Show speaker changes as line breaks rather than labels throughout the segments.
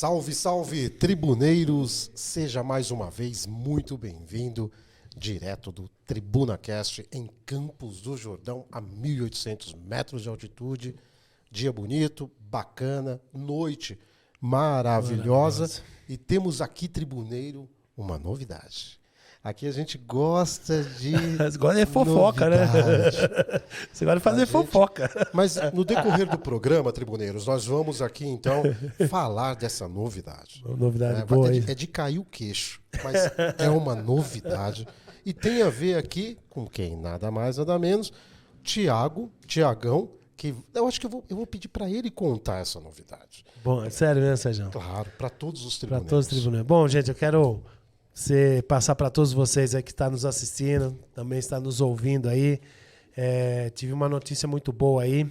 Salve, salve, tribuneiros! Seja mais uma vez muito bem-vindo, direto do TribunaCast, em Campos do Jordão, a 1.800 metros de altitude. Dia bonito, bacana, noite maravilhosa. E temos aqui, tribuneiro, uma novidade. Aqui a gente gosta de...
Você gosta de fofoca, novidade, né? Você gosta de fazer fofoca.
Mas no decorrer do programa, tribuneiros, nós vamos aqui, então, falar dessa novidade.
Novidade boa, hein?
É de cair o queixo, mas é uma novidade. E tem a ver aqui com quem? Nada mais, nada menos. Tiagão, que eu acho que eu vou pedir para ele contar essa novidade.
Bom, é sério mesmo, Sérgio?
Claro, para todos os tribuneiros.
Para todos os tribuneiros. Bom, gente, eu quero... passar para todos vocês aí que estão nos assistindo, também está nos ouvindo aí. Tive uma notícia muito boa aí.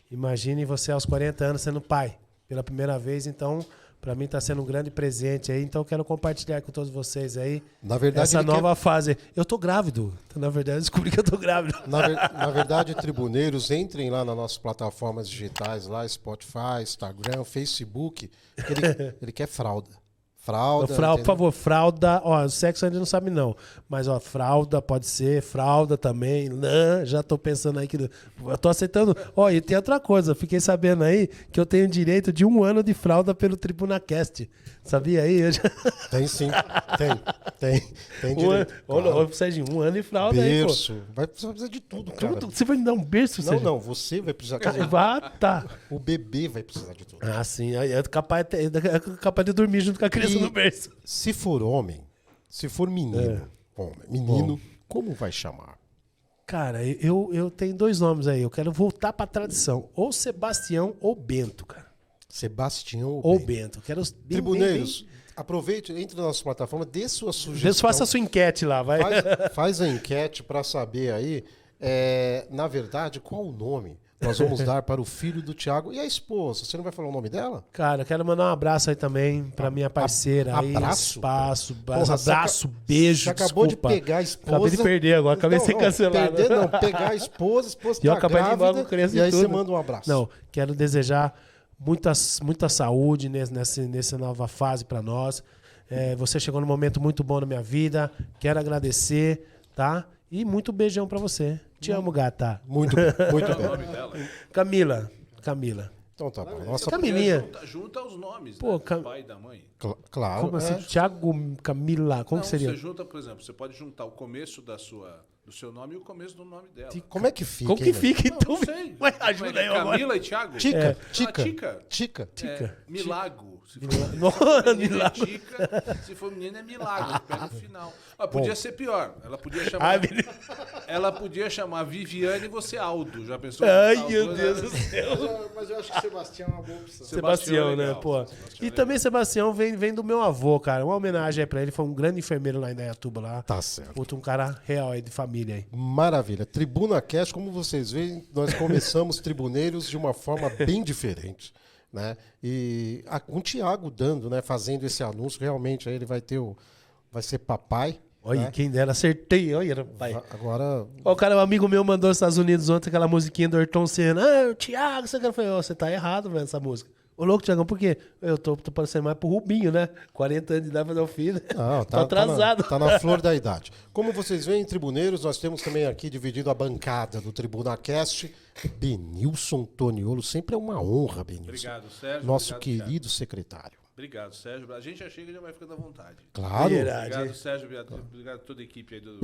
Imagine você aos 40 anos sendo pai pela primeira vez, então para mim está sendo um grande presente aí. Então eu quero compartilhar com todos vocês aí essa nova fase. Eu tô grávido. Então, na verdade, eu descobri que eu tô grávido.
Na verdade, tribuneiros, entrem lá nas nossas plataformas digitais, lá Spotify, Instagram, Facebook, ele quer fralda. Fralda,
por favor, fralda. Ó, o sexo ainda não sabe não. Mas, ó, fralda pode ser, fralda também, lã, já tô pensando aí que... Eu tô aceitando. Ó, e tem outra coisa, fiquei sabendo aí que eu tenho direito de 1 ano de fralda pelo TribunaCast. Sabia aí?
Tem sim, tem direito.
Ô, Serginho, 1 ano de fralda
berço,
aí, pô.
vai precisar de tudo, cara.
Você vai me dar um berço, Serginho?
Não, você vai precisar...
Tá.
O bebê vai precisar de tudo.
Ah, sim. É capaz de dormir junto com a criança no berço.
Se for homem, se for menino, como vai chamar?
Cara, eu tenho 2 nomes aí. Eu quero voltar pra tradição. Ou Sebastião ou Bento, cara.
Sebastião
ou Bento. Quero
tribuneiros, aproveite, entre na nossa plataforma, dê sua sugestão.
Faça a sua enquete lá, vai.
Faz a enquete para saber aí, na verdade, qual o nome nós vamos dar para o filho do Thiago e a esposa. Você não vai falar o nome dela?
Cara, eu quero mandar um abraço aí também pra minha parceira.
Abraço?
Espaço, abraço, beijo,
você acabou de pegar a esposa.
Acabei de perder agora, acabei de ser cancelado.
Pegar a esposa
tá grávida,
e aí você manda um abraço.
Não, quero desejar muita saúde nessa nova fase pra nós. Você chegou num momento muito bom na minha vida, quero agradecer, tá? E muito beijão pra você. Te amo, gata.
Muito bem.
Qual é o nome dela?
Camila.
Então tá bom. Nossa,
Camilinha.
Junta os nomes,
Pô,
né? Do pai e da mãe.
Claro.
Como assim? Thiago, Camila, como que seria?
Você junta, por exemplo, você pode juntar o começo do seu nome e o começo do nome dela.
Como é que fica?
Como que fica, então?
Não sei.
Ué, ajuda aí,
Camila e Thiago?
Tica.
Milago. Se for
menino,
é Tica. Se for menino, é Milagro. Pega no final. Podia ser pior. Ela podia chamar Viviane e você Aldo. Já pensou?
Ai,
Aldo,
meu Deus do céu.
Mas eu acho que Sebastião é uma boa opção.
Sebastião, né,
legal,
pô.
Sebastião
E também Sebastião vem do meu avô, cara. Uma homenagem aí pra ele. Foi um grande enfermeiro lá em Indaiatuba, lá.
Tá certo.
Puta, um cara real aí, de família aí.
Maravilha. TribunaCast, como vocês veem, nós começamos tribuneiros de uma forma bem diferente, né? E com o Thiago dando, né, fazendo esse anúncio, realmente aí ele vai ser papai.
Olha,
né?
quem dera, acertei. Olha, rapaz.
Agora...
Ó, o cara, um amigo meu mandou nos Estados Unidos ontem aquela musiquinha do Ayrton Senna. O Thiago, você quer? Eu falei, você tá errado, velho, essa música. Ô, louco, Thiagão, por quê? Eu tô parecendo mais pro Rubinho, né? 40 anos de idade fazer o filho.
Não,
tá atrasado.
Tá na flor da idade. Como vocês veem, tribuneiros, nós temos também aqui dividido a bancada do TribunaCast. Benilson Toniolo, sempre é uma honra, Benilson.
Obrigado, Sérgio.
Nosso
obrigado,
querido secretário.
Obrigado, Sérgio. A gente já chega e já vai ficando à vontade.
Claro.
Obrigado, Sérgio. Obrigado a toda a equipe aí do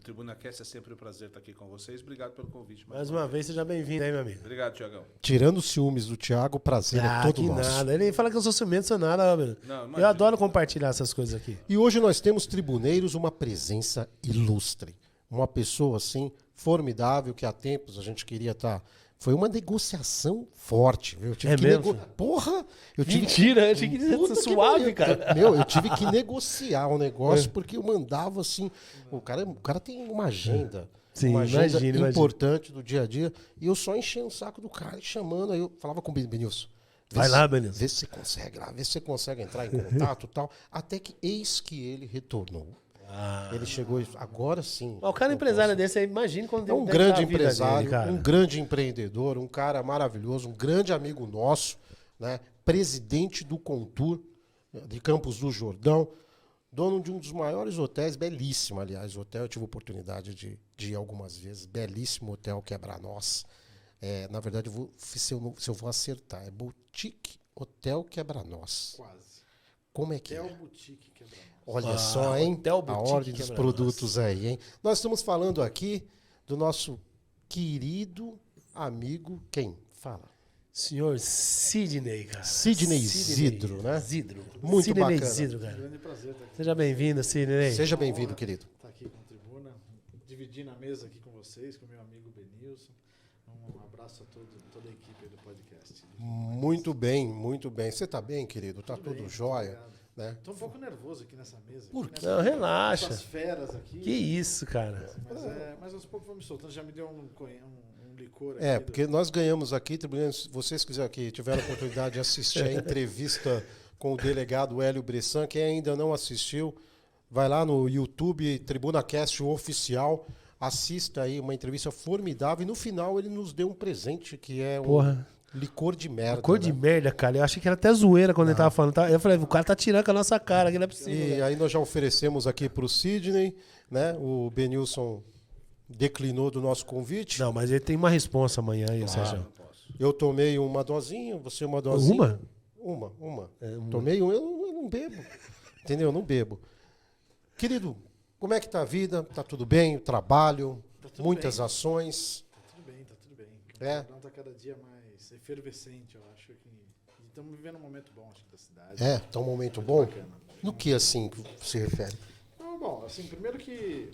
TribunaCast. É sempre um prazer estar aqui com vocês. Obrigado pelo convite.
Mais uma vez, seja bem-vindo aí, meu amigo.
Obrigado, Tiagão.
Tirando os ciúmes do Thiago, o prazer é todo
que
nosso.
nada. Ele fala que eu sou ciumento, sou nada, meu.
Não,
Eu adoro compartilhar essas coisas aqui.
E hoje nós temos, tribuneiros, uma presença ilustre. Uma pessoa, assim, formidável, que há tempos a gente queria estar... Foi uma negociação forte, viu? Eu tive que
mesmo?
Porra! Eu tive
Mentira, eu achei que ia ser suave, cara.
Eu tive que negociar o negócio porque eu mandava assim. O cara tem uma agenda.
Sim,
uma agenda importante
imagina.
do dia a dia. E eu só enchendo o saco do cara e chamando. Aí eu falava com o Benilson.
Vai lá, Benilson.
Vê se você consegue lá, vê se você consegue entrar em contato e tal. Até que eis que ele retornou. Ele chegou e agora sim.
O cara empresário desse aí, imagina quando
é um grande empresário, um grande empreendedor, um cara maravilhoso, um grande amigo nosso, né? Presidente do Contur, de Campos do Jordão, dono de um dos maiores hotéis, belíssimo, aliás, o hotel, eu tive a oportunidade de ir algumas vezes, belíssimo hotel Quebra-Nós. Na verdade, se eu vou acertar, é Boutique Hotel Quebra-Nós.
Quase.
Como é que
Hotel
é?
Boutique Quebra-Nós.
Olha só, hein?
Hotel
A
Boutique
ordem dos
Quebra-Nós.
produtos aí, hein? Nós estamos falando aqui do nosso querido amigo, quem? Fala.
Senhor Sidney, cara.
Sidney Zidro, né?
Zidro.
Muito
Sidney
bacana.
Zidro,
É um
cara.
grande prazer estar aqui.
Seja bem-vindo, Sidney.
Seja bem-vindo, querido.
Estar aqui com a Tribuna, dividindo a mesa aqui com vocês, com meu amigo Benilson. Um abraço a toda a equipe do podcast.
Muito bem, muito bem. Você está bem, querido? Tá tudo
bem,
jóia?
obrigado.
Né?
Estou um pouco nervoso aqui nessa mesa.
Por
aqui,
quê?
né?
Não, relaxa.
Essas feras aqui.
Que isso, cara.
Mas aos poucos vou me soltando. Já me deu um licor aqui.
Porque nós ganhamos aqui, tribunas, vocês quiserem aqui, tiveram a oportunidade de assistir a entrevista com o delegado Hélio Bressan, quem ainda não assistiu, vai lá no YouTube, TribunaCast Oficial, assista aí uma entrevista formidável e no final ele nos deu um presente que é um
Porra.
licor de merda.
Cor de
né?
merda, cara. Eu achei que era até zoeira quando ele tava falando. Eu falei, o cara tá tirando com a nossa cara, que não é possível.
E
velho.
aí nós já oferecemos aqui para o Sidney, né? O Benilson declinou do nosso convite.
Não, mas ele tem uma responsa amanhã aí, Sérgio.
Eu tomei uma dosinha, você uma dosinha.
Uma?
Uma.
Uma.
Tomei uma, eu não bebo. Entendeu? Eu não bebo. Querido, como é que tá a vida? Tá tudo bem? O trabalho?
Tá tudo
Muitas
bem.
ações?
Tá tudo bem, tá tudo bem.
É?
O Jordão tá cada dia mais efervescente, eu acho. Estamos vivendo um momento bom, acho, da cidade.
Tá um momento bom?
Bacana.
No que assim que se refere?
Bom, assim, primeiro que,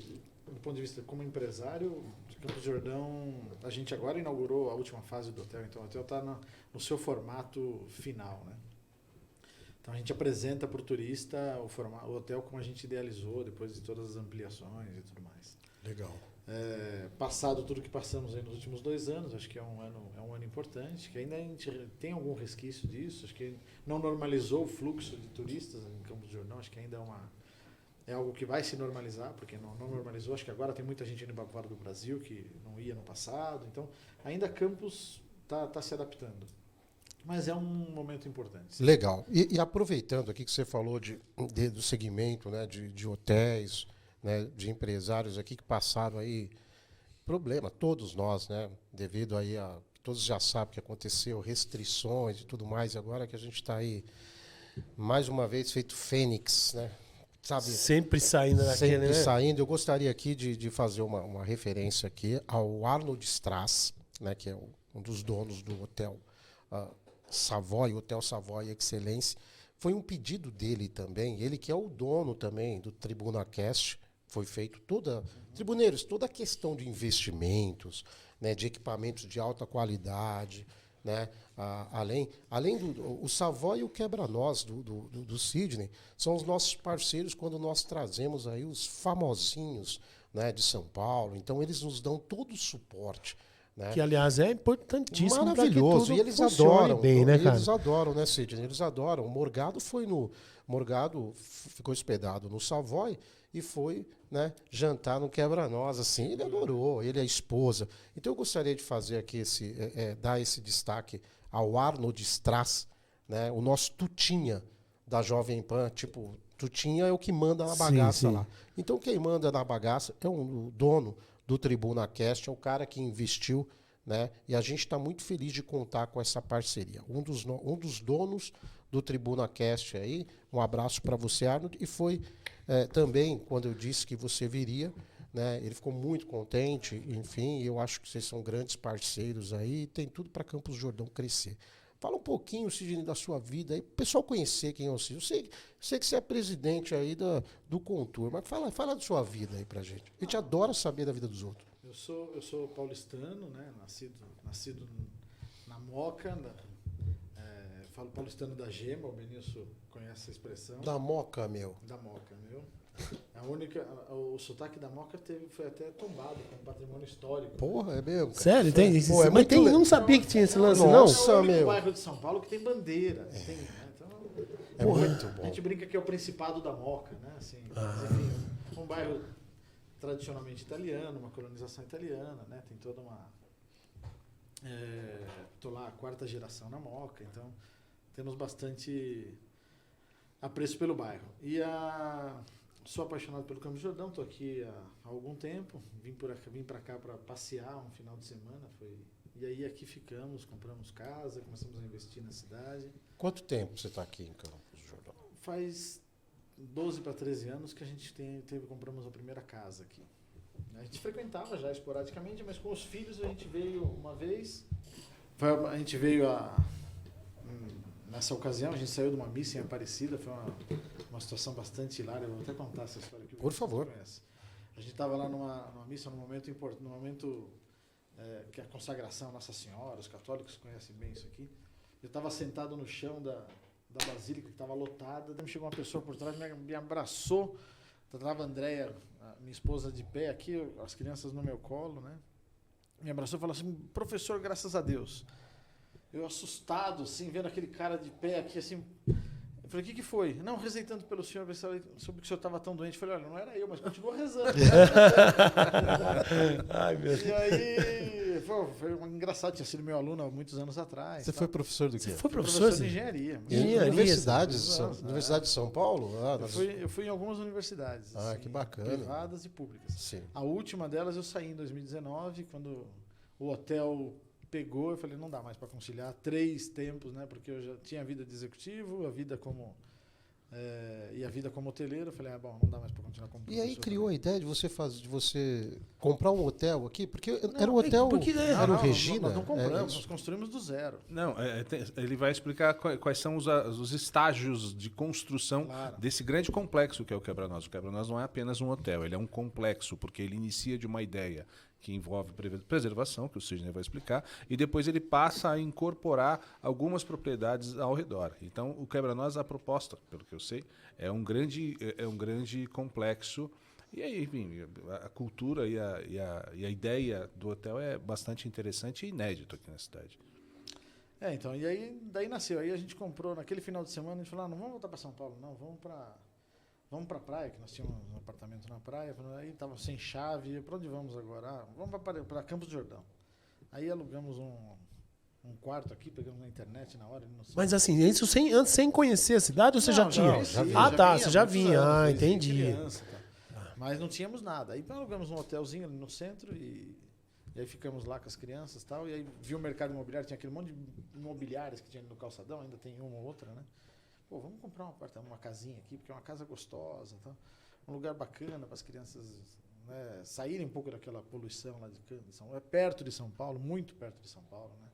do ponto de vista como empresário, Campos do Jordão, a gente agora inaugurou a última fase do hotel, então o hotel está no seu formato final, né? Então a gente apresenta para o turista o hotel como a gente idealizou, depois de todas as ampliações e tudo mais.
Legal.
Passado tudo que passamos aí nos últimos 2 anos, acho que é um ano importante, que ainda a gente tem algum resquício disso, acho que não normalizou o fluxo de turistas em Campos do Jordão, acho que ainda é algo que vai se normalizar, porque não normalizou, acho que agora tem muita gente indo para fora do Brasil que não ia no passado, então ainda Campos está se adaptando. Mas é um momento importante.
Legal. E aproveitando aqui que você falou do segmento, né, de hotéis, né, de empresários aqui que passaram aí problema, todos nós, né, devido aí a todos já sabem o que aconteceu, restrições e tudo mais, e agora que a gente está aí mais uma vez feito fênix, né, sabe?
Sempre saindo daquele,
Sempre
né?
saindo. Eu gostaria aqui de fazer uma referência aqui ao Arnold Strass, né, que é um dos donos do hotel Savoy, Hotel Savoy Excelência. Foi um pedido dele também, ele que é o dono também do TribunaCast, foi feito tribuneiros, toda a questão de investimentos, né, de equipamentos de alta qualidade, né, além do o Savoy e o Quebra-Nós do Sidney, são os nossos parceiros quando nós trazemos aí os famosinhos, né, de São Paulo, então eles nos dão todo o suporte. Né?
Que, aliás, é importantíssimo.
Maravilhoso.
Pra que
E eles
funcione
adoram.
bem, né, cara?
Eles adoram, né, Sidney? Eles adoram. O Morgado ficou hospedado no Savoy e foi, né, jantar no Quebra-Nós. Assim, ele adorou, ele e a esposa. Então eu gostaria de fazer aqui dar esse destaque ao Arnold Strass, né, o nosso Tutinha da Jovem Pan. Tipo, Tutinha é o que manda na bagaça lá. Então quem manda na bagaça é o dono do TribunaCast, é o cara que investiu, né? E a gente está muito feliz de contar com essa parceria. Um dos donos do TribunaCast aí, um abraço para você, Arnold, e foi também, quando eu disse que você viria, né? Ele ficou muito contente, enfim, eu acho que vocês são grandes parceiros aí, tem tudo para Campos do Jordão crescer. Fala um pouquinho, Sidney, da sua vida aí, para o pessoal conhecer quem é o Sidney. Eu sei que você é presidente aí do Contour, mas fala da sua vida aí pra gente. A gente adora saber da vida dos outros.
Eu sou paulistano, né? Nascido na Moca, falo paulistano da Gema, o Benilson conhece essa expressão.
Da Moca, meu.
Da Moca, meu. O sotaque da Moca foi até tombado como patrimônio histórico.
Porra, é mesmo? Cara.
Sério? Tem esse,
Pô, é
mas
muito
eu não sabia que tinha esse lance,
Nossa,
não.
É o único
meu.
bairro de São Paulo que tem bandeira. Tem, né? Então,
É muito bom.
a gente brinca que é o Principado da Moca, né? Assim, mas, enfim, um bairro tradicionalmente italiano, uma colonização italiana, né? Tem toda uma... Estou lá a 4ª geração na Moca, então temos bastante Apreço pelo bairro. Sou apaixonado pelo Campos do Jordão, estou aqui há algum tempo, vim para cá para passear um final de semana, e aí aqui ficamos, compramos casa, começamos a investir na cidade.
Quanto tempo você está aqui em Campos do Jordão?
Faz 12 para 13 anos que a gente compramos a primeira casa aqui. A gente frequentava já esporadicamente, mas com os filhos a gente veio uma vez. A gente veio nessa ocasião, a gente saiu de uma missa em Aparecida, foi uma situação bastante hilária. Eu vou até contar essa história aqui.
Por favor.
A gente estava lá numa missa, num momento importante, num momento que é a consagração Nossa Senhora, os católicos conhecem bem isso aqui. Eu estava sentado no chão da basílica, que estava lotada, daí chegou uma pessoa por trás, me abraçou, estava a Andréia, minha esposa, de pé aqui, as crianças no meu colo, né? Me abraçou e falou assim: professor, graças a Deus. Eu assustado, assim, vendo aquele cara de pé aqui, assim. Eu falei: o que foi? Não, rezei tanto pelo senhor, soube que o senhor estava tão doente. Eu falei: olha, não era eu, mas continua rezando.
Ai, meu Deus.
E aí, foi engraçado, tinha sido meu aluno há muitos anos atrás.
Você foi professor do quê?
Você foi
professor de
de
engenharia.
Universidade de São Paulo?
Eu fui em algumas universidades.
Ah,
assim,
que bacana.
Privadas e públicas.
Sim.
A última delas eu saí em 2019, quando o hotel pegou. Eu falei: não dá mais para conciliar 3 tempos, né? Porque eu já tinha a vida de executivo, a vida como hoteleiro. Eu falei: bom, não dá mais para continuar como professor.
E aí criou a ideia de você comprar um hotel aqui? Porque era um hotel, era o Regina?
Nós não compramos, nós construímos do zero.
Não, ele vai explicar quais são os estágios de construção desse grande complexo que é o Quebra-Nós. O Quebra-Nós não é apenas um hotel, ele é um complexo, porque ele inicia de uma ideia que envolve preservação, que o Sidney vai explicar, e depois ele passa a incorporar algumas propriedades ao redor. Então, o Quebra-Nós, a proposta, pelo que eu sei, é um grande complexo. E aí, enfim, a cultura e a ideia do hotel é bastante interessante e inédito aqui na cidade.
Então, e aí daí nasceu. Aí a gente comprou, naquele final de semana, a gente falou: não vamos voltar para São Paulo, não, vamos para a praia, que nós tínhamos um apartamento na praia. Aí estava sem chave. Para onde vamos agora? Vamos para Campos do Jordão. Aí alugamos um quarto aqui, pegamos na internet na hora.
Mas assim, isso antes sem conhecer a cidade ou você já tinha? Você já vinha. Entendi.
Criança, tá. Mas não tínhamos nada. Aí alugamos um hotelzinho ali no centro e aí ficamos lá com as crianças e tal. E aí viu o mercado imobiliário, tinha aquele monte de imobiliárias que tinha ali no calçadão, ainda tem uma ou outra, né? Pô, vamos comprar uma casinha aqui, porque é uma casa gostosa, tá? Um lugar bacana para as crianças, né, saírem um pouco daquela poluição lá de São Paulo. É perto de São Paulo, muito perto de São Paulo, né?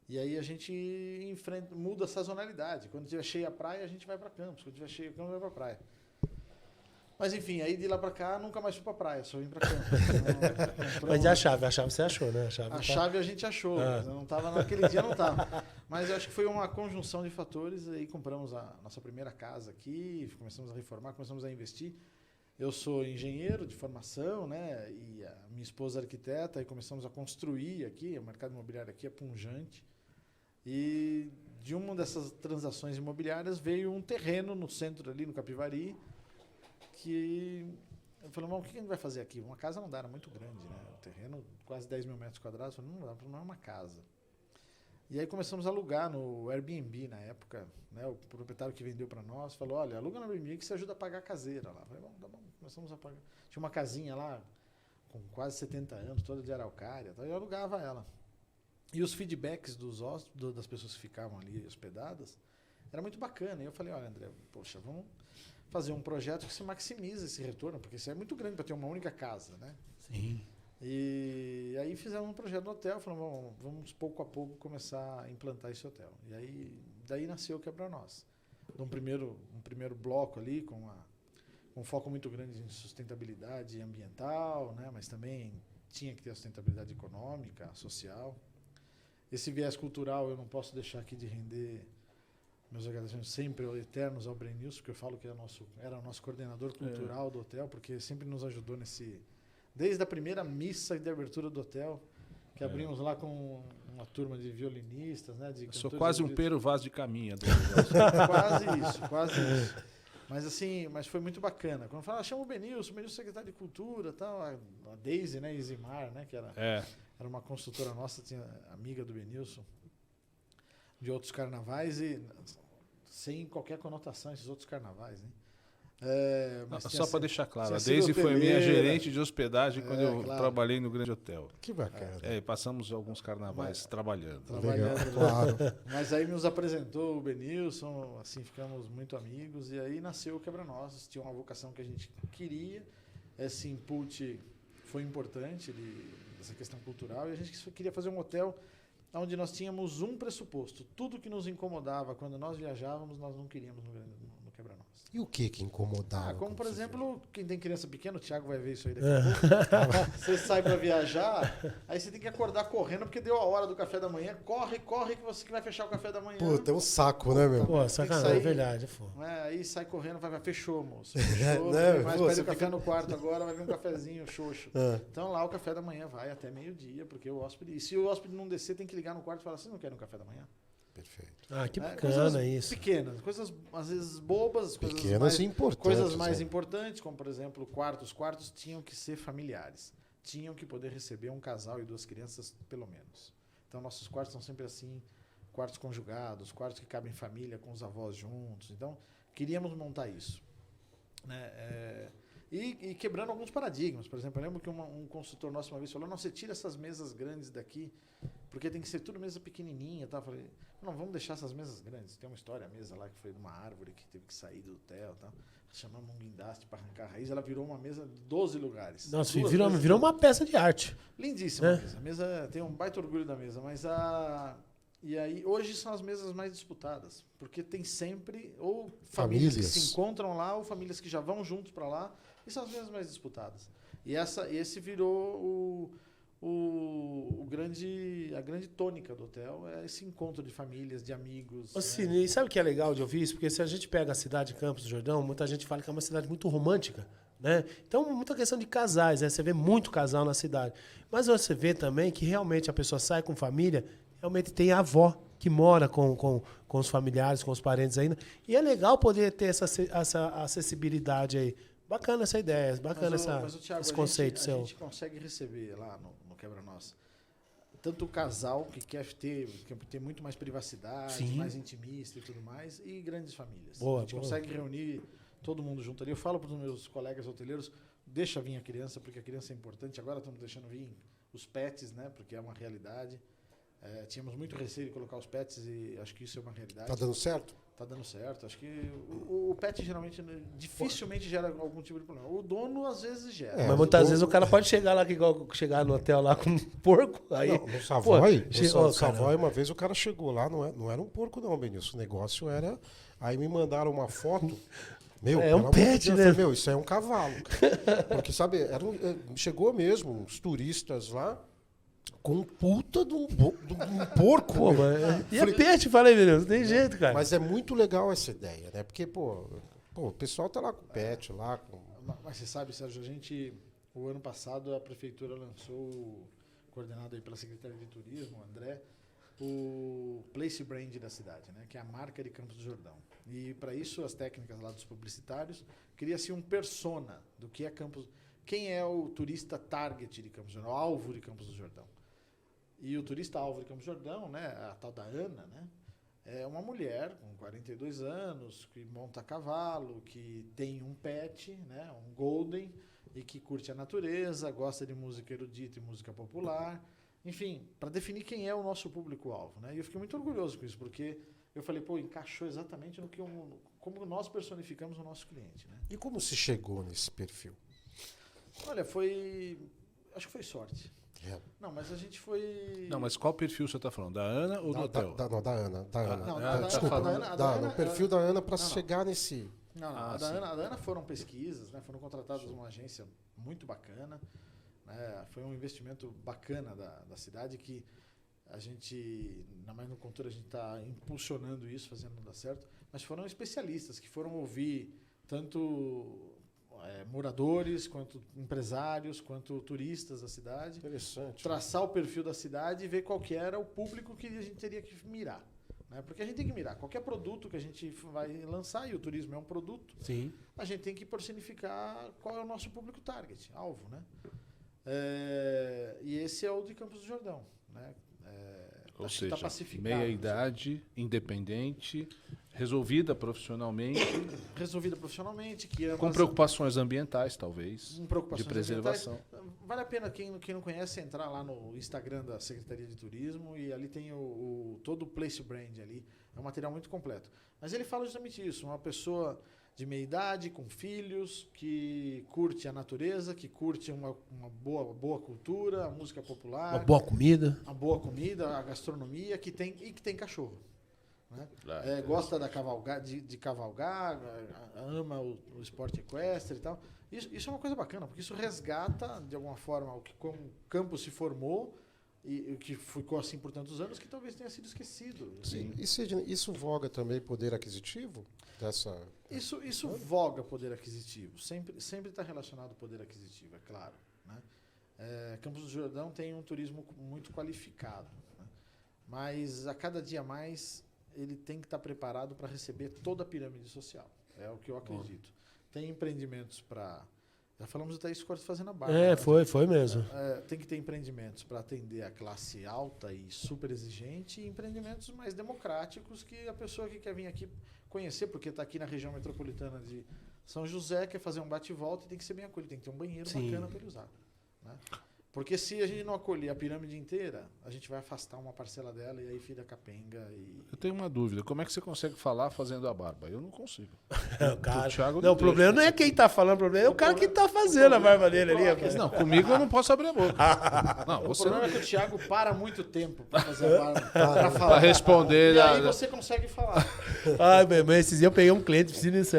E aí a gente muda a sazonalidade. Quando tiver cheia a praia, a gente vai para Campos. Quando tiver cheia a Campos, vai para praia. Mas enfim, aí de lá para cá, nunca mais fui para praia, só vim para Campos.
Mas a chave você achou, né?
A chave a gente achou, mas eu não estava naquele dia, não estava. Mas eu acho que foi uma conjunção de fatores, aí compramos a nossa primeira casa aqui, começamos a reformar, começamos a investir. Eu sou engenheiro de formação, né? E a minha esposa é arquiteta, aí começamos a construir aqui, o mercado imobiliário aqui é punjante. E de uma dessas transações imobiliárias veio um terreno no centro ali, no Capivari, que eu falei: bom, o que a gente vai fazer aqui? Uma casa não dá, era muito grande, né? O terreno, quase 10 mil metros quadrados, eu falei: não dá, não é uma casa. E aí começamos a alugar no Airbnb na época, né? O proprietário que vendeu para nós falou: olha, aluga no Airbnb que você ajuda a pagar a caseira lá. Eu falei: bom, tá bom, começamos a pagar. Tinha uma casinha lá com quase 70 anos, toda de araucária, então eu alugava ela. E os feedbacks das pessoas que ficavam ali hospedadas era muito bacana. E eu falei: olha, André, poxa, vamos fazer um projeto que se maximize esse retorno, porque isso é muito grande para ter uma única casa, né?
Sim.
E aí fizemos um projeto no hotel, falamos: vamos pouco a pouco começar a implantar esse hotel. E aí daí nasceu o Quebra-Nós. Um primeiro bloco ali com um foco muito grande em sustentabilidade ambiental, né? Mas também tinha que ter sustentabilidade econômica, social. Esse viés cultural eu não posso deixar aqui de render meus agradecimentos sempre eternos ao Brenilson, porque eu falo que era o nosso coordenador cultural do hotel, porque sempre nos ajudou desde a primeira missa de abertura do hotel, que abrimos lá com uma turma de violinistas, né?
Eu sou quase um Pero Vaz de Caminha.
Quase isso. Mas foi muito bacana. Quando fala: chama o Benilson secretário de Cultura, tal, a Daisy, né, Isimar, né, que era uma construtora nossa, tinha amiga do Benilson, de outros carnavais, e sem qualquer conotação esses outros carnavais, né? Mas
Só para deixar claro, a
tinha
Daisy
sido
foi minha
hoteleira.
gerente de hospedagem quando eu
Claro.
trabalhei no Grande Hotel.
Que bacana.
E passamos alguns carnavais trabalhando.
Trabalhando,
Legal,
né?
claro.
Mas aí nos apresentou o Benilson, assim, ficamos muito amigos, e aí nasceu o Quebra-Nozes. Tinha uma vocação que a gente queria, esse input foi importante, dessa questão cultural, e a gente queria fazer um hotel onde nós tínhamos um pressuposto. Tudo que nos incomodava quando nós viajávamos, nós não queríamos no Quebra-Nozes.
E o que incomodava?
Como, por
quando você
exemplo, quem tem criança pequena, o Thiago vai ver isso aí daqui a pouco. Você sai para viajar, aí você tem que acordar correndo, porque deu a hora do café da manhã. Corre que você que vai fechar o café da manhã.
Puta, é um saco, né, meu?
Pô, sacanagem, é verdade. Pô.
Aí sai correndo, vai, fechou, moço. Fechou,
Não,
mas
pô,
pede
você
o café
fica-
no quarto agora, vai vir um cafezinho xoxo.
Ah.
Então lá o café da manhã vai até meio-dia, porque o hóspede... E se o hóspede não descer, tem que ligar no quarto e falar, vocês não querem um café da manhã?
Perfeito.
Ah, que
Coisas
bacana isso.
pequenas, coisas às vezes bobas, coisas
Pequenas
mais,
e importantes.
coisas mais
né?
importantes, como por exemplo, quartos. Quartos tinham que ser familiares. Tinham que poder receber um casal e 2 crianças, pelo menos. Então, nossos quartos são sempre assim, quartos conjugados, quartos que cabem família com os avós juntos. Então, queríamos montar isso. Né? E quebrando alguns paradigmas. Por exemplo, eu lembro que um consultor nosso uma vez falou, não, você tira essas mesas grandes daqui, porque tem que ser tudo mesa pequenininha. Tá? Eu falei, não, vamos deixar essas mesas grandes. Tem uma história, a mesa lá que foi de uma árvore que teve que sair do hotel. Tá? Chamamos um guindaste para arrancar a raiz. Ela virou uma mesa de 12 lugares.
Nossa,
Duas
virou
mesas
uma
grandes.
peça de arte.
Lindíssima
É.
a mesa. A mesa tem um baita orgulho da mesa, mas e aí hoje são as mesas mais disputadas, porque tem sempre ou famílias que
Famílias.
se encontram lá ou famílias que já vão juntos para lá, e são as mesas mais disputadas. E esse virou a grande tônica do hotel, é esse encontro de famílias, de amigos.
Ô, Cine, e sabe o que é legal de ouvir isso? Porque se a gente pega a cidade de Campos do Jordão, muita gente fala que é uma cidade muito romântica, né? Então, muita questão de casais, né? Você vê muito casal na cidade. Mas você vê também que realmente a pessoa sai com família, realmente tem a avó que mora com os familiares, com os parentes ainda. E é legal poder ter essa acessibilidade aí. Bacana essa ideia, bacana
Mas o Thiago,
esse conceito
a
seu.
gente consegue receber lá no Quebra-Nós tanto o casal que quer ter muito mais privacidade,
Sim.
mais intimista e tudo mais, e grandes famílias.
Boa,
a gente
boa.
consegue reunir todo mundo junto ali. Eu falo para os meus colegas hoteleiros, deixa vir a criança, porque a criança é importante. Agora estamos deixando vir os pets, né, porque é uma realidade. Tínhamos muito receio de colocar os pets e acho que isso é uma realidade.
Tá dando certo?
Tá dando certo. Acho que o pet geralmente dificilmente gera algum tipo de problema. O dono às vezes gera.
É,
Mas muitas vezes o cara pode chegar lá, igual chegar no hotel lá com um porco. Aí,
Não, no Savoy,
chegou,
no Savoy, uma vez o cara chegou lá, não era um porco não, Benilson. O negócio era... Aí me mandaram uma foto... Meu,
É um
pelo amor de
pet,
Deus, eu
né?
falei, meu, isso é um cavalo. Cara. Porque, sabe, chegou mesmo uns turistas lá com um puta de um porco.
Pô,
meu.
mas... E é peixe, falei, menino, não tem jeito, cara.
Mas é muito legal essa ideia, né? Porque, pô, o pessoal tá lá com o pet, lá com...
Mas você sabe, Sérgio, o ano passado a prefeitura lançou, coordenado aí pela Secretaria de Turismo, o André, o Place Brand da cidade, né, que é a marca de Campos do Jordão. E para isso as técnicas lá dos publicitários, cria-se um persona do que é Campos, quem é o turista target de Campos do Jordão, o alvo de Campos do Jordão. E o turista alvo de Campos do Jordão, né, a tal da Ana, né, é uma mulher com 42 anos, que monta a cavalo, que tem um pet, né, um golden, e que curte a natureza, gosta de música erudita e música popular. Enfim, para definir quem é o nosso público-alvo. Né? E eu fiquei muito orgulhoso com isso, porque eu falei, pô, encaixou exatamente no que como nós personificamos o nosso cliente. Né?
E como se chegou nesse perfil?
Olha, acho que foi sorte.
É.
Não, mas a gente foi...
Não, mas qual perfil você está falando? Da Ana ou do hotel?
Da Ana.
Não,
Desculpa,
a da Ana,
o perfil da Ana para
não.
chegar nesse...
Não,
Ah,
a
sim.
da Ana foram pesquisas, né? Foram contratadas uma agência muito bacana. Né? Foi um investimento bacana da cidade que a gente, na mais no Contura, a gente está impulsionando isso, fazendo dar certo. Mas foram especialistas que foram ouvir tanto moradores, quanto empresários, quanto turistas da cidade.
Interessante.
Traçar o perfil da cidade e ver qual que era o público que a gente teria que mirar. Né? Porque a gente tem que mirar. Qualquer produto que a gente vai lançar, e o turismo é um produto,
Sim.
a gente tem que personificar qual é o nosso público target, alvo. Né? E esse é o de Campos do Jordão. Né?
Ou
Acho que tá
seja,
pacificado.
meia idade, independente, Resolvida profissionalmente,
que ama
com preocupações ambientais, talvez,
preocupações
de preservação.
ambientais. Vale a pena, quem não conhece, entrar lá no Instagram da Secretaria de Turismo e ali tem todo o Place Brand ali. É um material muito completo. Mas ele fala justamente isso, uma pessoa de meia idade, com filhos, que curte a natureza, que curte uma boa cultura, a música popular.
Uma boa comida.
A boa comida, a gastronomia, que tem cachorro. Né? Gosta de cavalgar, ama o esporte equestre e tal. Isso é uma coisa bacana, porque isso resgata, de alguma forma, o que como o campo se formou e o que ficou assim por tantos anos, que talvez tenha sido esquecido.
Sim. E Sidney, isso voga também poder aquisitivo?
Isso voga poder aquisitivo. Sempre está relacionado ao poder aquisitivo, é claro. Né? Campos do Jordão tem um turismo muito qualificado. Né? Mas a cada dia mais ele tem que estar preparado para receber toda a pirâmide social. É o que eu acredito. Tem empreendimentos para... Já falamos até isso quando fazendo a barra.
Foi mesmo.
Tem que ter empreendimentos para atender a classe alta e super exigente e empreendimentos mais democráticos que a pessoa que quer vir aqui conhecer, porque está aqui na região metropolitana de São José, quer fazer um bate-volta e tem que ser bem acolhido, tem que ter um banheiro bacana para ele usar. Né? Porque se a gente não acolher a pirâmide inteira, a gente vai afastar uma parcela dela e aí vira capenga.
Eu tenho uma dúvida. Como é que você consegue falar fazendo a barba? Eu não consigo.
O problema não é quem está falando, o problema é o cara que está fazendo a barba dele ali. Rapaz.
Não, comigo eu não posso abrir a boca. Não,
o problema é que o Thiago para muito tempo para fazer a barba, para falar.
Para responder.
E aí você consegue falar.
Ai, mas esses dias eu peguei um cliente,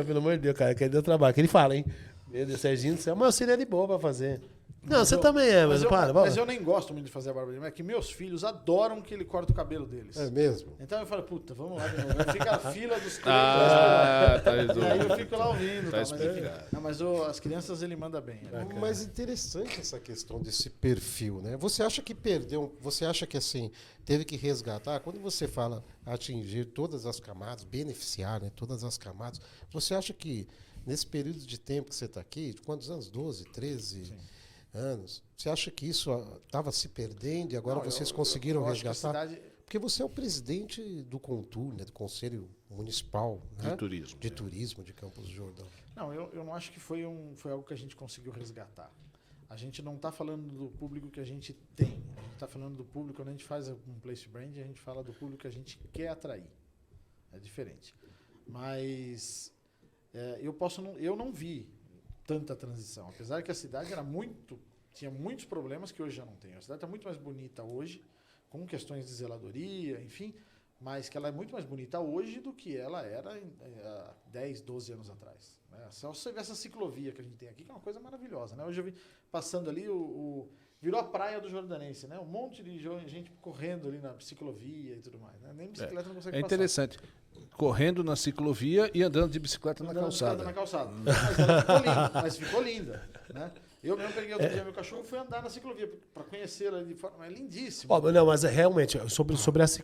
pelo amor de Deus, cara, que ele deu trabalho. Que ele fala, hein? Meu Deus, Serginho do céu, mas eu seria de boa para fazer. Não, você também é, mas para.
Mas eu nem gosto muito de fazer a barba dele, mas é que meus filhos adoram que ele corta o cabelo deles.
É mesmo?
Então eu falo, puta, vamos lá de novo. Fica a fila dos clientes.
Tá
e aí eu fico lá ouvindo.
Tá
mas as crianças ele manda bem.
Mas interessante essa questão desse perfil, né? Você acha que perdeu, você acha que assim, teve que resgatar? Quando você fala atingir todas as camadas, beneficiar, né, todas as camadas, você acha que nesse período de tempo que você está aqui, de quantos anos? 12, 13... Sim. Anos. Você acha que isso estava se perdendo e agora vocês conseguiram resgatar? Porque você é o presidente do CONTUR, né, do Conselho Municipal
de Turismo.
De Turismo de Campos do Jordão.
Não, eu não acho que foi algo que a gente conseguiu resgatar. A gente não está falando do público que a gente tem. A gente está falando do público, quando a gente faz um place brand, a gente fala do público que a gente quer atrair. É diferente. Mas eu não vi tanta transição. Apesar que a cidade tinha muitos problemas que hoje já não tem. A cidade está muito mais bonita hoje, com questões de zeladoria, enfim, mas que ela é muito mais bonita hoje do que ela era há 10, 12 anos atrás. Né? Só você ver essa ciclovia que a gente tem aqui, que é uma coisa maravilhosa. Né? Hoje eu vi passando ali, virou a praia do Jordanense, né? Um monte de gente correndo ali na ciclovia e tudo mais. Né? Nem bicicleta não consegue passar.
É interessante. Correndo na ciclovia e andando de bicicleta na calçada.
Mas ficou linda. Né? Eu mesmo peguei outro dia meu cachorro e fui andar na ciclovia para conhecê-la de forma. É lindíssimo.
Não, mas realmente, sobre esse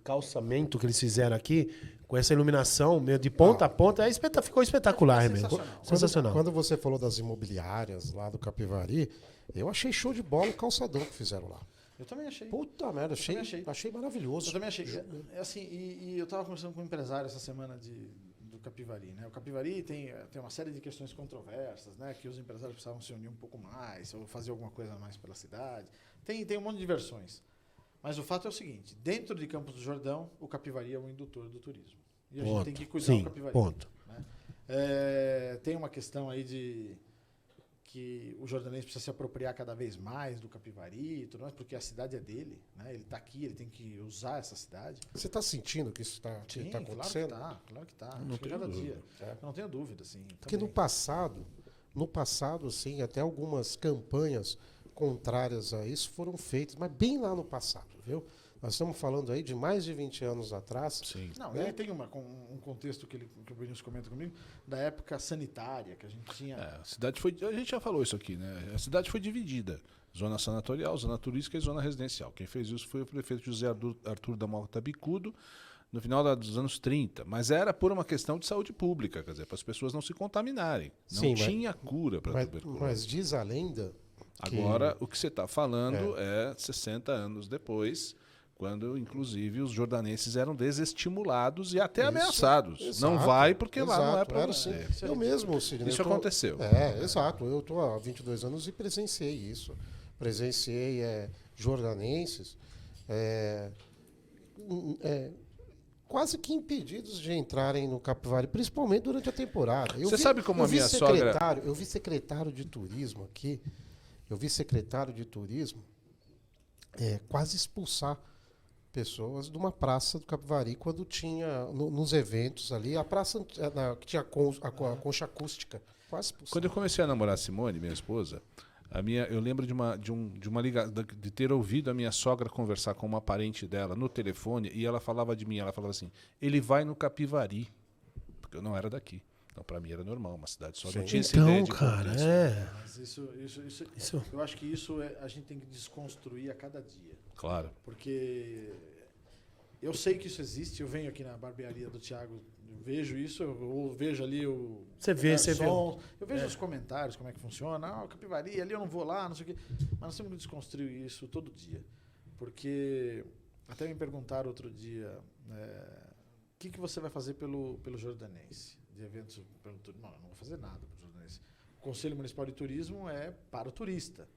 calçamento que eles fizeram aqui, com essa iluminação de ponta a ponta, ficou espetacular, mesmo. Sensacional.
Quando você falou das imobiliárias lá do Capivari, eu achei show de bola o calçadão que fizeram lá.
Eu também achei.
Puta merda, achei maravilhoso.
Eu também achei. Assim, e eu estava conversando com um empresário essa semana do Capivari. Né? O Capivari tem uma série de questões controversas, né? Que os empresários precisavam se unir um pouco mais, ou fazer alguma coisa mais pela cidade. Tem um monte de versões. Mas o fato é o seguinte, dentro de Campos do Jordão, o Capivari é o indutor do turismo. E a gente tem que cuidar do Capivari. Né? Tem uma questão aí de que o jordanense precisa se apropriar cada vez mais do Capivari e tudo mais, porque a cidade é dele, né? Ele está aqui, ele tem que usar essa cidade.
Você está sentindo que isso está acontecendo?
Claro que está. Cada dia. Eu não tenho dúvida, sim.
Porque no passado, assim, até algumas campanhas contrárias a isso foram feitas, mas bem lá no passado, viu? Nós estamos falando aí de mais de 20 anos atrás.
Sim.
Não, ele tem um contexto que o Vinícius comenta comigo, da época sanitária, que a gente tinha...
A cidade a gente já falou isso aqui, né? A cidade foi dividida. Zona sanatorial, zona turística e zona residencial. Quem fez isso foi o prefeito José Arthur da Mota Bicudo, no final dos anos 30. Mas era por uma questão de saúde pública, quer dizer, para as pessoas não se contaminarem. Não tinha cura para a tuberculose.
Mas diz a lenda...
Agora, o que você está falando é 60 anos depois... quando, inclusive, os jordanenses eram desestimulados e até
Isso,
ameaçados.
exato,
Não vai porque lá não é
exato,
para
era
você.
assim. Eu mesmo, Sidney.
Isso aconteceu.
Exato. Eu estou há 22 anos e presenciei isso. Presenciei jordanenses quase que impedidos de entrarem no Capivari, principalmente durante a temporada.
Você sabe como a minha sogra...
Eu vi secretário de turismo aqui, quase expulsar pessoas de uma praça do Capivari quando tinha, nos eventos ali, a praça que tinha a concha acústica. Quase expulsar.
Quando eu comecei a namorar a Simone, minha esposa, eu lembro de uma ligação, de ter ouvido a minha sogra conversar com uma parente dela no telefone e ela falava de mim, ela falava assim, ele vai no Capivari, porque eu não era daqui. Então, para mim era normal, uma cidade só. Não tinha essa ideia de
cara,
contexto.
Mas isso, eu acho que isso a gente tem que desconstruir a cada dia.
Claro.
Porque eu sei que isso existe, eu venho aqui na barbearia do Thiago, vejo isso, eu vejo ali o...
Você vê.
Eu vejo os comentários, como é que funciona. O Capivari, ali eu não vou lá, não sei o quê. Mas nós temos que desconstruir isso todo dia. Porque até me perguntaram outro dia, o que você vai fazer pelo jordanense? De eventos pelo turismo? Não, eu não vou fazer nada pelo jordanense. O Conselho Municipal de Turismo é para o turista.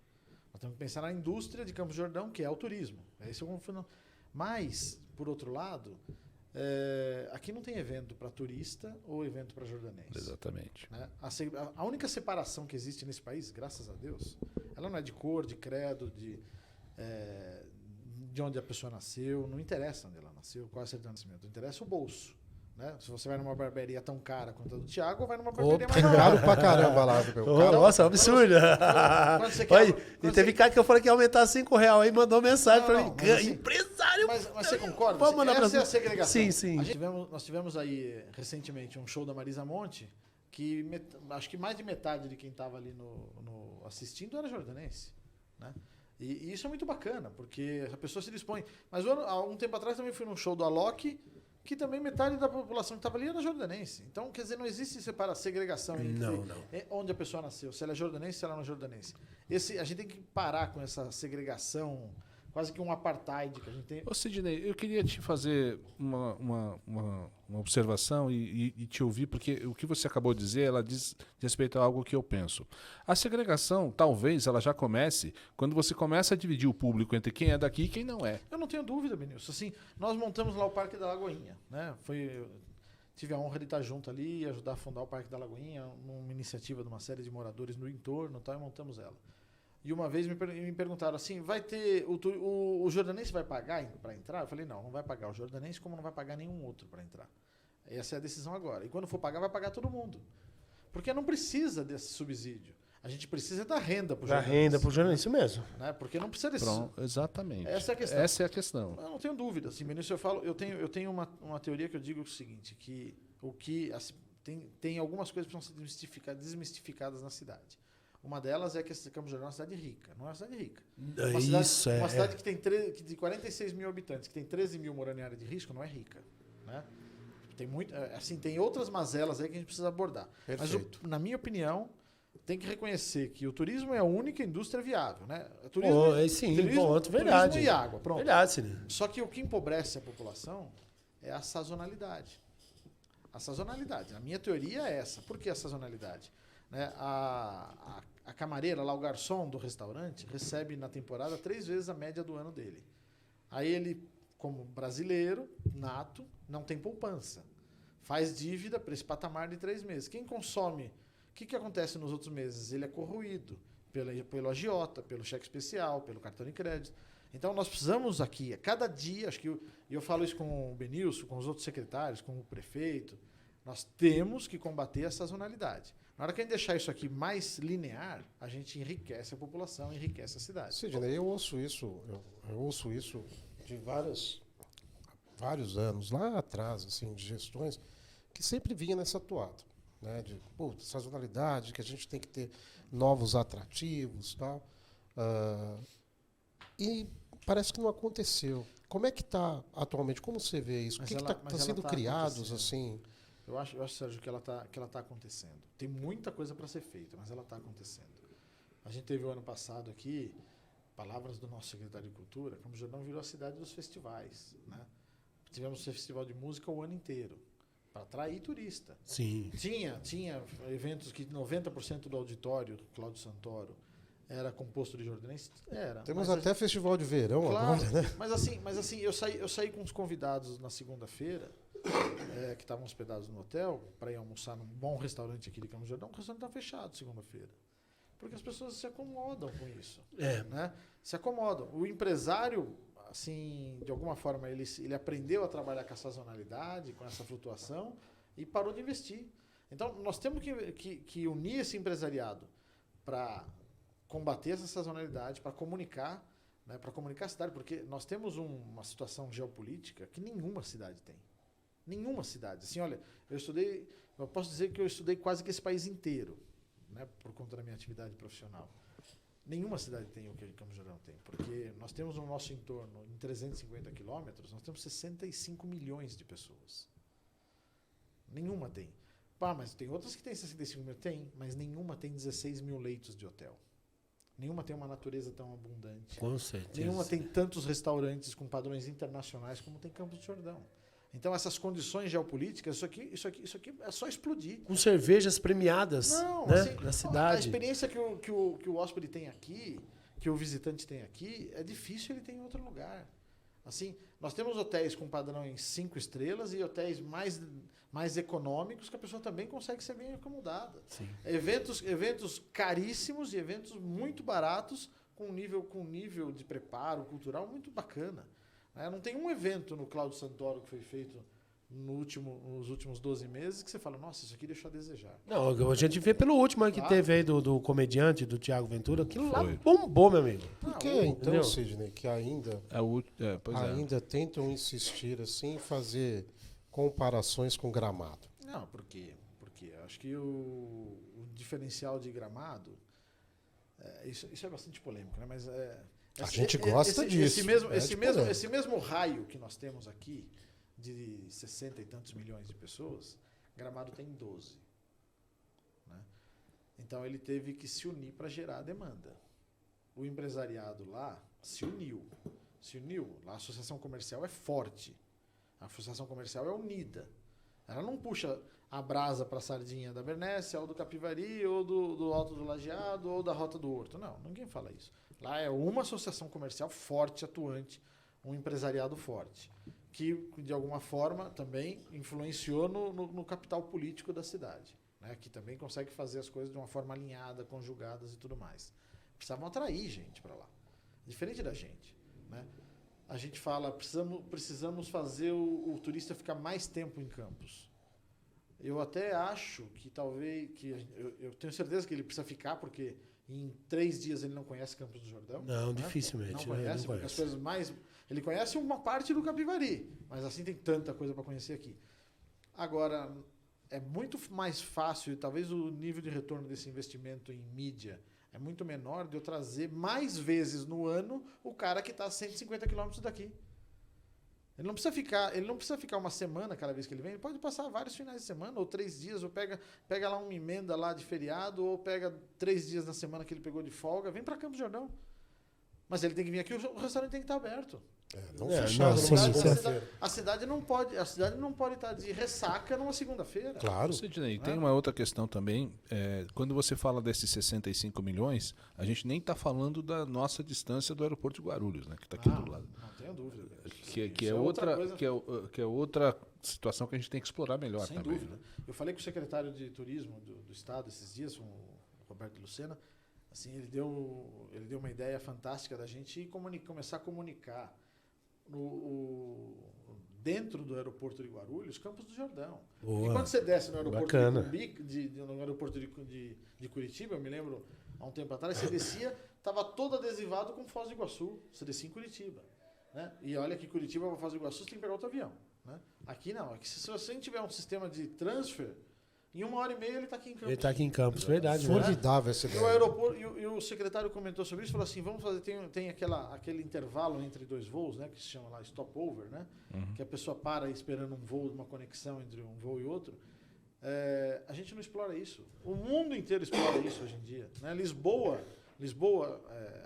Nós temos que pensar na indústria de Campos do Jordão, que é o turismo. Esse é o confino. Mas, por outro lado, aqui não tem evento para turista ou evento para jordanense.
Exatamente.
Né? A única separação que existe nesse país, graças a Deus, ela não é de cor, de credo, de onde a pessoa nasceu. Não interessa onde ela nasceu, qual é a certidão de nascimento. Interessa o bolso. Né? Se você vai numa barbearia tão cara quanto a do Thiago, ou vai numa barbearia mais barata.
Caro pra caramba lá.
Nossa, é um absurdo. E teve cara que eu falei que ia aumentar R$5 aí, mandou mensagem pra mim.
Assim,
empresário.
Mas você concorda?
Vamos mandar
Essa é a segregação.
Sim.
Nós tivemos aí, recentemente, um show da Marisa Monte, que acho que mais de metade de quem estava ali assistindo era jordanense. Né? E isso é muito bacana, porque a pessoa se dispõe. Mas há um tempo atrás também fui num show do Alok, que também metade da população que estava ali era jordanense. Então, quer dizer, não existe segregação entre onde a pessoa nasceu, se ela é jordanense, se ela não é jordanense. A gente tem que parar com essa segregação, quase que um apartheid que a gente tem.
Ô Sidney, eu queria te fazer uma observação e te ouvir, porque o que você acabou de dizer, ela diz respeito a algo que eu penso. A segregação, talvez, ela já comece quando você começa a dividir o público entre quem é daqui e quem não é.
Eu não tenho dúvida, Benilson. Assim, nós montamos lá o Parque da Lagoinha. Né? Tive a honra de estar junto ali e ajudar a fundar o Parque da Lagoinha, uma iniciativa de uma série de moradores no entorno, e montamos ela. E uma vez me perguntaram assim, vai ter o jordanense vai pagar para entrar? Eu falei, não vai pagar o jordanense, como não vai pagar nenhum outro para entrar. Essa é a decisão agora. E quando for pagar, vai pagar todo mundo. Porque não precisa desse subsídio. A gente precisa da renda para o jordanense.
Da renda para o jordanense, isso mesmo.
Né? Porque não precisa desse...
Pronto, exatamente.
Essa é a questão. Eu não tenho dúvida. Assim, Benício, eu tenho uma teoria que eu digo o seguinte, que tem algumas coisas que precisam ser desmistificadas na cidade. Uma delas é que Campos do Jordão é uma cidade rica. Não é uma cidade rica. Uma cidade que tem de 46 mil habitantes, que tem 13 mil morando em área de risco, não é rica. Né? Tem outras mazelas aí que a gente precisa abordar.
Perfeito.
Mas, na minha opinião, tem que reconhecer que o turismo é a única indústria viável. Né?
Verdade.
Turismo e água. Pronto.
Verdade, sim.
Só que o que empobrece a população é a sazonalidade. A sazonalidade. A minha teoria é essa. Por que a sazonalidade? Né? A camareira, lá o garçom do restaurante, recebe na temporada 3 vezes a média do ano dele. Aí ele, como brasileiro, nato, não tem poupança. Faz dívida para esse patamar de 3 meses. Quem consome, o que acontece nos outros meses? Ele é corroído pelo agiota, pelo cheque especial, pelo cartão de crédito. Então nós precisamos aqui, a cada dia, acho que eu falo isso com o Benilson, com os outros secretários, com o prefeito, nós temos que combater a sazonalidade. Na hora que a gente deixar isso aqui mais linear, a gente enriquece a população, enriquece a cidade.
Sidney, eu ouço isso de vários anos, lá atrás, assim, de gestões, que sempre vinha nessa toada, né? De sazonalidade, que a gente tem que ter novos atrativos e tal. E parece que não aconteceu. Como é que está atualmente? Como você vê isso? O que está sendo criados assim?
Eu acho, Sérgio, que ela tá acontecendo. Tem muita coisa para ser feita, mas ela está acontecendo. A gente teve o ano passado aqui palavras do nosso secretário de Cultura, Campos do Jordão virou a cidade dos festivais, né? Tivemos um festival de música o ano inteiro, para atrair turista.
Sim.
Tinha eventos que 90% do auditório, Cláudio Santoro, era composto de jordanenses.
Temos até festival de verão agora, né?
Mas assim, eu saí com os convidados na segunda-feira, que estavam hospedados no hotel, para ir almoçar num bom restaurante aqui de Campos do Jordão. O restaurante está fechado segunda-feira. Porque as pessoas se acomodam com isso. Né? Se acomodam. O empresário, assim, de alguma forma, ele aprendeu a trabalhar com a sazonalidade, com essa flutuação, e parou de investir. Então, nós temos que unir esse empresariado para combater essa sazonalidade, para comunicar, né, para comunicar a cidade, porque nós temos uma situação geopolítica que nenhuma cidade tem. Nenhuma cidade. Assim, olha, eu posso dizer que eu estudei quase que esse país inteiro, né, por conta da minha atividade profissional. Nenhuma cidade tem o que Campos do Jordão tem, porque nós temos no nosso entorno, em 350 quilômetros, nós temos 65 milhões de pessoas. Nenhuma tem. Mas tem outras que têm 65 milhões? Tem, mas nenhuma tem 16 mil leitos de hotel. Nenhuma tem uma natureza tão abundante.
Com certeza.
Nenhuma tem tantos restaurantes com padrões internacionais como tem Campos do Jordão. Então, essas condições geopolíticas, isso aqui é só explodir.
Com cervejas premiadas, né,
assim,
na cidade.
A experiência que o hóspede tem aqui, que o visitante tem aqui, é difícil ele ter em outro lugar. Assim, nós temos hotéis com padrões 5 estrelas e hotéis mais econômicos que a pessoa também consegue ser bem acomodada.
Sim.
Eventos caríssimos e eventos muito baratos com nível de preparo cultural muito bacana. Não tem um evento no Cláudio Santoro que foi feito nos últimos 12 meses que você fala, nossa, isso aqui deixou a desejar.
Não, a gente vê pelo último que teve aí do comediante, do Thiago Ventura, aquilo lá bombou, meu amigo.
Por que então, Sidney, que ainda tentam insistir assim em fazer comparações com Gramado?
Não, porque acho que o diferencial de Gramado, isso é bastante polêmico, né? Mas
a gente gosta disso.
Esse mesmo raio que nós temos aqui, de 60 e tantos milhões de pessoas, Gramado tem 12. Né? Então ele teve que se unir para gerar a demanda. O empresariado lá se uniu. Lá a associação comercial é forte. A associação comercial é unida. Ela não puxa a brasa para a sardinha da Bernécia, ou do Capivari, ou do Alto do Lajeado, ou da Rota do Horto. Não, ninguém fala isso. Lá é uma associação comercial forte, atuante, um empresariado forte, que, de alguma forma, também influenciou no capital político da cidade, né? Que também consegue fazer as coisas de uma forma alinhada, conjugadas e tudo mais. Precisavam atrair gente para lá, diferente da gente, né? A gente fala, precisamos fazer o turista ficar mais tempo em Campos. Eu até acho que talvez, eu tenho certeza que ele precisa ficar, porque em 3 dias ele não conhece Campos do Jordão.
Não,
né?
dificilmente.
Não conhece, porque as coisas mais... Ele conhece uma parte do Capivari, mas assim tem tanta coisa para conhecer aqui. Agora, é muito mais fácil, e talvez o nível de retorno desse investimento em mídia é muito menor, de eu trazer mais vezes no ano o cara que está a 150 quilômetros daqui. Ele não precisa ficar uma semana cada vez que ele vem, ele pode passar vários finais de semana, ou 3 dias, ou pega lá uma emenda lá de feriado, ou pega 3 dias na semana que ele pegou de folga, vem para Campos do Jordão. Mas ele tem que vir aqui, o restaurante tem que estar aberto.
Não fechado numa segunda-feira.
A cidade não pode estar de ressaca numa segunda-feira.
Claro.
Sidney, tem uma outra questão também. Quando você fala desses 65 milhões, a gente nem está falando da nossa distância do aeroporto de Guarulhos, né, que está aqui do lado.
Não tenho dúvida.
Que é outra situação que a gente tem que explorar melhor.
Sem
também.
dúvida. Eu falei com o secretário de Turismo do Estado esses dias, o Roberto Lucena, assim, ele deu uma ideia fantástica da gente ir começar a comunicar dentro do aeroporto de Guarulhos, Campos do Jordão.
Boa.
E quando você desce no aeroporto
no
aeroporto de Curitiba, eu me lembro, há um tempo atrás, você descia, estava todo adesivado com Foz do Iguaçu. Você descia em Curitiba. Né? E olha que Curitiba para Foz do Iguaçu você tem que pegar outro avião. Né? Aqui não. Aqui, se você tiver um sistema de transfer, em 1h30 ele está aqui em Campos.
Ele está aqui em Campos, verdade.
Formidável essa ideia.
E o aeroporto, e o secretário comentou sobre isso, falou assim, vamos fazer, tem aquele intervalo entre 2 voos, né, que se chama lá stopover, né, que a pessoa para esperando um voo, uma conexão entre um voo e outro. A gente não explora isso. O mundo inteiro explora isso hoje em dia. Né? Lisboa Lisboa,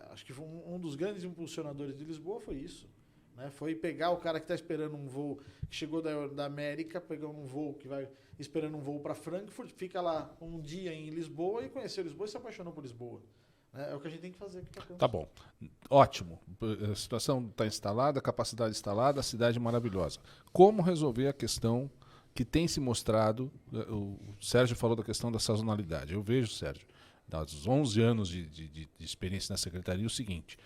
acho que foi um dos grandes impulsionadores de Lisboa foi isso. Né? Foi pegar o cara que está esperando um voo, que chegou da América, pegando um voo que vai esperando um voo para Frankfurt, fica lá um dia em Lisboa e conheceu Lisboa e se apaixonou por Lisboa. É o que a gente tem que fazer aqui para Campos.
Tá bom. Ótimo. A situação está instalada, a capacidade instalada, a cidade maravilhosa. Como resolver a questão que tem se mostrado? O Sérgio falou da questão da sazonalidade. Eu vejo, Sérgio, dos 11 anos de experiência na secretaria, o seguinte.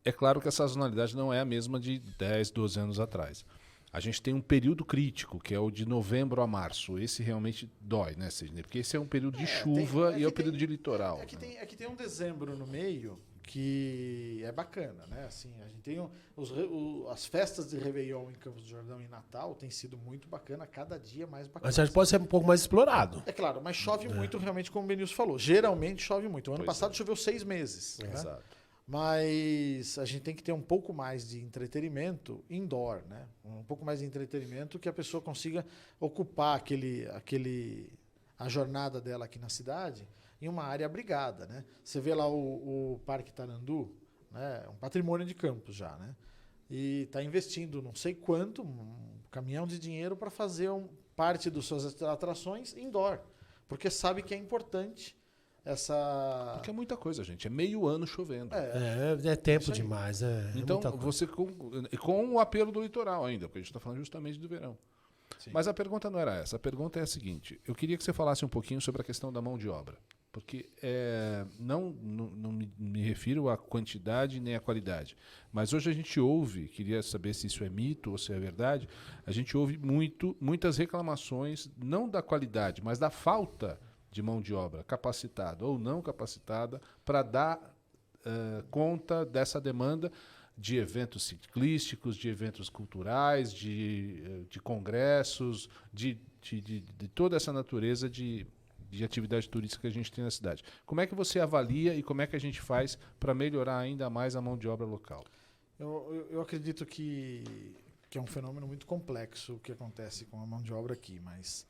É claro que a sazonalidade não é a mesma de 10, 12 anos atrás. A gente tem um período crítico, que é o de novembro a março. Esse realmente dói, né, Sidney? Porque esse é um período de chuva e é o período de litoral.
Aqui tem um dezembro no meio que é bacana, né? Assim, a gente tem as festas de Réveillon em Campos do Jordão e Natal tem sido muito bacana, cada dia mais bacana.
Mas pode ser um pouco mais explorado.
É claro, mas chove muito realmente, como o Benilson falou. Geralmente chove muito. O ano passado choveu 6 meses. Né?
Exato.
Mas a gente tem que ter um pouco mais de entretenimento indoor, né? Um pouco mais de entretenimento que a pessoa consiga ocupar a jornada dela aqui na cidade em uma área abrigada, né? Você vê lá o Parque Tarandu, né? Um patrimônio de Campos já, né? E está investindo não sei quanto, um caminhão de dinheiro para fazer parte das suas atrações indoor, porque sabe que é importante
Porque é muita coisa, gente. É meio ano chovendo.
É tempo demais.
Então, você com o apelo do litoral ainda, porque a gente está falando justamente do verão. Sim. Mas a pergunta não era essa. A pergunta é a seguinte. Eu queria que você falasse um pouquinho sobre a questão da mão de obra. Porque não me refiro à quantidade nem à qualidade. Mas hoje a gente ouve, queria saber se isso é mito ou se é verdade, a gente ouve muitas reclamações, não da qualidade, mas da falta de mão de obra capacitada ou não capacitada para dar conta dessa demanda de eventos ciclísticos, de eventos culturais, de congressos, de toda essa natureza de atividade turística que a gente tem na cidade. Como é que você avalia e como é que a gente faz para melhorar ainda mais a mão de obra local?
Eu acredito que é um fenômeno muito complexo o que acontece com a mão de obra aqui, mas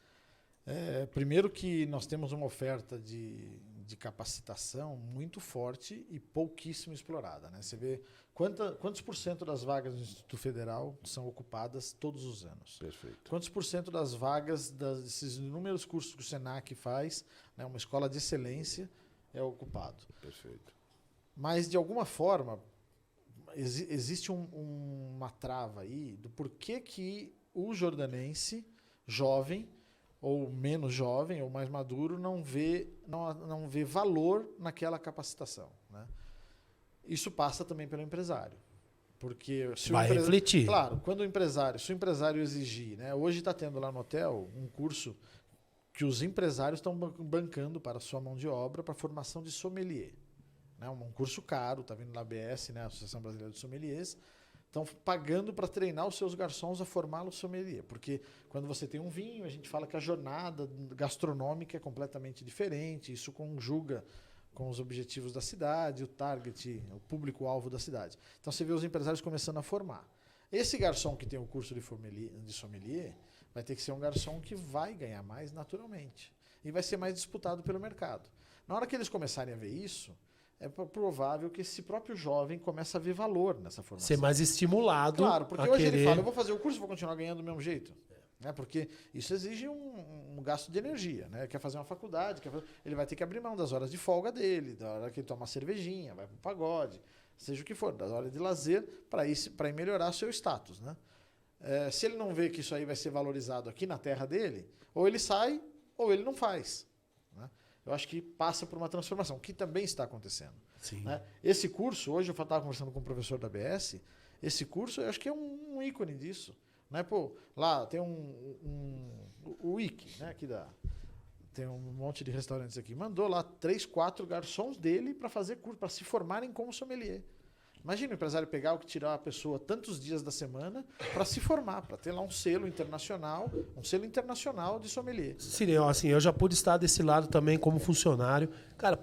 primeiro que nós temos uma oferta de capacitação muito forte e pouquíssimo explorada. Né? Você vê quantos por cento das vagas do Instituto Federal são ocupadas todos os anos.
Perfeito.
Quantos por cento das vagas desses inúmeros cursos que o Senac faz, né, uma escola de excelência, é ocupado.
Perfeito.
Mas, de alguma forma, existe uma trava aí do porquê que o jordanense jovem ou menos jovem, ou mais maduro, não vê valor naquela capacitação. Né? Isso passa também pelo empresário. Porque se
vai refletir.
Claro, se o empresário exigir, né? Hoje está tendo lá no hotel um curso que os empresários estão bancando para a sua mão de obra para formação de sommelier. Né? Um curso caro, está vindo da ABS, né? Associação Brasileira de Sommeliers, estão pagando para treinar os seus garçons a formá-los sommelier. Porque quando você tem um vinho, a gente fala que a jornada gastronômica é completamente diferente. Isso conjuga com os objetivos da cidade, o target, o público-alvo da cidade. Então você vê os empresários começando a formar. Esse garçom que tem o curso de sommelier vai ter que ser um garçom que vai ganhar mais naturalmente. E vai ser mais disputado pelo mercado. Na hora que eles começarem a ver isso, é provável que esse próprio jovem comece a ver valor nessa formação.
Ser mais estimulado.
Claro, porque hoje ele fala, eu vou fazer o curso e vou continuar ganhando do mesmo jeito. Né? Porque isso exige um gasto de energia. Né? Quer fazer uma faculdade, ele vai ter que abrir mão das horas de folga dele, da hora que ele toma uma cervejinha, vai para o pagode, seja o que for, das horas de lazer, para ir melhorar seu status. Né? Se ele não vê que isso aí vai ser valorizado aqui na terra dele, ou ele sai, ou ele não faz. Né? Eu acho que passa por uma transformação, que também está acontecendo.
Sim.
Né? Esse curso, hoje eu estava conversando com o professor da ABS, esse curso eu acho que é um ícone disso. Né? Pô, lá tem o Wiki, né? Tem um monte de restaurantes aqui. Mandou lá 3, 4 garçons dele para fazer curso, para se formarem como sommelier. Imagina o empresário pegar o que tirar a pessoa tantos dias da semana para se formar, para ter lá um selo internacional de sommelier.
Sim, assim, eu já pude estar desse lado também como funcionário. Cara,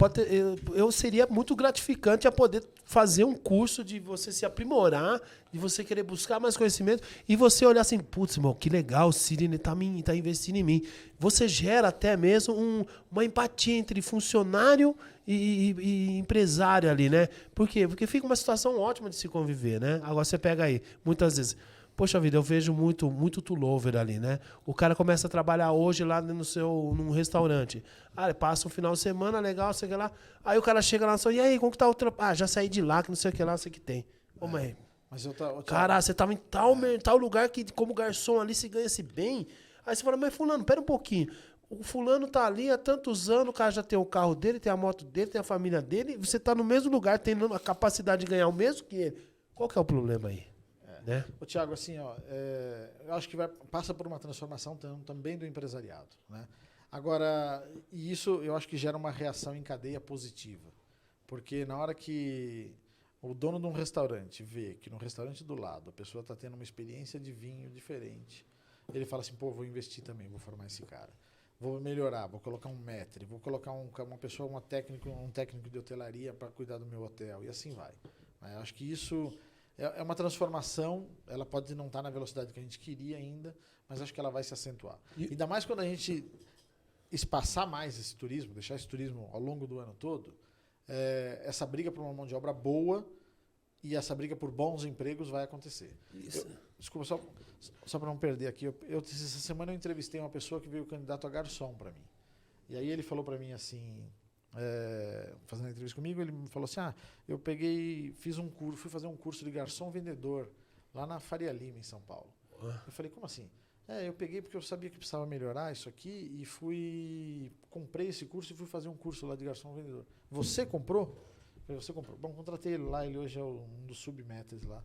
eu seria muito gratificante a poder fazer um curso de você se aprimorar, de você querer buscar mais conhecimento e você olhar assim, putz, irmão, que legal, o Sidney tá investindo em mim. Você gera até mesmo uma empatia entre funcionário e empresário ali, né? Por quê? Porque fica uma situação ótima de se conviver, né? Agora você pega aí, muitas vezes... Poxa vida, eu vejo muito Tullover ali, né? O cara começa a trabalhar hoje lá num restaurante. Ah, passa um final de semana, legal, sei o que lá. Aí o cara chega lá e fala, e aí, como que tá o trabalho? Ah, já saí de lá, que não sei o que lá, não sei o que tem. Ô, mãe,
Mas
cara, você tava em tal lugar que como garçom ali se ganha-se bem. Aí você fala, mas fulano, pera um pouquinho. O fulano tá ali há tantos anos, o cara já tem o carro dele, tem a moto dele, tem a família dele, e você tá no mesmo lugar, tendo a capacidade de ganhar o mesmo que ele. Qual que é o problema aí? Né?
Ô, Thiago, assim, ó, eu acho que passa por uma transformação também do empresariado, né? Agora, e isso eu acho que gera uma reação em cadeia positiva, porque na hora que o dono de um restaurante vê que no restaurante do lado a pessoa está tendo uma experiência de vinho diferente, ele fala assim, pô, vou investir também, vou formar esse cara, vou melhorar, vou colocar um maître, vou colocar uma pessoa, um técnico de hotelaria para cuidar do meu hotel, e assim vai. Eu acho que isso... É uma transformação, ela pode não estar na velocidade que a gente queria ainda, mas acho que ela vai se acentuar. Ainda mais quando a gente espaçar mais esse turismo, deixar esse turismo ao longo do ano todo, essa briga por uma mão de obra boa e essa briga por bons empregos vai acontecer. Desculpa, só para não perder aqui, essa semana eu entrevistei uma pessoa que veio candidato a garçom para mim. E aí ele falou para mim assim... fazendo a entrevista comigo, ele me falou assim, eu fui fazer um curso de garçom vendedor lá na Faria Lima, em São Paulo. Eu falei, como assim? Eu peguei porque eu sabia que precisava melhorar isso aqui e comprei esse curso e fui fazer um curso lá de garçom vendedor. Você comprou? Eu falei, você comprou. Bom, contratei ele lá, ele hoje é um dos submeters lá,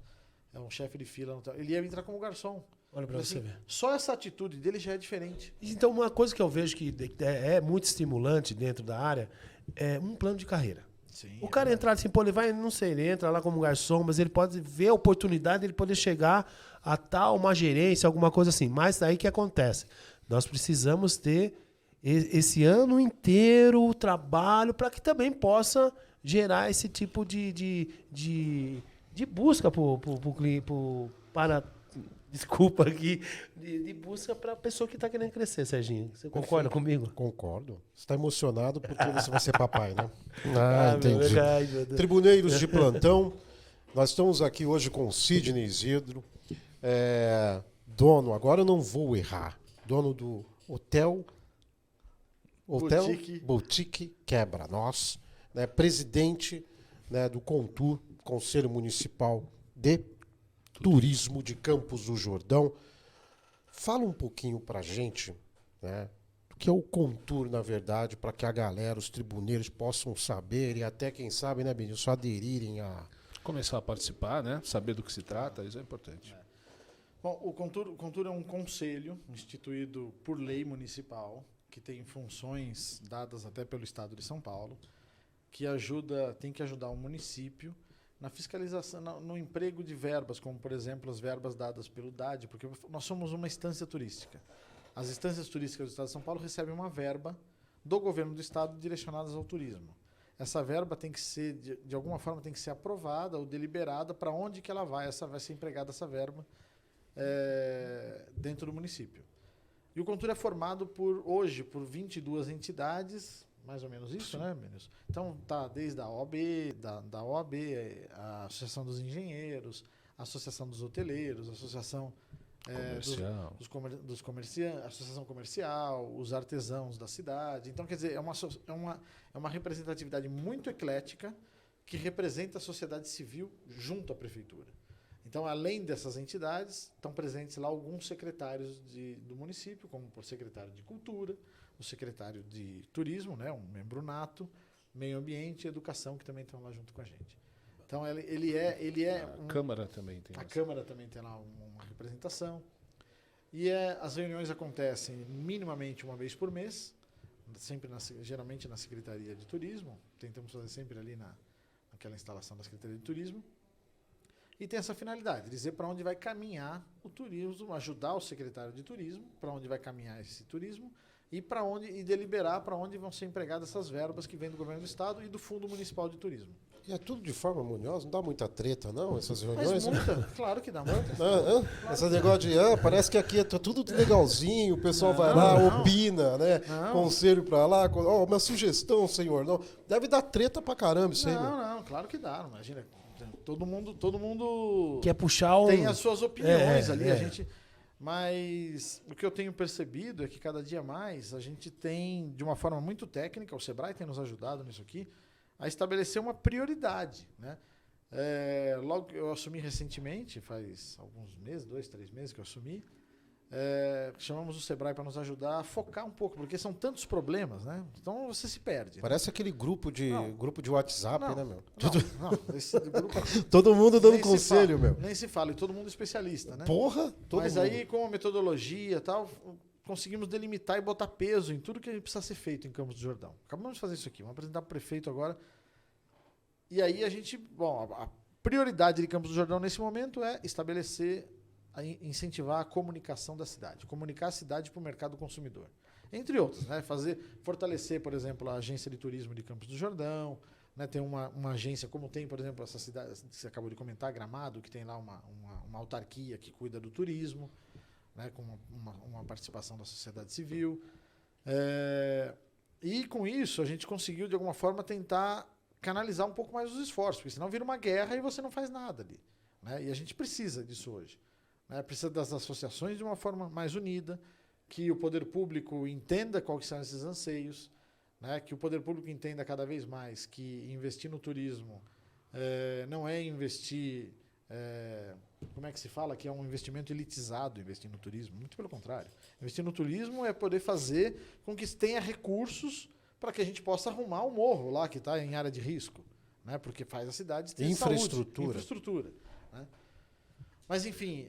é um chefe de fila. Ele ia entrar como garçom.
Olha pra você ver.
Só essa atitude dele já é diferente.
Então, uma coisa que eu vejo que é muito estimulante dentro da área é um plano de carreira.
Sim,
o cara entrar assim, pô, ele vai, não sei, ele entra lá como garçom, mas ele pode ver a oportunidade de ele poder chegar a tal uma gerência, alguma coisa assim. Mas aí que acontece? Nós precisamos ter esse ano inteiro o trabalho para que também possa gerar esse tipo de busca para desculpa aqui, de busca para a pessoa que está querendo crescer, Serginho. Você concorda comigo?
Concordo. Você está emocionado porque você vai ser papai, né? Entendi.
Meu Deus.
Tribuneiros de plantão, nós estamos aqui hoje com o Sidney Isidro, dono, agora eu não vou errar, dono do Hotel Boutique Quebra Nós, né? Presidente, né, do Contur, Conselho Municipal de Turismo de Campos do Jordão. Fala um pouquinho pra gente, né, do que é o Contur, na verdade, para que a galera, os tribuneiros possam saber e até, quem sabe, né, Benilson, aderirem a...
Começar a participar, né? Saber do que se trata, isso é importante.
Bom, o Contur é um conselho instituído por lei municipal, que tem funções dadas até pelo Estado de São Paulo, que tem que ajudar o município na fiscalização, no emprego de verbas, como, por exemplo, as verbas dadas pelo DAD, porque nós somos uma instância turística. As instâncias turísticas do Estado de São Paulo recebem uma verba do governo do Estado direcionadas ao turismo. Essa verba tem que ser, de alguma forma, tem que ser aprovada ou deliberada para onde que ela vai. Vai ser empregada essa verba dentro do município. E o Contur é formado hoje por 22 entidades, mais ou menos isso, né, Menos? Então, tá desde a OAB, da OAB, a Associação dos Engenheiros, a Associação dos Hoteleiros, a Associação dos comerciantes, a Associação Comercial, os artesãos da cidade. Então, quer dizer, é uma representatividade muito eclética que representa a sociedade civil junto à prefeitura. Então, além dessas entidades, estão presentes lá alguns secretários do município, como o secretário de Cultura, o secretário de Turismo, né, um membro nato, Meio Ambiente e Educação, que também estão lá junto com a gente. Então, a
Câmara também tem.
Câmara também tem lá uma representação. E as reuniões acontecem minimamente uma vez por mês, geralmente na Secretaria de Turismo. Tentamos fazer sempre ali naquela instalação da Secretaria de Turismo. E tem essa finalidade, dizer para onde vai caminhar o turismo, ajudar o secretário de turismo, para onde vai caminhar esse turismo, e deliberar para onde vão ser empregadas essas verbas que vêm do governo do estado e do Fundo Municipal de Turismo.
E é tudo de forma harmoniosa, não dá muita treta, não, essas
Mas
reuniões?
muita, claro que dá muita.
Esse negócio de, parece que aqui é tudo legalzinho, o pessoal vai lá, opina, né? Conselho pra lá, uma sugestão, senhor, não. Deve dar treta pra caramba isso aí, meu.
Não, claro que dá, imagina. Todo mundo
Quer puxar
tem as suas opiniões ali,
é.
a gente... Mas o que eu tenho percebido é que cada dia mais a gente tem, de uma forma muito técnica, o Sebrae tem nos ajudado nisso aqui, a estabelecer uma prioridade, né? Logo eu assumi recentemente, faz alguns meses, 2, 3 meses que eu assumi, chamamos o Sebrae para nos ajudar a focar um pouco, porque são tantos problemas, né? Então você se perde.
Parece aquele grupo de WhatsApp, né, meu?
Não, esse grupo,
Todo mundo dando
nem se
conselho,
fala,
meu.
Nem se fala, e todo mundo especialista, né?
Porra,
Mas aí, com a metodologia e tal, conseguimos delimitar e botar peso em tudo que precisa ser feito em Campos do Jordão. Acabamos de fazer isso aqui, vamos apresentar para o prefeito agora. E aí a prioridade de Campos do Jordão nesse momento é estabelecer, incentivar a comunicação da cidade, comunicar a cidade para o mercado consumidor. Entre outros, né? Fortalecer, por exemplo, a agência de turismo de Campos do Jordão, né? Tem uma agência, como tem, por exemplo, essa cidade que você acabou de comentar, Gramado, que tem lá uma autarquia que cuida do turismo, né? Com uma participação da sociedade civil. E com isso a gente conseguiu, de alguma forma, tentar canalizar um pouco mais os esforços, porque senão vira uma guerra e você não faz nada ali, né? E a gente precisa disso hoje, né? Precisa das associações de uma forma mais unida, que o poder público entenda quais são esses anseios, né? Que o poder público entenda cada vez mais que investir no turismo não é investir... como é que se fala? Que é um investimento elitizado, investir no turismo. Muito pelo contrário. Investir no turismo é poder fazer com que tenha recursos para que a gente possa arrumar o morro lá que está em área de risco, né? Porque faz a cidade ter
infraestrutura.
Né? Mas, enfim,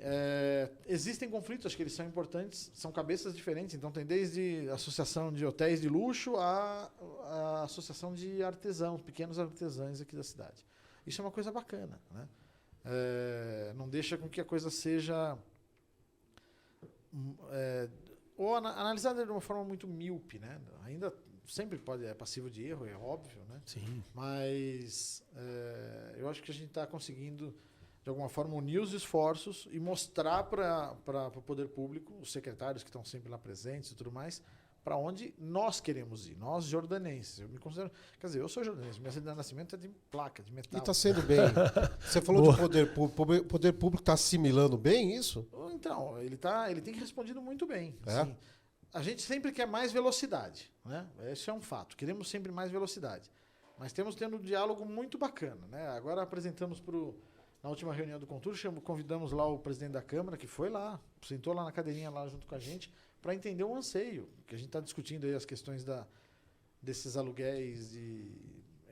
existem conflitos, acho que eles são importantes, são cabeças diferentes, então tem desde a associação de hotéis de luxo a associação de artesãos, pequenos artesãos aqui da cidade. Isso é uma coisa bacana, né? Não deixa com que a coisa seja ou analisada de uma forma muito míope, né? Ainda sempre é passivo de erro, é óbvio, né?
Sim.
Mas eu acho que a gente está conseguindo, de alguma forma, unir os esforços e mostrar para o poder público, os secretários que estão sempre lá presentes e tudo mais, para onde nós queremos ir, nós jordanenses. Eu me considero, quer dizer, eu sou jordanense, minha certidão de nascimento é de placa, de metal.
E está sendo bem. Você falou de poder público. O poder público está assimilando bem isso?
Então, ele tem respondido muito bem. Assim, a gente sempre quer mais velocidade, né? Isso é um fato. Queremos sempre mais velocidade. Mas temos tendo um diálogo muito bacana, né? Agora apresentamos na última reunião do Contur, convidamos lá o presidente da Câmara, que foi lá, sentou lá na cadeirinha lá junto com a gente, para entender o anseio, que a gente está discutindo aí as questões desses aluguéis de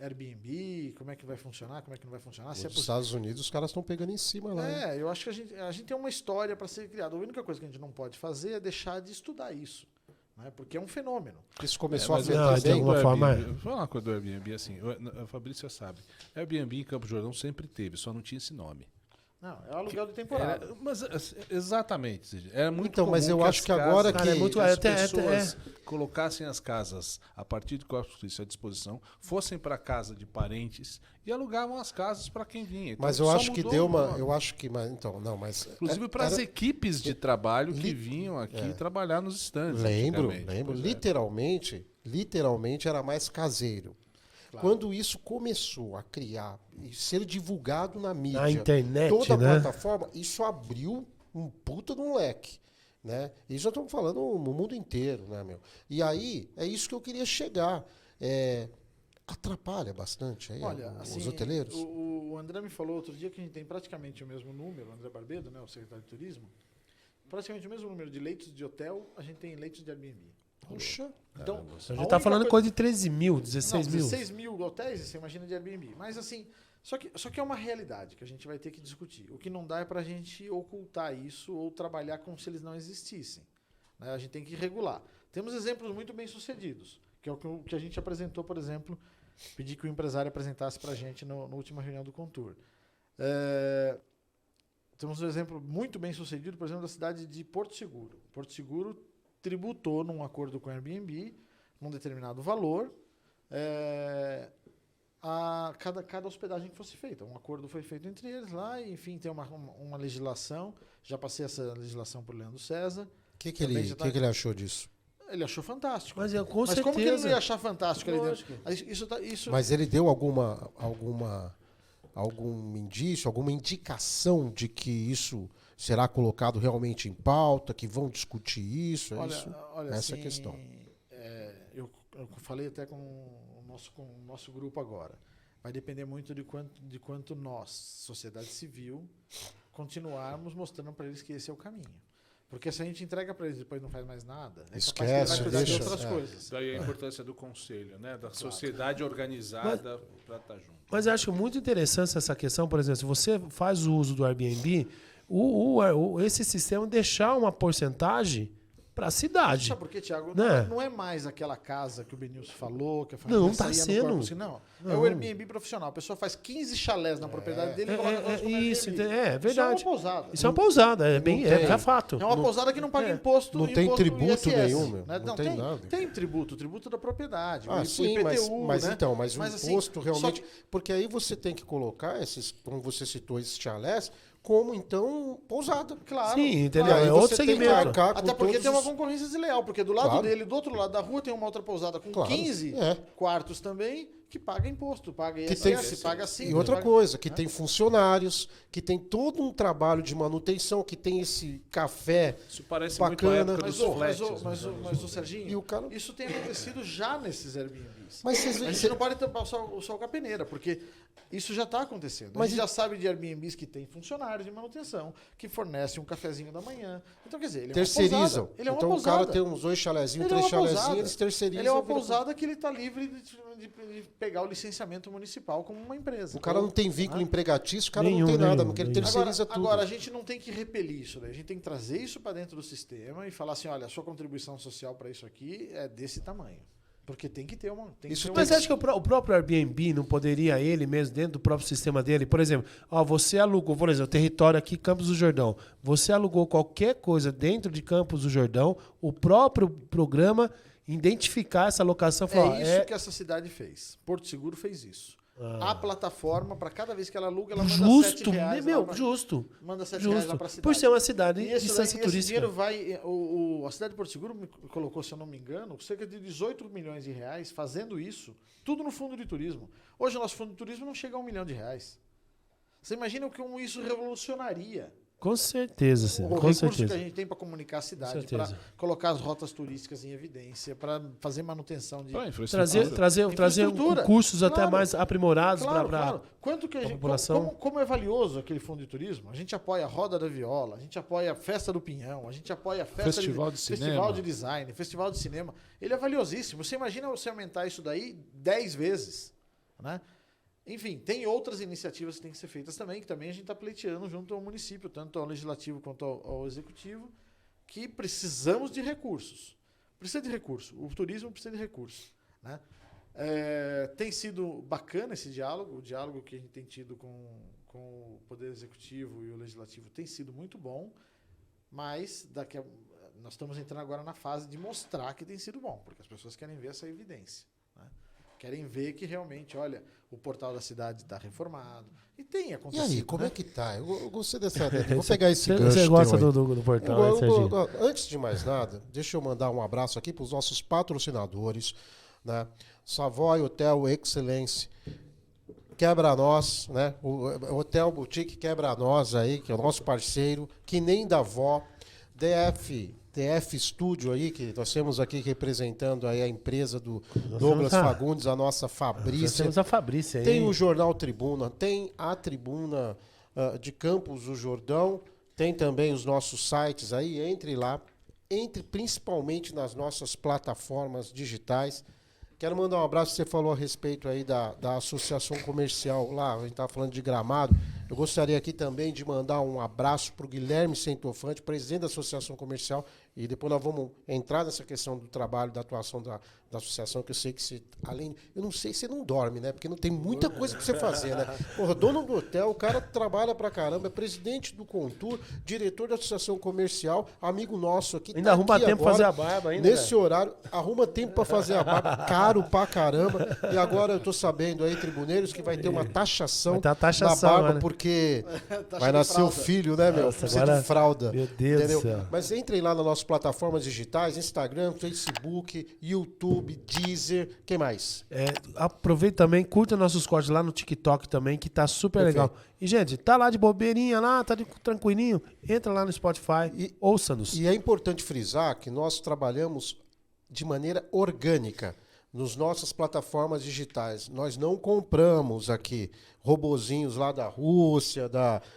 Airbnb, como é que vai funcionar, como é que não vai funcionar.
Nos Estados Unidos os caras estão pegando em cima lá.
Eu acho que a gente tem uma história para ser criada. A única coisa que a gente não pode fazer é deixar de estudar isso, né? Porque é um fenômeno.
Isso começou a
afetar de alguma forma.
Vou falar uma coisa do Airbnb assim. O Fabrício já sabe. Airbnb em Campos do Jordão sempre teve, só não tinha esse nome.
Não, é o aluguel de temporada.
Exatamente. Era muito
então,
comum
mas eu acho que agora que
as pessoas colocassem as casas a partir de Corpus Christi à disposição, fossem para casa de parentes e alugavam as casas para quem vinha. Então,
mas eu acho que deu uma, eu acho que, mas
inclusive para as equipes de trabalho que vinham aqui trabalhar nos estandes.
Lembro. Literalmente era mais caseiro. Claro. Quando isso começou a criar e ser divulgado na mídia,
na internet,
toda a
né?
plataforma, isso abriu um puta de um leque, né? E já estamos falando no mundo inteiro, né, meu? E aí, é isso que eu queria chegar. Atrapalha bastante aí.
Olha,
os hoteleiros?
O André me falou outro dia que a gente tem praticamente o mesmo número, o André Barbedo, né, o secretário de Turismo, praticamente o mesmo número de leitos de hotel a gente tem leitos de Airbnb.
Puxa.
Então,
a gente está falando coisa de 13 mil, 16 mil.
16 mil hotéis, você imagina de Airbnb. Mas assim, só que é uma realidade que a gente vai ter que discutir. O que não dá é para a gente ocultar isso ou trabalhar como se eles não existissem, né? A gente tem que regular. Temos exemplos muito bem sucedidos, que é o que a gente apresentou, por exemplo, pedi que o empresário apresentasse para a gente na última reunião do Contur. Temos um exemplo muito bem sucedido, por exemplo, da cidade de Porto Seguro. Porto Seguro tributou num acordo com o Airbnb, num determinado valor, a cada hospedagem que fosse feita. Um acordo foi feito entre eles lá, e, enfim, tem uma legislação. Já passei essa legislação por Leandro César.
O que ele achou disso?
Ele achou fantástico.
Mas com
Mas
certeza.
como que ele não ia achar fantástico ali
Lógico.
dentro? Isso...
Mas ele deu algum indício, alguma indicação de que isso será colocado realmente em pauta, que vão discutir isso?
Olha,
Essa
assim,
é a questão.
Eu falei até com o nosso grupo agora. Vai depender muito de quanto nós, sociedade civil, continuarmos mostrando para eles que esse é o caminho. Porque se a gente entrega para eles e depois não faz mais nada,
esquece,
vai cuidar de
deixa,
outras coisas.
Daí a importância do conselho, né? Da sociedade organizada para estar junto.
Mas eu acho muito interessante essa questão, por exemplo, se você faz o uso do Airbnb, esse sistema deixar uma porcentagem para a cidade.
Sabe por quê, Thiago?
Né?
Não é mais aquela casa que o Benilson falou, que a família
Não, tá
saía
sendo.
no corpo, assim, não. É o Airbnb profissional. A pessoa faz 15 chalés na propriedade dele e coloca todos como
Isso,
Airbnb.
é verdade.
Isso é uma pousada.
Isso é uma pousada, é fato.
É uma pousada que não paga imposto.
Não tem tributo
ISS,
nenhum, meu.
Né?
Não tem nada.
Tem tributo da propriedade.
Sim,
IPTU,
mas
né?
então, o
assim,
imposto realmente... Porque aí você tem que colocar como você citou, esses chalés, como, então, pousada.
Claro.
Sim, entendeu?
Claro,
É outro
você tem que
segmento.
arcar com
Até porque
todos
tem uma
os-
concorrência desleal, porque do lado
Claro.
dele, do outro lado da rua, tem uma outra pousada com
Claro.
15 quartos também, que paga imposto, paga ISS, paga assim.
E outra coisa, que tem funcionários, que tem todo um trabalho de manutenção, que tem esse café
Isso parece
bacana.
muito a época dos flats.
Mas o Serginho,
E o cara-
isso tem acontecido já nesses Airbnbs.
Mas vocês-
a gente não pode tampar só com a peneira, porque isso já está acontecendo.
Mas
a gente já sabe de Airbnbs que tem funcionários de manutenção, que fornecem um cafezinho da manhã. Então, quer dizer, ele é uma
terceirizam.
pousada. Ele é uma
Então o
pousada.
cara tem uns 2 chalezinhos,
Ele é
3
uma
chalezinhos,
pousada.
eles terceirizam.
Ele é uma
vira-
pousada que ele está livre de pegar o licenciamento municipal como uma empresa.
O cara não tem vínculo empregatício, o cara
Nenhum,
não tem nada,
nenhum,
porque ele
nenhum.
terceiriza tudo.
Agora, a gente não tem que repelir isso, né? A gente tem que trazer isso para dentro do sistema e falar assim, olha, a sua contribuição social para isso aqui é desse tamanho. Porque tem que ter uma...
Isso
Mas você acha que o próprio Airbnb não poderia, ele mesmo, dentro do próprio sistema dele, por exemplo, você alugou, por exemplo, o território aqui, Campos do Jordão, você alugou qualquer coisa dentro de Campos do Jordão, o próprio programa identificar essa locação e falar...
É isso que essa cidade fez. Porto Seguro fez isso. A plataforma, para cada vez que ela aluga, ela manda
Justo,
R$7
meu,
lá pra-
justo.
Manda R$7 lá
Justo.
para a cidade.
Por ser uma cidade
E
de
esse
distância turística.
dinheiro vai... A cidade de Porto Seguro me colocou, se eu não me engano, cerca de 18 milhões de reais fazendo isso, tudo no fundo de turismo. Hoje o nosso fundo de turismo não chega a R$1 milhão. Você imagina como isso revolucionaria
Com certeza, sim.
o
Com
recurso que
certeza.
a gente tem para comunicar a cidade,
certeza.
para colocar as rotas turísticas em evidência, para fazer manutenção de...
Pra infraestrutura.
Trazer
Infraestrutura.
cursos até
Claro.
mais aprimorados
Claro,
para...
claro. Quanto que a
pra
gente,
população.
como é valioso aquele fundo de turismo? A gente apoia a Roda da Viola, a gente apoia a Festa do Pinhão, a gente apoia a
Festival de
Festival
cinema.
de Design, Festival de Cinema. Ele é valiosíssimo. Você imagina você aumentar isso daí 10 vezes, né? Enfim, tem outras iniciativas que têm que ser feitas também, que também a gente está pleiteando junto ao município, tanto ao legislativo quanto ao executivo, que precisamos de recursos. Precisa de recurso. O turismo precisa de recursos, né? Tem sido bacana esse diálogo, o diálogo que a gente tem tido com o Poder Executivo e o Legislativo tem sido muito bom, mas nós estamos entrando agora na fase de mostrar que tem sido bom, porque as pessoas querem ver essa evidência, né? Querem ver que realmente, olha, o portal da cidade está reformado. E tem
E
acontecido.
aí, como
né?
é que tá? Eu gostei dessa... Eu vou pegar esse gancho.
Você gosta
teu aí.
do portal, né, Serginho?
Antes de mais nada, deixa eu mandar um abraço aqui para os nossos patrocinadores, né? Savoy Hotel Excellence, Quebra Nós, né? O Hotel Boutique Quebra Nós aí, que é o nosso parceiro, que nem da vó, DF Studio aí, que nós temos aqui representando aí a empresa do Douglas
temos a-
Fagundes, a nossa
Nós
Fabrícia.
temos a Fabrícia aí.
Tem o Jornal Tribuna, tem a Tribuna de Campos do Jordão, tem também os nossos sites aí, entre lá, entre principalmente nas nossas plataformas digitais. Quero mandar um abraço, você falou a respeito aí da associação comercial lá, a gente estava falando de Gramado. Eu gostaria aqui também de mandar um abraço para o Guilherme Centofante, presidente da associação comercial. E depois nós vamos entrar nessa questão do trabalho, da atuação da associação, que eu sei que você, além... Eu não sei se você não dorme, né? Porque não tem muita coisa pra você fazer, né? Porra, dono do hotel, o cara trabalha pra caramba, é presidente do Contur, diretor da associação comercial, amigo nosso aqui.
Ainda arruma tempo pra fazer a barba ainda,
nesse horário, arruma tempo pra fazer a barba, caro pra caramba. E agora eu tô sabendo aí, tribuneiros, que vai ter uma taxação,
Vai ter uma taxação,
na barba,
né?
porque vai nascer o filho, né, meu?
Nossa,
Precisa
agora-
de fralda.
Meu Deus do céu.
Mas entrem lá nas nossas plataformas digitais, Instagram, Facebook, YouTube, Deezer, quem mais?
Aproveita também, curta nossos cortes lá no TikTok também, que tá super
Perfeito.
legal. E, gente, tá lá de bobeirinha lá, tá tranquilinho, entra lá no Spotify e ouça-nos.
E é importante frisar que nós trabalhamos de maneira orgânica nas nossas plataformas digitais. Nós não compramos aqui robozinhos lá da Rússia,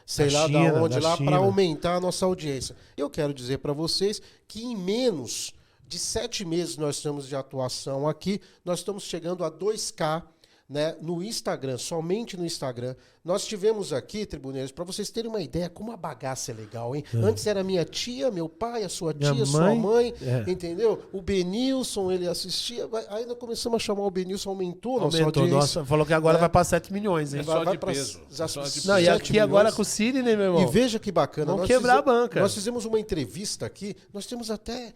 sei lá
China,
da onde,
da
lá
China.
para aumentar a nossa audiência. Eu quero dizer para vocês que em menos de 7 meses nós estamos de atuação aqui, nós estamos chegando a 2K, né, no Instagram, somente no Instagram. Nós tivemos aqui, tribuneiros, para vocês terem uma ideia como a bagaça é legal, hein? Antes era minha tia, meu pai, a sua tia,
Minha
sua
mãe,
mãe,
é.
entendeu? O Benilson, ele assistia, ainda começamos a chamar o Benilson, aumentou nossa
Aumentou,
audiência.
nossa, falou que agora vai pra 7 milhões, hein?
É só de
pra-
peso.
já-
É só de
Não, e
7
aqui agora
milhões.
com o Sidney, meu irmão.
E veja que bacana.
Vamos quebrar a banca.
Nós fizemos uma entrevista aqui, nós temos até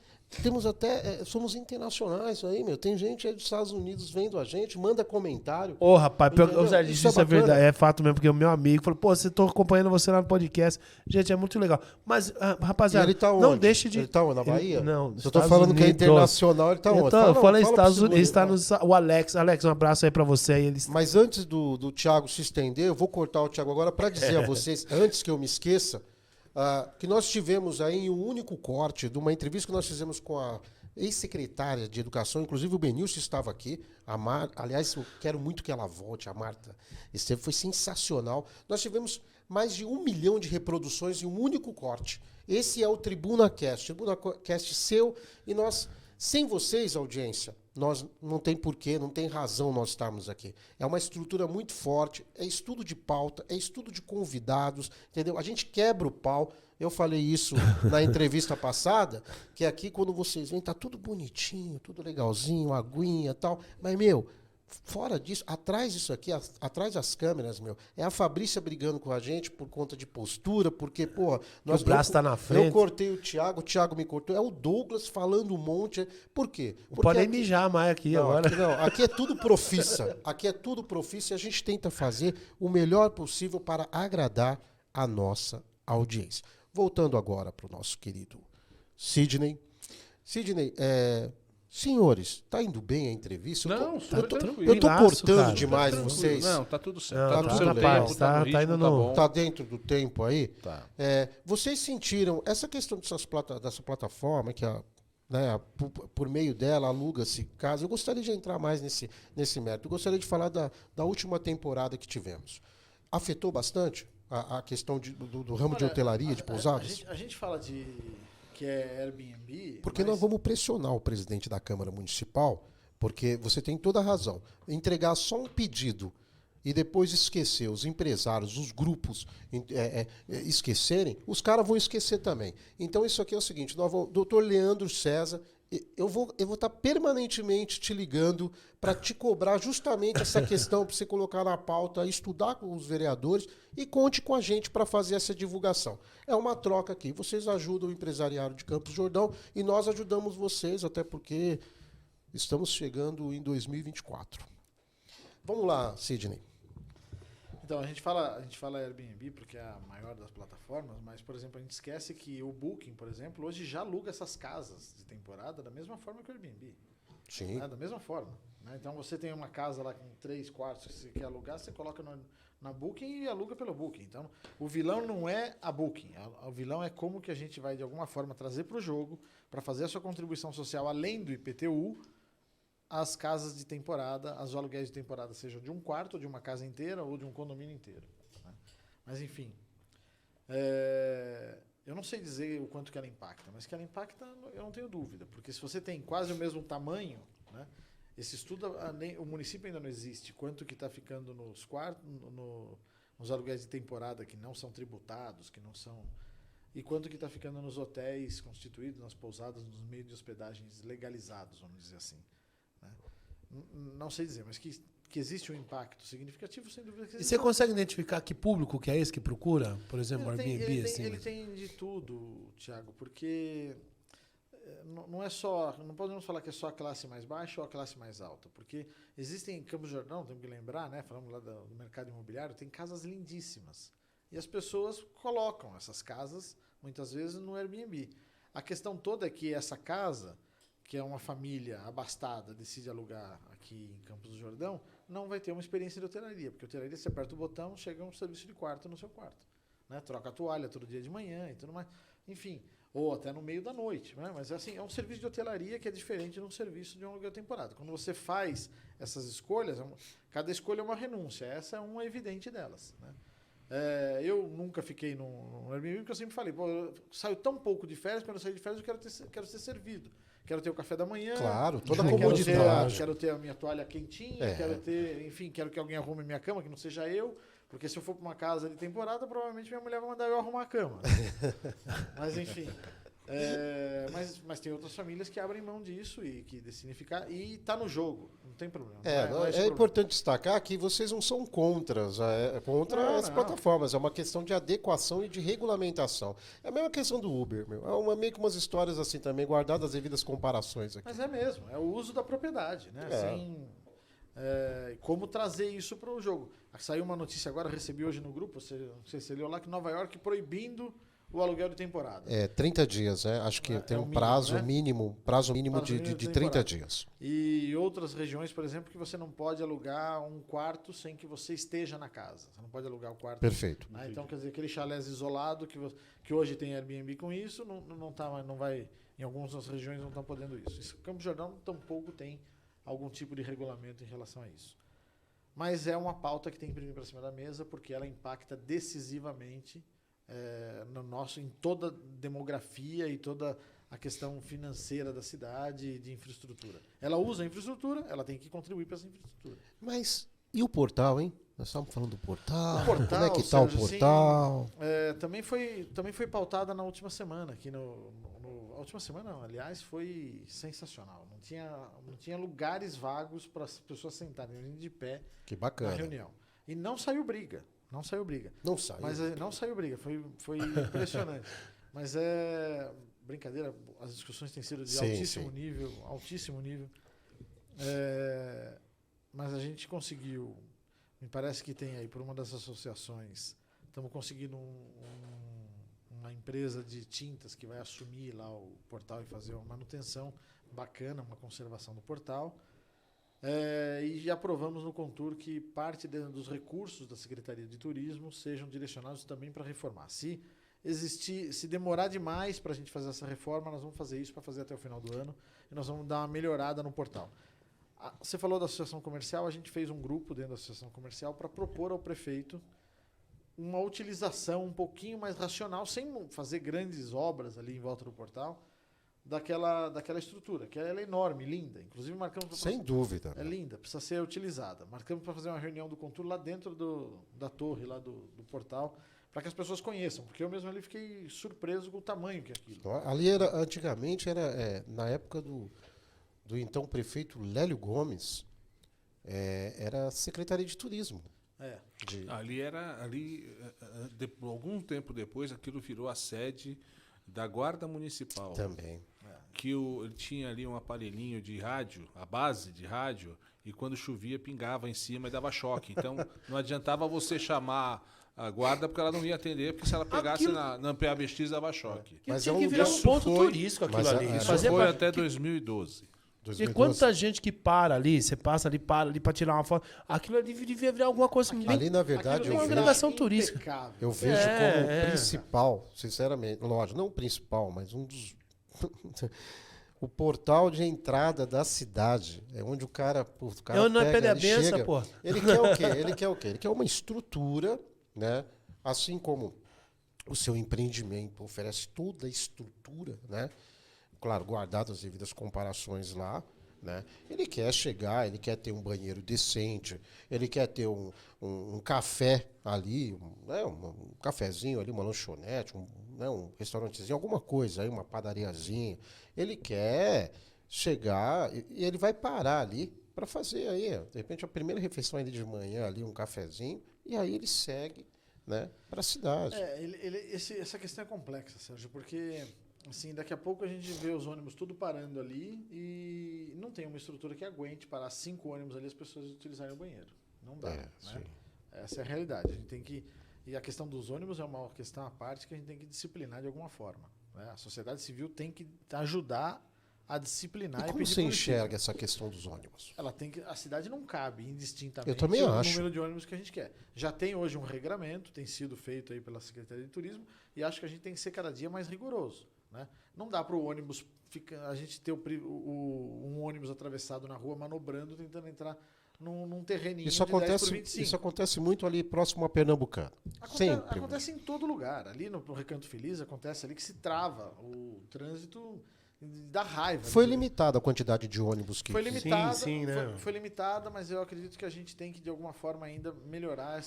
somos internacionais aí, meu. Tem gente aí dos Estados Unidos vendo a gente, manda comentário.
Ô, rapaz, pior,
Entendeu?
ô, Sérgio,
Isso é
isso é
bacana.
verdade, é fato mesmo, porque o meu amigo falou, pô, você tô acompanhando você lá no podcast. Gente, é muito legal. Mas,
E
rapaziada,
ele tá onde?
não deixe de...
Ele tá onde? Na Bahia?
Não,
Se eu tô falando que é internacional, ele tá onde?
Então, eu falei
fala
Estados
pro
Unidos, está
Silvio.
o Alex. Alex, um abraço aí pra você. Aí, ele...
Mas antes do Thiago se estender, eu vou cortar o Thiago agora para dizer a vocês, antes que eu me esqueça, que nós tivemos aí um único corte de uma entrevista que nós fizemos com a ex-secretária de Educação, inclusive o Benilson estava aqui. Aliás, eu quero muito que ela volte, a Marta esteve, foi sensacional. Nós tivemos mais de 1 milhão de reproduções em um único corte. Esse é o TribunaCast seu, e nós, sem vocês, audiência, nós não tem porquê, não tem razão nós estarmos aqui. É uma estrutura muito forte, é estudo de pauta, é estudo de convidados, entendeu? A gente quebra o pau. Eu falei isso na entrevista passada, que aqui quando vocês vêm, tá tudo bonitinho, tudo legalzinho, aguinha e tal. Mas, meu, fora disso, atrás disso aqui, atrás das câmeras, meu, é a Fabrícia brigando com a gente por conta de postura, porque, pô...
o braço tá na frente.
Eu cortei o Thiago me cortou. É o Douglas falando um monte. Por quê?
Não pode nem mijar mais aqui
Não,
agora.
aqui é tudo profissa. Aqui é tudo profissa e a gente tenta fazer o melhor possível para agradar a nossa audiência. Voltando agora para o nosso querido Sidney. Sidney, senhores, tá indo bem a entrevista?
Não, super tranquilo.
Eu tô
Tranquilaço,
cortando
cara.
demais
Tranquilo.
vocês.
Não, tá tudo certo.
Não,
Tá
tá
no
tudo
seu
bem.
tempo,
Tá-
no
tá
ritmo,
indo
tá
no-
bom.
Tá dentro do tempo aí?
Tá.
Vocês sentiram essa questão dessa plataforma que por meio dela aluga-se casa? Eu gostaria de entrar mais nesse mérito. Eu gostaria de falar da última temporada que tivemos. Afetou bastante a questão do ramo de
Olha,
hotelaria, de pousadas?
A gente fala de que é Airbnb.
Porque nós vamos pressionar o presidente da Câmara Municipal, porque você tem toda a razão. Entregar só um pedido e depois esquecer os empresários, os grupos esquecerem, os caras vão esquecer também. Então isso aqui é o seguinte, doutor Leandro César, eu vou estar permanentemente te ligando para te cobrar justamente essa questão, para você colocar na pauta, estudar com os vereadores e conte com a gente para fazer essa divulgação. É uma troca aqui. Vocês ajudam o empresariado de Campos do Jordão e nós ajudamos vocês, até porque estamos chegando em 2024. Vamos lá, Sidney.
Então, a gente fala Airbnb porque é a maior das plataformas, mas, por exemplo, a gente esquece que o Booking, por exemplo, hoje já aluga essas casas de temporada da mesma forma que o Airbnb.
Sim.
Né? Da mesma forma. Né? Então, você tem uma casa lá com 3 quartos que você quer alugar, você coloca na Booking e aluga pelo Booking. Então, o vilão não é a Booking. O vilão é como que a gente vai, de alguma forma, trazer para o jogo, para fazer a sua contribuição social, além do IPTU, as casas de temporada, as aluguéis de temporada, sejam de um quarto, de uma casa inteira ou de um condomínio inteiro. Né? Mas, enfim, eu não sei dizer o quanto que ela impacta, mas que ela impacta, eu não tenho dúvida, porque se você tem quase o mesmo tamanho, né, esse estudo, o município ainda não existe, quanto que está ficando nos quartos, nos aluguéis de temporada que não são tributados, que não são e quanto que está ficando nos hotéis constituídos, nas pousadas, nos meios de hospedagens legalizados, vamos dizer assim. Né? Não sei dizer, mas que existe um impacto significativo, sem dúvida que existe.
E você consegue identificar que público que é esse que procura? Por exemplo, Airbnb?
Ele tem de tudo, Thiago, porque não é só, não podemos falar que é só a classe mais baixa ou a classe mais alta, porque existem em Campos do Jordão, temos que lembrar, né, falamos lá do mercado imobiliário, tem casas lindíssimas. E as pessoas colocam essas casas, muitas vezes, no Airbnb. A questão toda é que essa casa, que é uma família abastada, decide alugar aqui em Campos do Jordão, não vai ter uma experiência de hotelaria, porque hotelaria, você aperta o botão, chega um serviço de quarto no seu quarto. Né? Troca a toalha todo dia de manhã e tudo mais. Enfim, ou até no meio da noite. Né? Mas assim, é um serviço de hotelaria que é diferente de um serviço de um aluguel temporário. Quando você faz essas escolhas, cada escolha é uma renúncia. Essa é uma evidente delas. Né? Eu nunca fiquei no Airbnb, porque eu sempre falei, pô, eu saio tão pouco de férias, quando eu sair de férias eu quero ser servido. Quero ter o café da manhã.
Claro, toda a
comodidade. Quero ter a minha toalha quentinha, quero ter, enfim, quero que alguém arrume minha cama, que não seja eu. Porque se eu for para uma casa de temporada, provavelmente minha mulher vai mandar eu arrumar a cama. Mas enfim. Mas tem outras famílias que abrem mão disso e que decidem ficar. E está no jogo, não tem problema.
É importante destacar que vocês não são contra as plataformas. É uma questão de adequação e de regulamentação. É a mesma questão do Uber, meu. É meio que umas histórias assim também, guardadas as devidas comparações aqui.
Mas é mesmo, é o uso da propriedade, né? Assim, como trazer isso para o jogo. Saiu uma notícia agora, recebi hoje no grupo, não sei se você leu lá, que Nova York proibindo o aluguel de temporada.
30 dias, né? Acho que tem um prazo mínimo de 30 dias.
E outras regiões, por exemplo, que você não pode alugar um quarto sem que você esteja na casa. Você não pode alugar o quarto.
Perfeito.
Né? Então, quer dizer, aquele chalés isolado que hoje tem Airbnb com isso, não vai, em algumas regiões não estão podendo isso. Campos do Jordão tampouco tem algum tipo de regulamento em relação a isso. Mas é uma pauta que tem que vir para cima da mesa, porque ela impacta decisivamente em toda a demografia e toda a questão financeira da cidade e de infraestrutura. Ela usa a infraestrutura, ela tem que contribuir para essa infraestrutura.
Mas e o portal, hein? Nós estamos falando do portal.
O portal,
como é que está o portal?
Também foi pautada na última semana. Aqui a última semana, aliás, foi sensacional. Não tinha lugares vagos para as pessoas sentarem de pé.
Que bacana.
Na reunião. E não saiu briga. Não saiu briga.
Não saiu.
Mas não saiu briga. Foi impressionante. Mas brincadeira, as discussões têm sido de altíssimo nível. Altíssimo nível. Mas a gente conseguiu. Me parece que tem aí, por uma das associações, estamos conseguindo uma empresa de tintas que vai assumir lá o portal e fazer uma manutenção bacana, uma conservação do portal. E já aprovamos no Contur que parte dos recursos da Secretaria de Turismo sejam direcionados também para reformar. Se demorar demais para a gente fazer essa reforma, nós vamos fazer isso para fazer até o final do ano e nós vamos dar uma melhorada no portal. Você falou da associação comercial, a gente fez um grupo dentro da associação comercial para propor ao prefeito uma utilização um pouquinho mais racional, sem fazer grandes obras ali em volta do portal, daquela estrutura, que ela é enorme, linda. Inclusive marcamos...
Sem dúvida.
É linda, precisa ser utilizada. Marcamos para fazer uma reunião do Contur lá dentro da torre, lá do portal, para que as pessoas conheçam, porque eu mesmo ali fiquei surpreso com o tamanho que é aquilo.
Ali antigamente era na época do então prefeito Lélio Gomes, era a Secretaria de Turismo.
Algum tempo depois, aquilo virou a sede da Guarda Municipal.
Também.
Que ele tinha ali um aparelhinho de rádio, a base de rádio, e quando chovia pingava em cima e dava choque. Então não adiantava você chamar a guarda porque ela não ia atender, porque se ela pegasse na PABX dava choque.
Mas tinha que virar um ponto turístico aquilo ali.
Isso foi até 2012.
E quanta gente que para ali, você passa ali, para ali para tirar uma foto. Aquilo ali devia virar alguma coisa
ali, na verdade,
uma gravação turística.
Eu vejo como principal, sinceramente, lógico, não o principal, mas um dos... o portal de entrada da cidade. É onde o cara pega, ele chega. Pô. Ele quer o quê? Ele quer uma estrutura, né? Assim como o seu empreendimento oferece toda a estrutura, né? Claro, guardado as devidas comparações lá, né? Ele quer chegar, ele quer ter um banheiro decente, ele quer ter um café ali, um cafezinho ali, uma lanchonete, um restaurantezinho, alguma coisa aí, uma padariazinha. Ele quer chegar e ele vai parar ali para fazer aí, de repente, a primeira refeição ali de manhã, ali, um cafezinho, e aí ele segue, né, para a cidade.
Essa questão é complexa, Sérgio, porque assim, daqui a pouco a gente vê os ônibus tudo parando ali e não tem uma estrutura que aguente parar 5 ônibus ali e as pessoas utilizarem o banheiro. Não dá, né? Essa é a realidade. A gente tem que... E a questão dos ônibus é uma questão à parte que a gente tem que disciplinar de alguma forma, né? A sociedade civil tem que ajudar a disciplinar.
E como você enxerga essa questão dos ônibus?
A cidade não cabe indistintamente
Eu também acho.
número de ônibus que a gente quer. Já tem hoje um regramento, tem sido feito aí pela Secretaria de Turismo, e acho que a gente tem que ser cada dia mais rigoroso, né? Não dá para o ônibus a gente ter um ônibus atravessado na rua manobrando, tentando entrar num terreninho
Isso
de 10
acontece,
por 25.
isso acontece muito ali próximo a Pernambucano. Sempre.
Acontece em todo lugar. Ali no Recanto Feliz acontece ali que se trava o trânsito, dá raiva.
Foi limitada a quantidade de ônibus que...
Foi limitada,
Sim, né?
foi limitada, mas eu acredito que a gente tem que, de alguma forma, ainda melhorar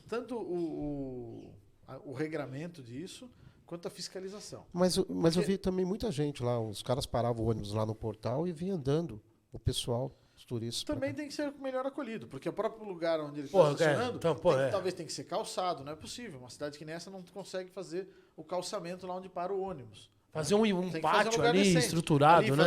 tanto o regramento disso, quanto a fiscalização.
Mas eu vi também muita gente lá, os caras paravam o ônibus lá no portal e vinham andando, o pessoal, os turistas.
Também tem que ser melhor acolhido, porque o próprio lugar onde ele
Porra,
está estacionando
então,
talvez tenha que ser calçado, não é possível. Uma cidade que nessa não consegue fazer o calçamento lá onde para o ônibus.
Fazer um
Tem que fazer
pátio
lugar
ali
decente.
estruturado, né?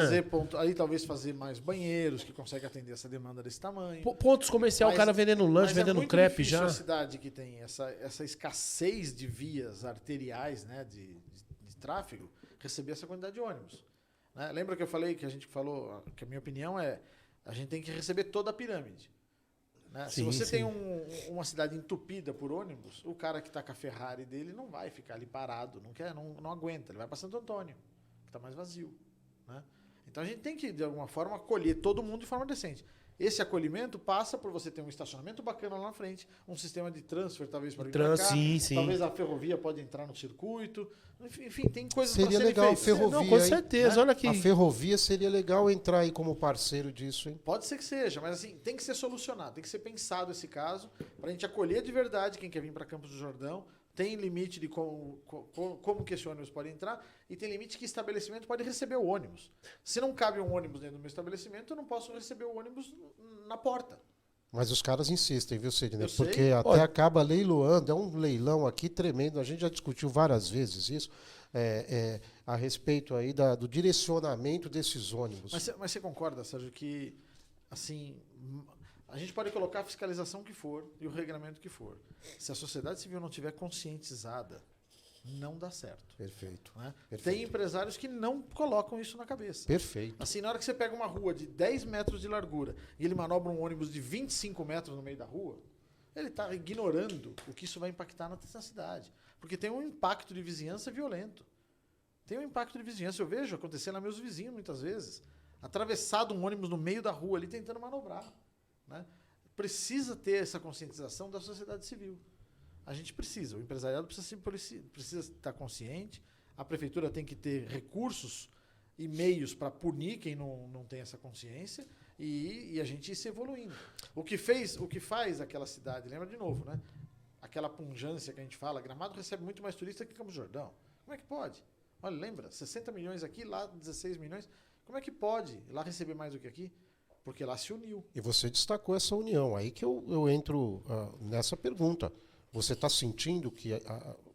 Ali talvez fazer mais banheiros que consegue atender essa demanda desse tamanho.
Pontos comerciais, o cara vendendo lanche,
Mas
vendendo
é muito
crepe
difícil
já.
a cidade que tem essa escassez de vias arteriais, né, de tráfego, receber essa quantidade de ônibus, né? Lembra que eu falei, que a gente falou, que a minha opinião é a gente tem que receber toda a pirâmide, né? Se você tem uma cidade entupida por ônibus, o cara que está com a Ferrari dele não vai ficar ali parado, não aguenta, ele vai para Santo Antônio, que está mais vazio, né? Então a gente tem que, de alguma forma, acolher todo mundo de forma decente. Esse acolhimento passa por você ter um estacionamento bacana lá na frente, um sistema de transfer, talvez, para vir para cá.
Sim.
Talvez a ferrovia pode entrar no circuito. Enfim, tem coisas
Seria
para serem
legal a
feitas.
ferrovia.
Não, com certeza,
né?
olha aqui.
A ferrovia seria legal entrar aí como parceiro disso, hein?
Pode ser que seja, mas assim, tem que ser solucionado, tem que ser pensado esse caso, para a gente acolher de verdade quem quer vir para Campos do Jordão. Tem limite de como que esse ônibus pode entrar e tem limite que estabelecimento pode receber o ônibus. Se não cabe um ônibus dentro do meu estabelecimento, eu não posso receber o ônibus na porta.
Mas os caras insistem, viu, Sidney?
Eu sei.
Porque até acaba leiloando, é um leilão aqui tremendo. A gente já discutiu várias vezes isso, a respeito aí do direcionamento desses ônibus.
Mas você concorda, Sérgio, que assim, a gente pode colocar a fiscalização que for e o regramento que for. Se a sociedade civil não tiver conscientizada, não dá certo.
Perfeito.
Né?
Perfeito.
Tem empresários que não colocam isso na cabeça.
Perfeito.
Assim, na hora que você pega uma rua de 10 metros de largura e ele manobra um ônibus de 25 metros no meio da rua, ele está ignorando o que isso vai impactar na cidade. Porque tem um impacto de vizinhança violento. Tem um impacto de vizinhança. Eu vejo acontecer lá meus vizinhos, muitas vezes. Atravessado um ônibus no meio da rua ali tentando manobrar. Né? Precisa ter essa conscientização da sociedade civil. A gente precisa. O empresariado precisa estar consciente. A prefeitura tem que ter recursos e meios para punir quem não tem essa consciência e a gente ir se evoluindo. O que faz aquela cidade, lembra de novo, né? Aquela pungência que a gente fala, Gramado recebe muito mais turista que Campos do Jordão. Como é que pode? Olha, lembra? 60 milhões aqui, lá 16 milhões. Como é que pode lá receber mais do que aqui? Porque lá se uniu.
E você destacou essa união. Aí que eu entro nessa pergunta. Você está sentindo que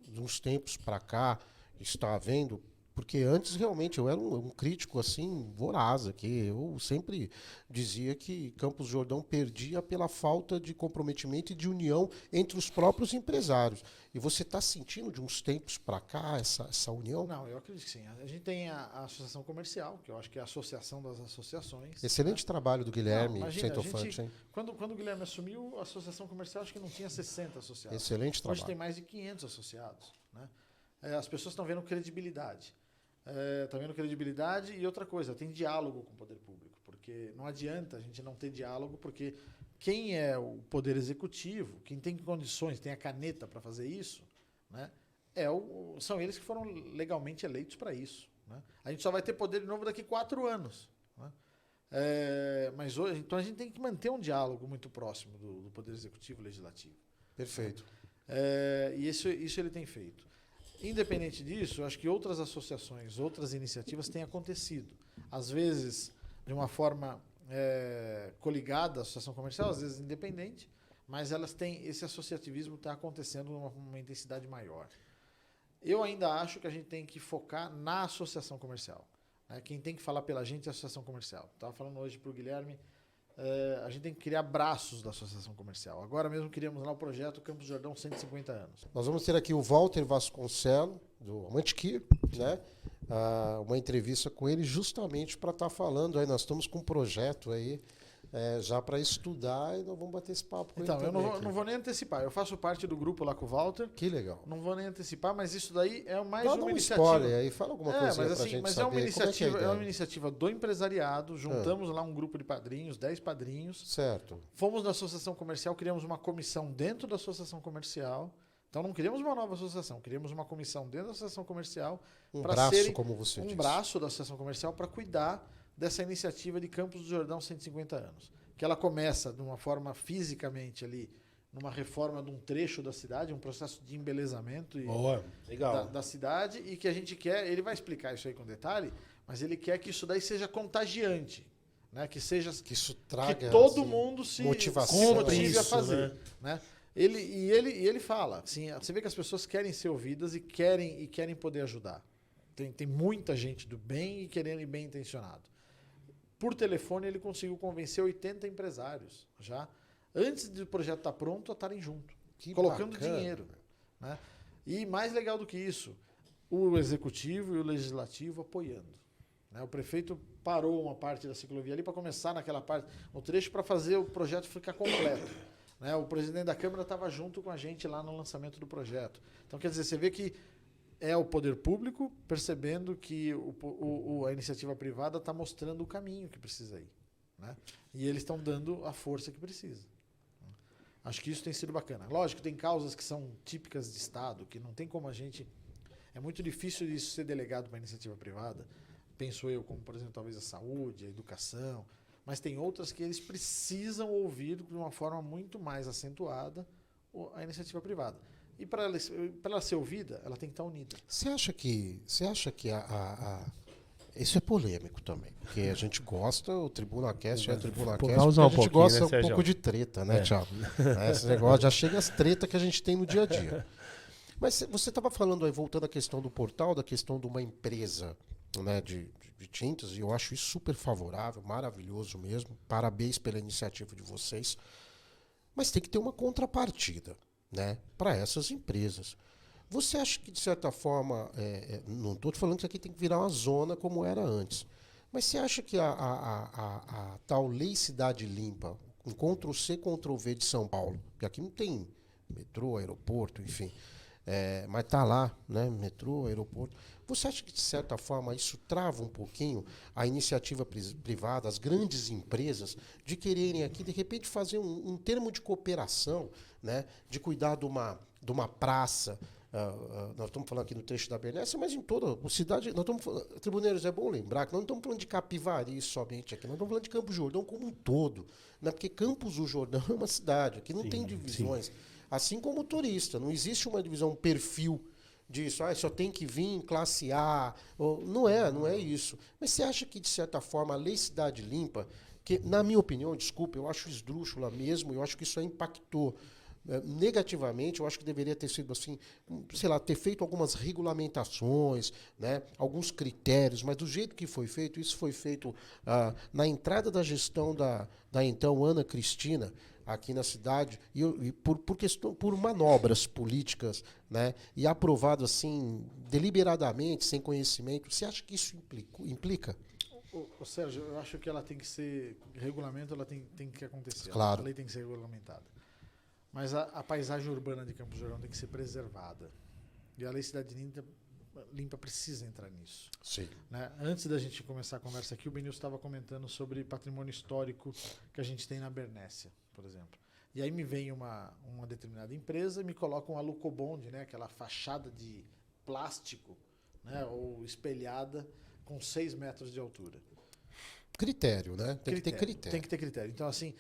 de uns tempos para cá está havendo... Porque antes, realmente, eu era um crítico assim voraz aqui. Eu sempre dizia que Campos do Jordão perdia pela falta de comprometimento e de união entre os próprios empresários. E você está sentindo de uns tempos para cá essa união?
Não, eu acredito que sim. A gente tem a Associação Comercial, que eu acho que é a associação das associações.
Excelente trabalho do Guilherme
Centofante, hein? Quando o Guilherme assumiu, a Associação Comercial acho que não tinha 60 associados.
Excelente trabalho.
Hoje tem mais de 500 associados. Né? As pessoas estão vendo credibilidade. Está vendo credibilidade e outra coisa, tem diálogo com o poder público, porque não adianta a gente não ter diálogo, porque quem é o poder executivo, quem tem condições, tem a caneta para fazer isso, né, são eles que foram legalmente eleitos para isso. Né? A gente só vai ter poder de novo daqui 4 anos. Né? Mas hoje, então a gente tem que manter um diálogo muito próximo do Poder Executivo e Legislativo.
Perfeito.
E isso ele tem feito. Independente disso, acho que outras associações, outras iniciativas têm acontecido. Às vezes, de uma forma coligada à associação comercial, às vezes independente, mas elas têm esse associativismo está acontecendo numa intensidade maior. Eu ainda acho que a gente tem que focar na associação comercial. Né? Quem tem que falar pela gente é a associação comercial. Estava falando hoje para o Guilherme, a gente tem que criar braços da associação comercial. Agora mesmo criamos lá o projeto Campos do Jordão 150 anos.
Nós vamos ter aqui o Walter Vasconcelos, do Mantiqueira, né? Uma entrevista com ele justamente para estar falando. Aí nós estamos com um projeto aí já para estudar e nós vamos bater esse papo com ele
Então, eu
também,
não vou nem antecipar. Eu faço parte do grupo lá com o Walter.
Que legal.
Não vou nem antecipar, mas isso daí é mais
Dá
uma
um
iniciativa.
spoiler aí, fala alguma coisa pra gente
mas
saber.
é uma iniciativa do empresariado. Juntamos lá um grupo de padrinhos, 10 padrinhos.
Certo.
Fomos na associação comercial, criamos uma comissão dentro da associação comercial. Então não criamos uma nova associação, criamos uma comissão dentro da associação comercial.
Um braço, como você disse.
Um braço da associação comercial para cuidar dessa iniciativa de Campos do Jordão 150 anos. Que ela começa de uma forma fisicamente ali, numa reforma de um trecho da cidade, um processo de embelezamento
legal.
Da cidade, e que a gente quer, ele vai explicar isso aí com detalhe, mas ele quer que isso daí seja contagiante, né? Que isso traga, que todo mundo se motive a fazer, né? Ele fala, assim, você vê que as pessoas querem ser ouvidas e querem poder ajudar. Tem muita gente do bem e querendo bem intencionado. Por telefone, ele conseguiu convencer 80 empresários, já antes do projeto estar pronto, a estarem junto, colocando bacana, dinheiro. Né? E mais legal do que isso, o Executivo e o Legislativo apoiando. Né? O prefeito parou uma parte da ciclovia ali para começar naquela parte, no trecho, para fazer o projeto ficar completo. Né? O presidente da Câmara estava junto com a gente lá no lançamento do projeto. Então, quer dizer, você vê que é o poder público percebendo que a iniciativa privada está mostrando o caminho que precisa ir. Né? E eles estão dando a força que precisa. Acho que isso tem sido bacana. Lógico, tem causas que são típicas de Estado, que não tem como a gente... É muito difícil isso ser delegado para a iniciativa privada. Penso eu, como, por exemplo, talvez a saúde, a educação. Mas tem outras que eles precisam ouvir de uma forma muito mais acentuada a iniciativa privada. E para ela ser ouvida, ela tem que estar unida.
Você acha que isso é polêmico também, porque a gente gosta, o TribunaCast é TribunaCast, a gente gosta um pouco de treta, né, Thiago? Esse negócio já chega as tretas que a gente tem no dia a dia. Mas você estava falando aí, voltando à questão do portal, da questão de uma empresa, né, de tintas, e eu acho isso super favorável, maravilhoso mesmo, parabéns pela iniciativa de vocês, mas tem que ter uma contrapartida, né, para essas empresas. Você acha que, de certa forma, não estou falando que isso aqui tem que virar uma zona como era antes, mas você acha que a tal Lei Cidade Limpa, um Ctrl-C, Ctrl-V de São Paulo, porque aqui não tem metrô, aeroporto, enfim, mas está lá, né, metrô, aeroporto, você acha que, de certa forma, isso trava um pouquinho a iniciativa privada, as grandes empresas, de quererem aqui, de repente, fazer um termo de cooperação, né, de cuidar de uma praça? Nós estamos falando aqui no trecho da Bernécia, mas em toda a cidade, nós estamos falando, tribuneiros, é bom lembrar que nós não estamos falando de Capivari somente aqui, nós estamos falando de Campos do Jordão como um todo, né? Porque Campos do Jordão é uma cidade, aqui não tem divisões, assim como o turista, não existe uma divisão, um perfil disso, só tem que vir classe A, não é isso. Mas você acha que, de certa forma, a Lei Cidade Limpa, que, na minha opinião, desculpa, eu acho esdrúxula mesmo, eu acho que isso aí impactou negativamente, eu acho que deveria ter sido assim, sei lá, ter feito algumas regulamentações, né, alguns critérios, mas do jeito que foi feito, isso foi feito na entrada da gestão da então Ana Cristina, aqui na cidade, e por manobras políticas, né, e aprovado assim, deliberadamente, sem conhecimento. Você acha que isso implica?
Ô Sérgio, eu acho que ela tem que ser, regulamento, ela tem que acontecer.
Claro.
A lei tem que ser regulamentada. Mas a paisagem urbana de Campos do Jordão tem que ser preservada. E a Lei Cidade Limpa precisa entrar nisso.
Sim.
Né? Antes da gente começar a conversa aqui, o Benilson estava comentando sobre patrimônio histórico que a gente tem na Bernécia, por exemplo. E aí me vem uma determinada empresa e me coloca um alucobonde, né? Aquela fachada de plástico, né? Ou espelhada com 6 metros de altura.
critério, né? Tem que ter critério.
Tem que ter critério. Então, assim,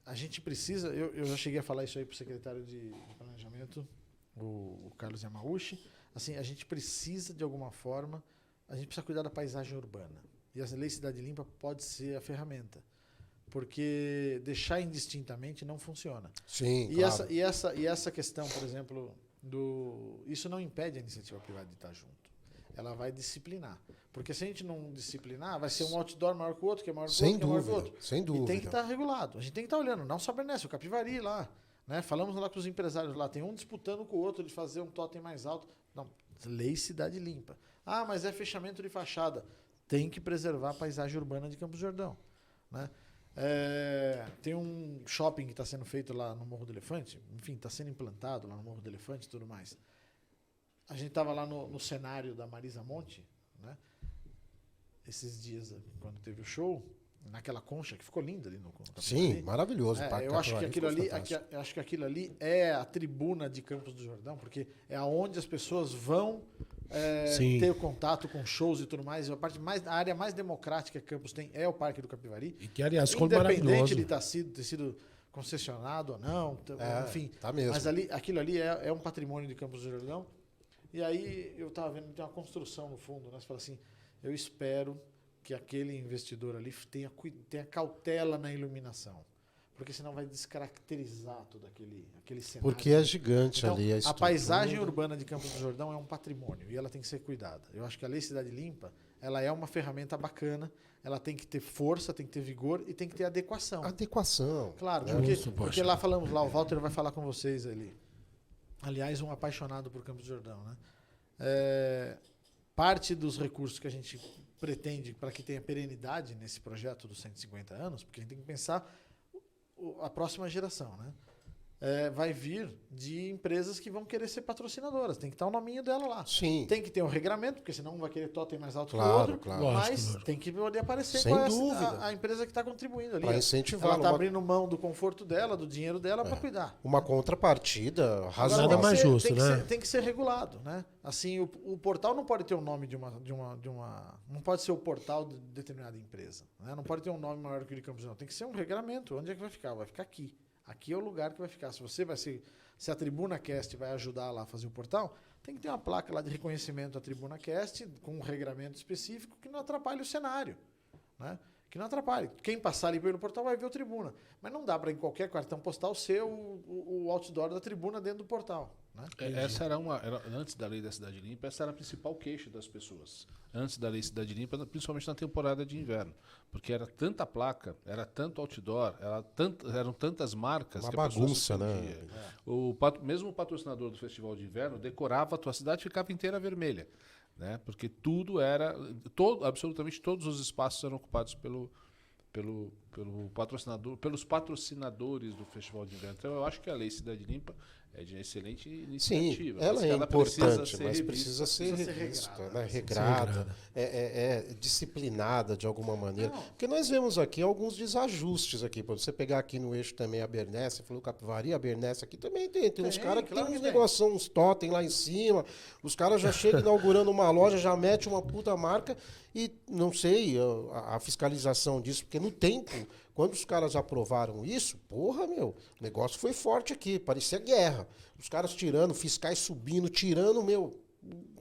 a gente precisa... Eu já cheguei a falar isso aí para o secretário de Planejamento, o Carlos Yamauchi. Assim, a gente precisa, de alguma forma, a gente precisa cuidar da paisagem urbana. E a Lei Cidade Limpa pode ser a ferramenta. Porque deixar indistintamente não funciona.
Sim,
e,
claro.
e essa questão, por exemplo, isso não impede a iniciativa privada de estar junto. Ela vai disciplinar. Porque se a gente não disciplinar, vai ser um outdoor maior que o outro, que é maior que o outro, que é maior que o outro.
Sem dúvida.
E tem que estar regulado. A gente tem que estar olhando, não só a Bernese, o Capivari lá. Né? Falamos lá com os empresários lá, tem um disputando com o outro de fazer um totem mais alto. Não, Lei Cidade Limpa. Ah, mas é fechamento de fachada. Tem que preservar a paisagem urbana de Campos do Jordão. Né? Tem um shopping que está sendo feito lá no Morro do Elefante, enfim, está sendo implantado lá no Morro do Elefante e tudo mais. A gente estava lá no cenário da Marisa Monte, né? Esses dias, quando teve o show, naquela concha, que ficou linda ali no
Sim, maravilhoso.
Eu acho que aquilo ali é a tribuna de Campos do Jordão, porque é aonde as pessoas vão ter contato com shows e tudo mais. A área mais democrática que Campos tem é o Parque do Capivari.
E que, aliás, ficou maravilhoso.
Independente de ter sido concessionado ou não, enfim.
Tá mesmo.
Mas aquilo ali é um patrimônio de Campos do Jordão. E aí eu estava vendo, tem uma construção no fundo, né? Você fala assim, eu espero que aquele investidor ali tenha cautela na iluminação. Porque senão vai descaracterizar todo aquele cenário.
Porque é gigante
então,
ali
a paisagem urbana de Campos do Jordão é um patrimônio e ela tem que ser cuidada. Eu acho que a Lei Cidade Limpa, ela é uma ferramenta bacana, ela tem que ter força, tem que ter vigor e tem que ter adequação.
Adequação.
Claro, porque lá falamos, lá o Walter vai falar com vocês ali. Aliás, um apaixonado por Campos do Jordão, né? Parte dos recursos que a gente pretende para que tenha perenidade nesse projeto dos 150 anos, porque a gente tem que pensar a próxima geração, né? Vai vir de empresas que vão querer ser patrocinadoras. Tem que estar o nominho dela lá.
Sim.
Tem que ter um regramento, porque senão não vai querer totem mais alto que o
Claro,
outro.
claro.
Mas
Lógico.
tem que poder aparecer
Sem
qual é
dúvida.
a empresa que está contribuindo ali.
Para incentivar.
Ela está abrindo mão do conforto dela, do dinheiro dela para cuidar.
Uma contrapartida razoável.
Nada mais justo, né?
Tem que ser regulado, né? Assim, o portal não pode ter o nome de uma não pode ser o portal de determinada empresa, né? Não pode ter um nome maior que o de Campos, não. Tem que ser um regramento. Onde é que vai ficar? Vai ficar aqui. Aqui é o lugar que vai ficar. Se a Tribuna Cast vai ajudar lá a fazer o portal, tem que ter uma placa lá de reconhecimento da Tribuna Cast com um regramento específico que não atrapalhe o cenário, né? Que não atrapalhe. Quem passar ali pelo portal vai ver o Tribuna. Mas não dá para em qualquer cartão postal ser o outdoor da Tribuna dentro do portal. Né?
Essa antes da Lei da Cidade Limpa, essa era a principal queixa das pessoas. Antes da Lei Cidade Limpa, principalmente na temporada de inverno. Porque era tanta placa, era tanto outdoor, eram tantas marcas.
Uma
que a pessoa
bagunça,
se sentia.
né?
Mesmo o patrocinador do Festival de Inverno decorava a tua cidade e ficava inteira vermelha. Né? Porque tudo absolutamente todos os espaços eram ocupados pelo patrocinador, pelos patrocinadores do Festival de Inverno. Então eu acho que a Lei Cidade Limpa é de excelente iniciativa.
Sim, ela é importante, mas precisa ser
regrada,
né? Regrada, disciplinada de alguma maneira. Porque nós vemos aqui alguns desajustes aqui. Para você pegar aqui no eixo também a Bernese, você falou Capivari, a Bernese aqui também tem uns caras que tem uns negócios, uns totem lá em cima, os caras já chegam inaugurando uma loja, já mete uma puta marca e não sei a fiscalização disso, porque no tempo, quando os caras aprovaram isso, porra, o negócio foi forte aqui, parecia guerra. Os caras tirando, fiscais subindo, tirando,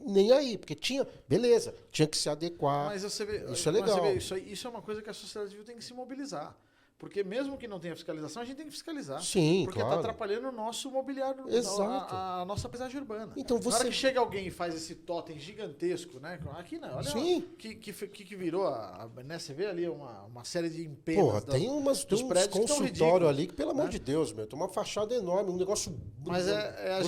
nem aí, porque tinha que se adequar.
Mas você vê,
isso é legal.
Isso é uma coisa que a sociedade civil tem que se mobilizar. Porque mesmo que não tenha fiscalização, a gente tem que fiscalizar.
Sim,
porque
claro.
está atrapalhando o nosso mobiliário,
Exato.
a nossa paisagem urbana.
Então
Na hora que chega alguém e faz esse totem gigantesco, né? Aqui não, olha que virou né? Você vê ali uma série de empenhos.
Porra, tem uns consultórios ali que, pelo amor de Deus, tem uma fachada enorme, um negócio.
Mas a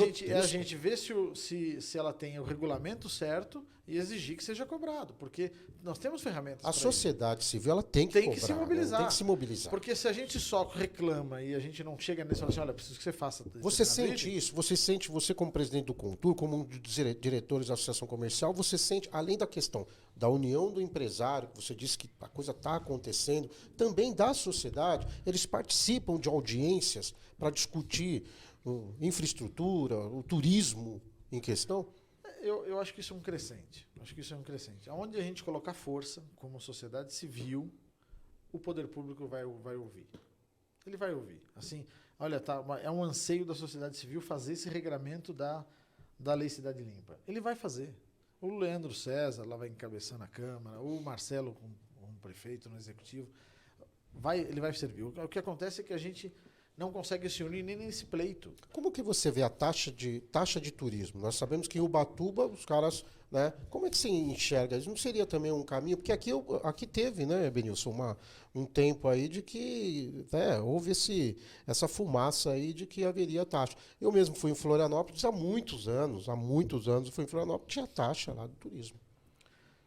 gente ver se ela tem o regulamento certo e exigir que seja cobrado, porque nós temos ferramentas.
A sociedade civil ela tem que cobrar,
se mobilizar.
Tem que se mobilizar.
Porque se a gente só reclama e a gente não chega nesse e fala assim, olha, preciso que você faça.
Você sente isso, você como presidente do Contur, como um dos diretores da Associação Comercial, você sente, além da questão da união do empresário, que você disse que a coisa está acontecendo, também da sociedade, eles participam de audiências para discutir infraestrutura, o turismo em questão?
Eu acho que isso é um crescente. Onde a gente colocar força como sociedade civil, o poder público vai ouvir. Ele vai ouvir. Assim, olha, é um anseio da sociedade civil fazer esse regramento da Lei Cidade Limpa. Ele vai fazer. O Leandro César lá vai encabeçando a Câmara, o Marcelo com o prefeito no Executivo, ele vai servir. O que acontece é que a gente não consegue se unir nem nesse pleito.
Como que você vê a taxa de turismo? Nós sabemos que em Ubatuba, os caras, né? Como é que você enxerga? Isso não seria também um caminho? Porque aqui teve, né, Benilson, um tempo aí de que houve essa fumaça aí de que haveria taxa. Eu mesmo fui em Florianópolis há muitos anos eu fui em Florianópolis, tinha taxa lá do turismo.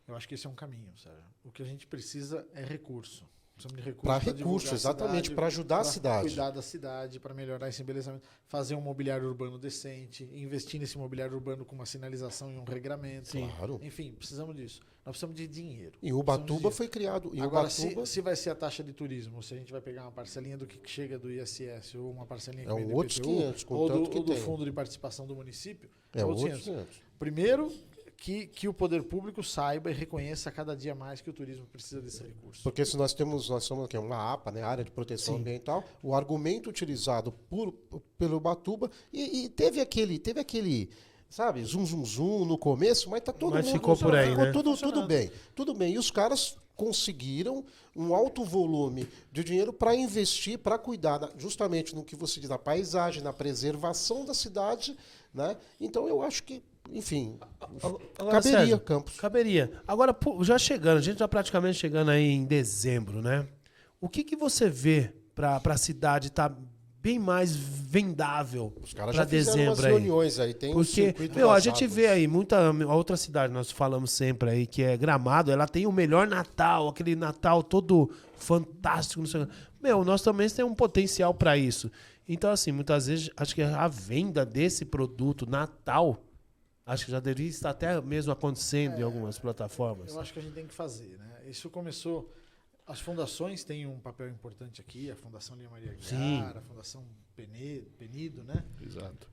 Eu acho que esse é um caminho, Sérgio. O que a gente precisa é recurso. Precisamos de
recurso, exatamente, para ajudar a cidade.
Para cuidar da cidade, para melhorar esse embelezamento, fazer um mobiliário urbano decente, investir nesse mobiliário urbano com uma sinalização e um regramento.
Sim. Claro.
Enfim, precisamos disso. Nós precisamos de dinheiro.
E Ubatuba foi criado.
Agora, se vai ser a taxa de turismo, se a gente vai pegar uma parcelinha do que chega do ISS ou uma parcelinha que vem do
outros
IPTU,
500,
ou do Fundo de Participação do Município,
outros 500.
Primeiro, que o poder público saiba e reconheça cada dia mais que o turismo precisa desse recurso.
Porque se nós somos aqui, uma APA, né, área de proteção ambiental, o argumento utilizado pelo Ubatuba e teve aquele, sabe, zum no começo, mas tá todo
mas
mundo
ficou por aí,
ficou
né?
tudo bem. E os caras conseguiram um alto volume de dinheiro para investir, para cuidar justamente no que você diz, na paisagem, na preservação da cidade, né? Então eu acho que, enfim,
agora,
caberia,
Sérgio,
Campos.
Caberia. Agora, já chegando, a gente já praticamente chegando aí em dezembro, né? O que você vê para a cidade estar bem mais vendável para dezembro
umas reuniões aí, tem
porque a gente vê aí a outra cidade, nós falamos sempre aí, que é Gramado, ela tem o melhor Natal, aquele Natal todo fantástico, não sei. Nós também temos um potencial para isso. Então, assim, muitas vezes, acho que a venda desse produto Natal, acho que já deveria estar até mesmo acontecendo em algumas plataformas.
Eu acho que a gente tem que fazer, né? Isso começou... As fundações têm um papel importante aqui, a Fundação Lia Maria Aguiar, a Fundação Penido, né?
Exato.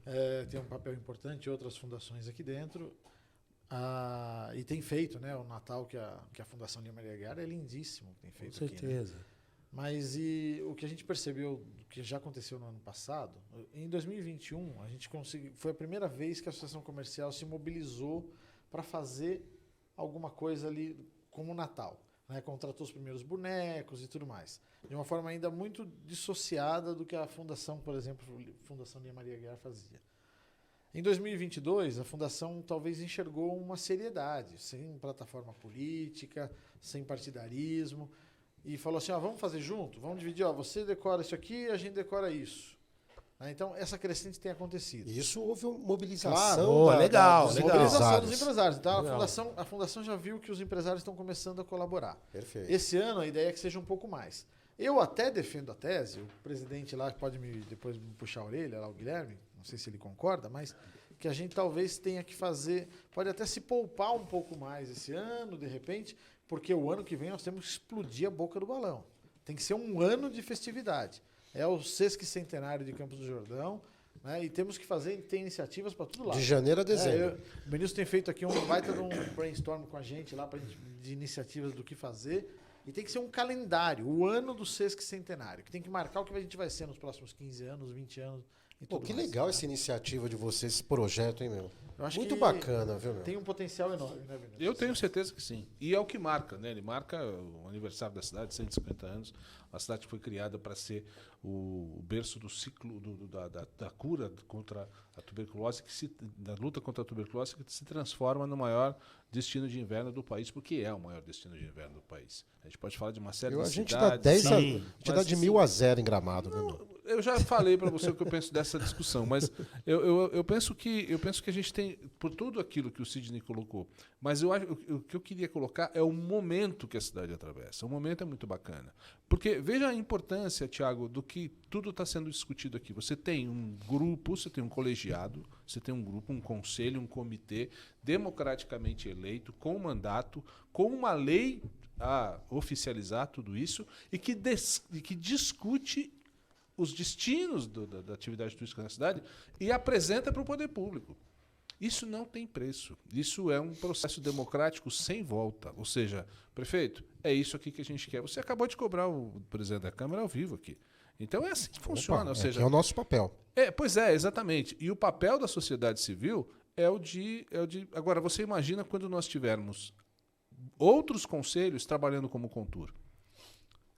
Tem um papel importante, outras fundações aqui dentro. E tem feito, né? O Natal que a Fundação Lia Maria Aguiar é lindíssimo, tem feito.
Com certeza.
Aqui, né? Mas o que a gente percebeu, que já aconteceu no ano passado, em 2021, a gente foi a primeira vez que a Associação Comercial se mobilizou para fazer alguma coisa ali como o Natal. Né, contratou os primeiros bonecos e tudo mais. De uma forma ainda muito dissociada do que a Fundação, por exemplo, Fundação Lia Maria Aguiar fazia. Em 2022, a Fundação talvez enxergou uma seriedade, sem plataforma política, sem partidarismo, e falou assim, vamos fazer junto, vamos dividir, você decora isso aqui e a gente decora isso. Então, essa crescente tem acontecido.
Isso houve uma mobilização.
Claro, legal.
Mobilização dos empresários. Então, a Fundação já viu que os empresários estão começando a colaborar.
Perfeito.
Esse ano, a ideia é que seja um pouco mais. Eu até defendo a tese, o presidente lá, que pode depois me puxar a orelha, lá o Guilherme, não sei se ele concorda, mas que a gente talvez tenha que fazer, pode até se poupar um pouco mais esse ano, de repente, porque o ano que vem nós temos que explodir a boca do balão. Tem que ser um ano de festividade. É o sesquicentenário de Campos do Jordão, né? E temos que ter iniciativas para tudo lá.
De janeiro a dezembro.
O Benilson tem feito aqui um baita de um brainstorm com a gente lá de iniciativas do que fazer. E tem que ser um calendário, o ano do sesquicentenário, que tem que marcar o que a gente vai ser nos próximos 15 anos, 20 anos.
Que legal, né? Essa iniciativa de vocês, esse projeto, hein, meu?
Eu acho
muito
que
bacana, viu, meu?
Tem um potencial enorme, né, Benilson?
Eu tenho certeza que sim. E é o que marca, né? Ele marca o aniversário da cidade, 150 anos. A cidade foi criada para ser o berço do ciclo da cura contra a tuberculose, da luta contra a tuberculose, que se transforma no maior destino de inverno do país, porque é o maior destino de inverno do país. A gente pode falar de uma série de cidades.
A gente dá de 1000 a 0 em Gramado, meu.
Eu já falei para você o que eu penso dessa discussão, mas eu penso que a gente tem, por tudo aquilo que o Sidney colocou, mas o que eu queria colocar é o momento que a cidade atravessa. O momento é muito bacana. Porque veja a importância, Tiago, do que tudo está sendo discutido aqui. Você tem um grupo, você tem um colegiado, você tem um grupo, um conselho, um comitê democraticamente eleito, com mandato, com uma lei a oficializar tudo isso e que discute os destinos da atividade turística na cidade e apresenta para o poder público. Isso não tem preço. Isso é um processo democrático sem volta. Ou seja, prefeito, é isso aqui que a gente quer. Você acabou de cobrar o presidente da Câmara ao vivo aqui. Então é assim que funciona. Ou seja,
é o nosso papel.
Pois é, exatamente. E o papel da sociedade civil é o de. Agora, você imagina quando nós tivermos outros conselhos trabalhando como Contur.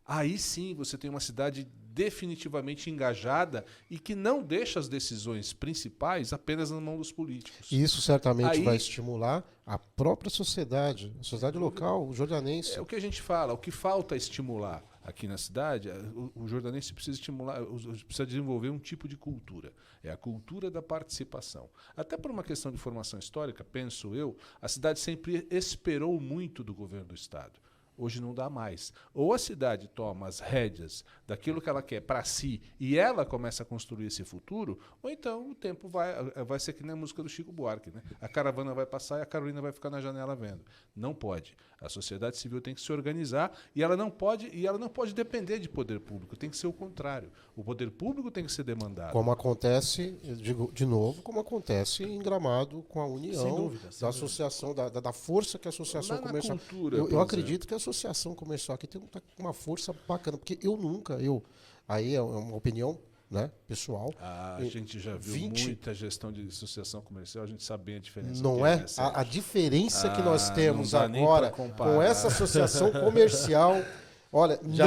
Aí sim você tem uma cidade definitivamente engajada e que não deixa as decisões principais apenas na mão dos políticos.
E isso certamente vai estimular a própria sociedade, a sociedade local, o jordanense.
É o que a gente fala, o que falta estimular aqui na cidade, o jordanense precisa estimular, precisa desenvolver um tipo de cultura. É a cultura da participação. Até por uma questão de formação histórica, penso eu, a cidade sempre esperou muito do governo do Estado. Hoje não dá mais. Ou a cidade toma as rédeas daquilo que ela quer para si e ela começa a construir esse futuro, ou então o tempo vai ser que nem a música do Chico Buarque, né? A caravana vai passar e a Carolina vai ficar na janela vendo. Não pode. A sociedade civil tem que se organizar e ela não pode depender de poder público. Tem que ser o contrário. O poder público tem que ser demandado.
Como acontece, eu digo de novo, como acontece em Gramado com a união
Sem dúvida,
da associação, da força que a associação
Lá na
comercial.
cultura,
Eu
por
acredito que a associação comercial aqui tem uma força bacana, porque aí é uma opinião, né, pessoal.
A gente já viu muita gestão de associação comercial, a gente sabe bem a diferença.
Não é? A diferença que nós temos
não dá nem
agora
pra comparar.
com essa associação comercial, olha,
Já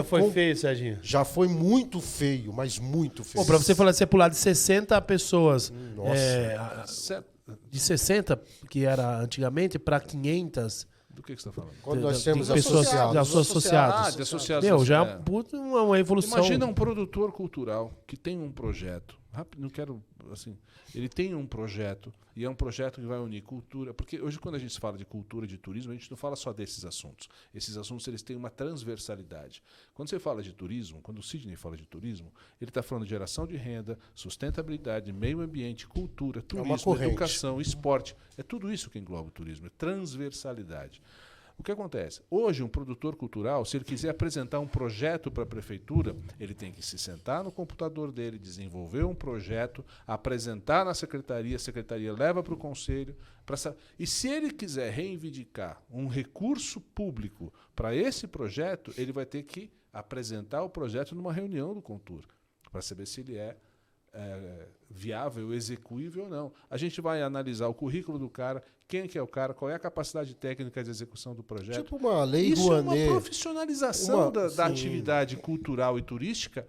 foi feio, Serginho.
Já foi muito feio, mas muito feio.
Pô, pra você falar, você pular de 60 pessoas,
Nossa.
de 60, que era antigamente, para 500...
Do que você está falando?
Quando nós temos
pessoas
associados.
associadas.
De associados.
Meu, já é uma evolução.
Imagina um produtor cultural que tem um projeto. Não quero, assim, ele tem um projeto e é um projeto que vai unir cultura, porque hoje quando a gente fala de cultura e de turismo, a gente não fala só desses assuntos. Esses assuntos eles têm uma transversalidade. Quando você fala de turismo, quando o Sidney fala de turismo, ele está falando de geração de renda, sustentabilidade, meio ambiente, cultura, turismo, educação, esporte. É tudo isso que engloba o turismo, é transversalidade. O que acontece? Hoje, um produtor cultural, se ele quiser apresentar um projeto para a prefeitura, ele tem que se sentar no computador dele, desenvolver um projeto, apresentar na secretaria, a secretaria leva para o conselho. E se ele quiser reivindicar um recurso público para esse projeto, ele vai ter que apresentar o projeto numa reunião do Contur, para saber se ele é viável, execuível ou não. A gente vai analisar o currículo do cara, quem que é o cara, qual é a capacidade técnica de execução do projeto.
Tipo uma lei
Isso
Rouanet.
é uma profissionalização da atividade cultural e turística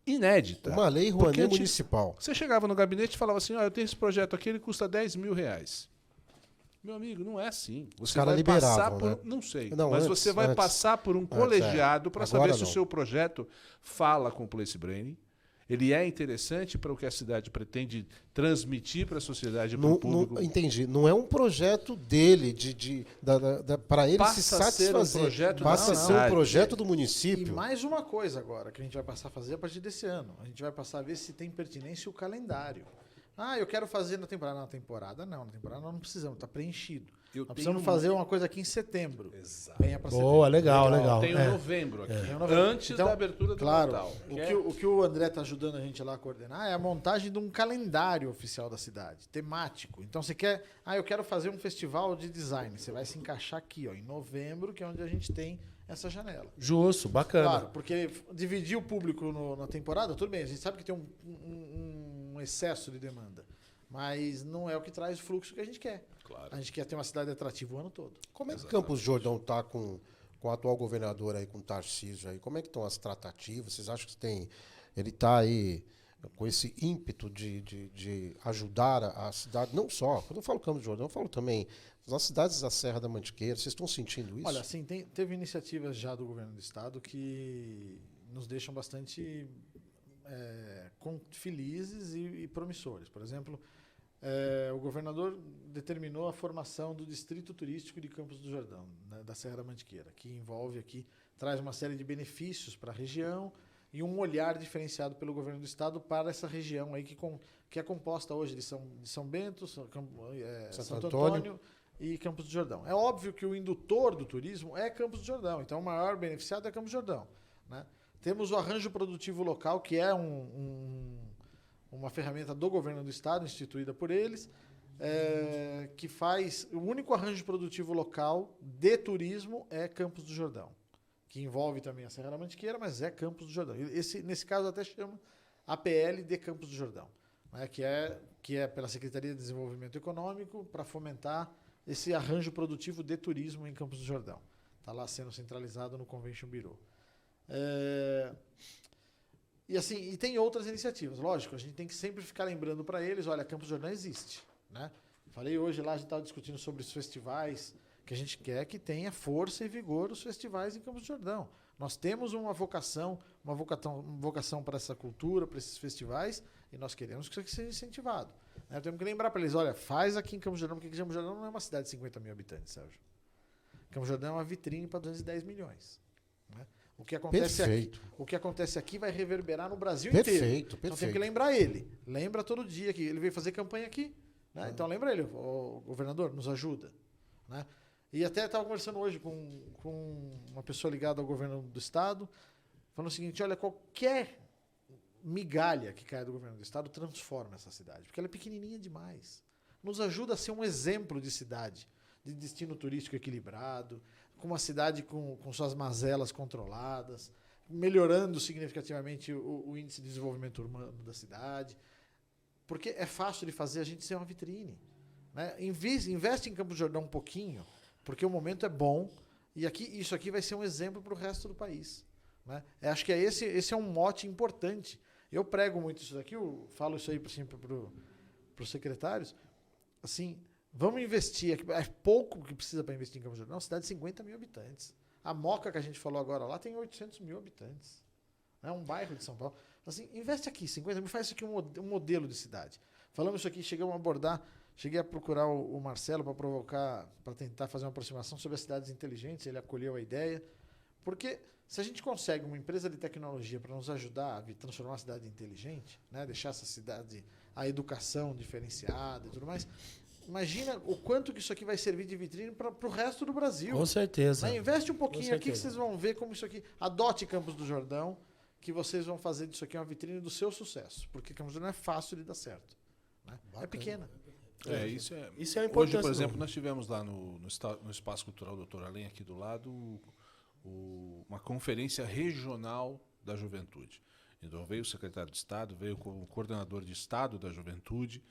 inédita.
Uma lei Rouanet municipal.
Você chegava no gabinete e falava assim, eu tenho esse projeto aqui, ele custa R$10 mil. Meu amigo, não é assim. Você vai passar por...
Né?
Não sei.
Não,
mas você vai passar por um colegiado para saber se o seu projeto fala com o Place Branding. Ele é interessante para o que a cidade pretende transmitir para a sociedade e para o público.
Não, entendi. Não é um projeto dele, para ele se satisfazer. Passa a ser um projeto do município.
E mais uma coisa agora, que a gente vai passar a fazer a partir desse ano. A gente vai passar a ver se tem pertinência o calendário. Eu quero fazer na temporada. Na temporada não não precisamos, está preenchido. Nós precisamos fazer uma coisa aqui em setembro.
Exato.
Venha para
Boa, legal.
Tem novembro aqui, antes da abertura do Natal.
O que o André está ajudando a gente lá a coordenar é a montagem de um calendário oficial da cidade, temático. Então você quer, eu quero fazer um festival de design. Você vai se encaixar aqui, em novembro, que é onde a gente tem essa janela.
Justo, bacana.
Claro, porque dividir o público na temporada, tudo bem, a gente sabe que tem um excesso de demanda. Mas não é o que traz o fluxo que a gente quer.
Claro.
A gente quer ter uma cidade atrativa o ano todo.
Como é que Campos do Jordão está com o atual governador aí, com o Tarcísio aí? Como é que estão as tratativas? Vocês acham que ele está aí com esse ímpeto de ajudar a cidade? Não só, quando eu falo Campos do Jordão, eu falo também nas cidades da Serra da Mantiqueira. Vocês estão sentindo isso?
Olha, sim, teve iniciativas já do governo do estado que nos deixam bastante felizes e promissores. Por exemplo, o governador determinou a formação do Distrito Turístico de Campos do Jordão, né, da Serra da Mantiqueira, que envolve aqui, traz uma série de benefícios para a região e um olhar diferenciado pelo governo do estado para essa região aí que é composta hoje de São Bento, Santo Antônio e Campos do Jordão. É óbvio que o indutor do turismo é Campos do Jordão, então o maior beneficiado é Campos do Jordão, né? Temos o arranjo produtivo local, que é uma ferramenta do governo do estado, instituída por eles. que faz... O único arranjo produtivo local de turismo é Campos do Jordão, que envolve também a Serra da Mantiqueira, mas é Campos do Jordão. Nesse caso até chama APL de Campos do Jordão, né, que é pela Secretaria de Desenvolvimento Econômico para fomentar esse arranjo produtivo de turismo em Campos do Jordão. Está lá sendo centralizado no Convention Bureau. E tem outras iniciativas. Lógico, a gente tem que sempre ficar lembrando para eles, olha, Campos do Jordão existe. Né? Falei hoje lá, a gente estava discutindo sobre os festivais, que a gente quer que tenha força e vigor os festivais em Campos do Jordão. Nós temos uma vocação para essa cultura, para esses festivais, e nós queremos que isso aqui seja incentivado. Né? Temos que lembrar para eles, olha, faz aqui em Campos do Jordão, porque Campos do Jordão não é uma cidade de 50 mil habitantes, Sérgio. Campos do Jordão é uma vitrine para 210 milhões. Né? O que acontece aqui vai reverberar no Brasil inteiro. Então tem que lembrar ele. Lembra todo dia que ele veio fazer campanha aqui. Né? Então lembra ele, o governador, nos ajuda. Né? E até estava conversando hoje com uma pessoa ligada ao governo do estado, falando o seguinte, olha, qualquer migalha que caia do governo do estado transforma essa cidade, porque ela é pequenininha demais. Nos ajuda a ser um exemplo de cidade, de destino turístico equilibrado, com uma cidade com suas mazelas controladas, melhorando significativamente o índice de desenvolvimento urbano da cidade, porque é fácil de fazer a gente ser uma vitrine. Né? Investe em Campos do Jordão um pouquinho, porque o momento é bom, e isso aqui vai ser um exemplo para o resto do país. Né? Acho que esse é um mote importante. Eu prego muito isso daqui, eu falo isso aí para os secretários, assim, vamos investir aqui, é pouco que precisa para investir em Campos do Jordão, é uma cidade de 50 mil habitantes. A Moca, que a gente falou agora lá, tem 800 mil habitantes. É um bairro de São Paulo. Assim, investe aqui, 50 mil, faz isso aqui um modelo de cidade. Falamos isso aqui, cheguei a procurar o Marcelo para tentar fazer uma aproximação sobre as cidades inteligentes, ele acolheu a ideia, porque se a gente consegue uma empresa de tecnologia para nos ajudar a transformar a cidade inteligente, né, deixar essa cidade, a educação diferenciada e tudo mais, imagina o quanto que isso aqui vai servir de vitrine para o resto do Brasil.
Com certeza.
Né? Investe um pouquinho aqui que vocês vão ver como isso aqui... Adote Campos do Jordão, que vocês vão fazer disso aqui uma vitrine do seu sucesso, porque Campos do Jordão é fácil de dar certo. Né? É pequena.
Isso é
importante.
Hoje, por exemplo, nós tivemos lá no Espaço Cultural Doutor Além, aqui do lado, uma conferência regional da juventude. Então veio o secretário de Estado, veio o coordenador de Estado da Juventude,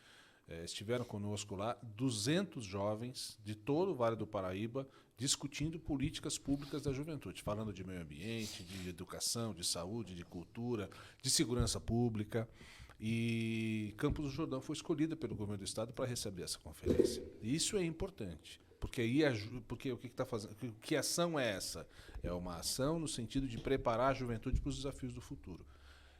estiveram conosco lá 200 jovens de todo o Vale do Paraíba discutindo políticas públicas da juventude, falando de meio ambiente, de educação, de saúde, de cultura, de segurança pública. E Campos do Jordão foi escolhida pelo governo do estado para receber essa conferência. E isso é importante, porque o que está fazendo? Que ação é essa? É uma ação no sentido de preparar a juventude para os desafios do futuro.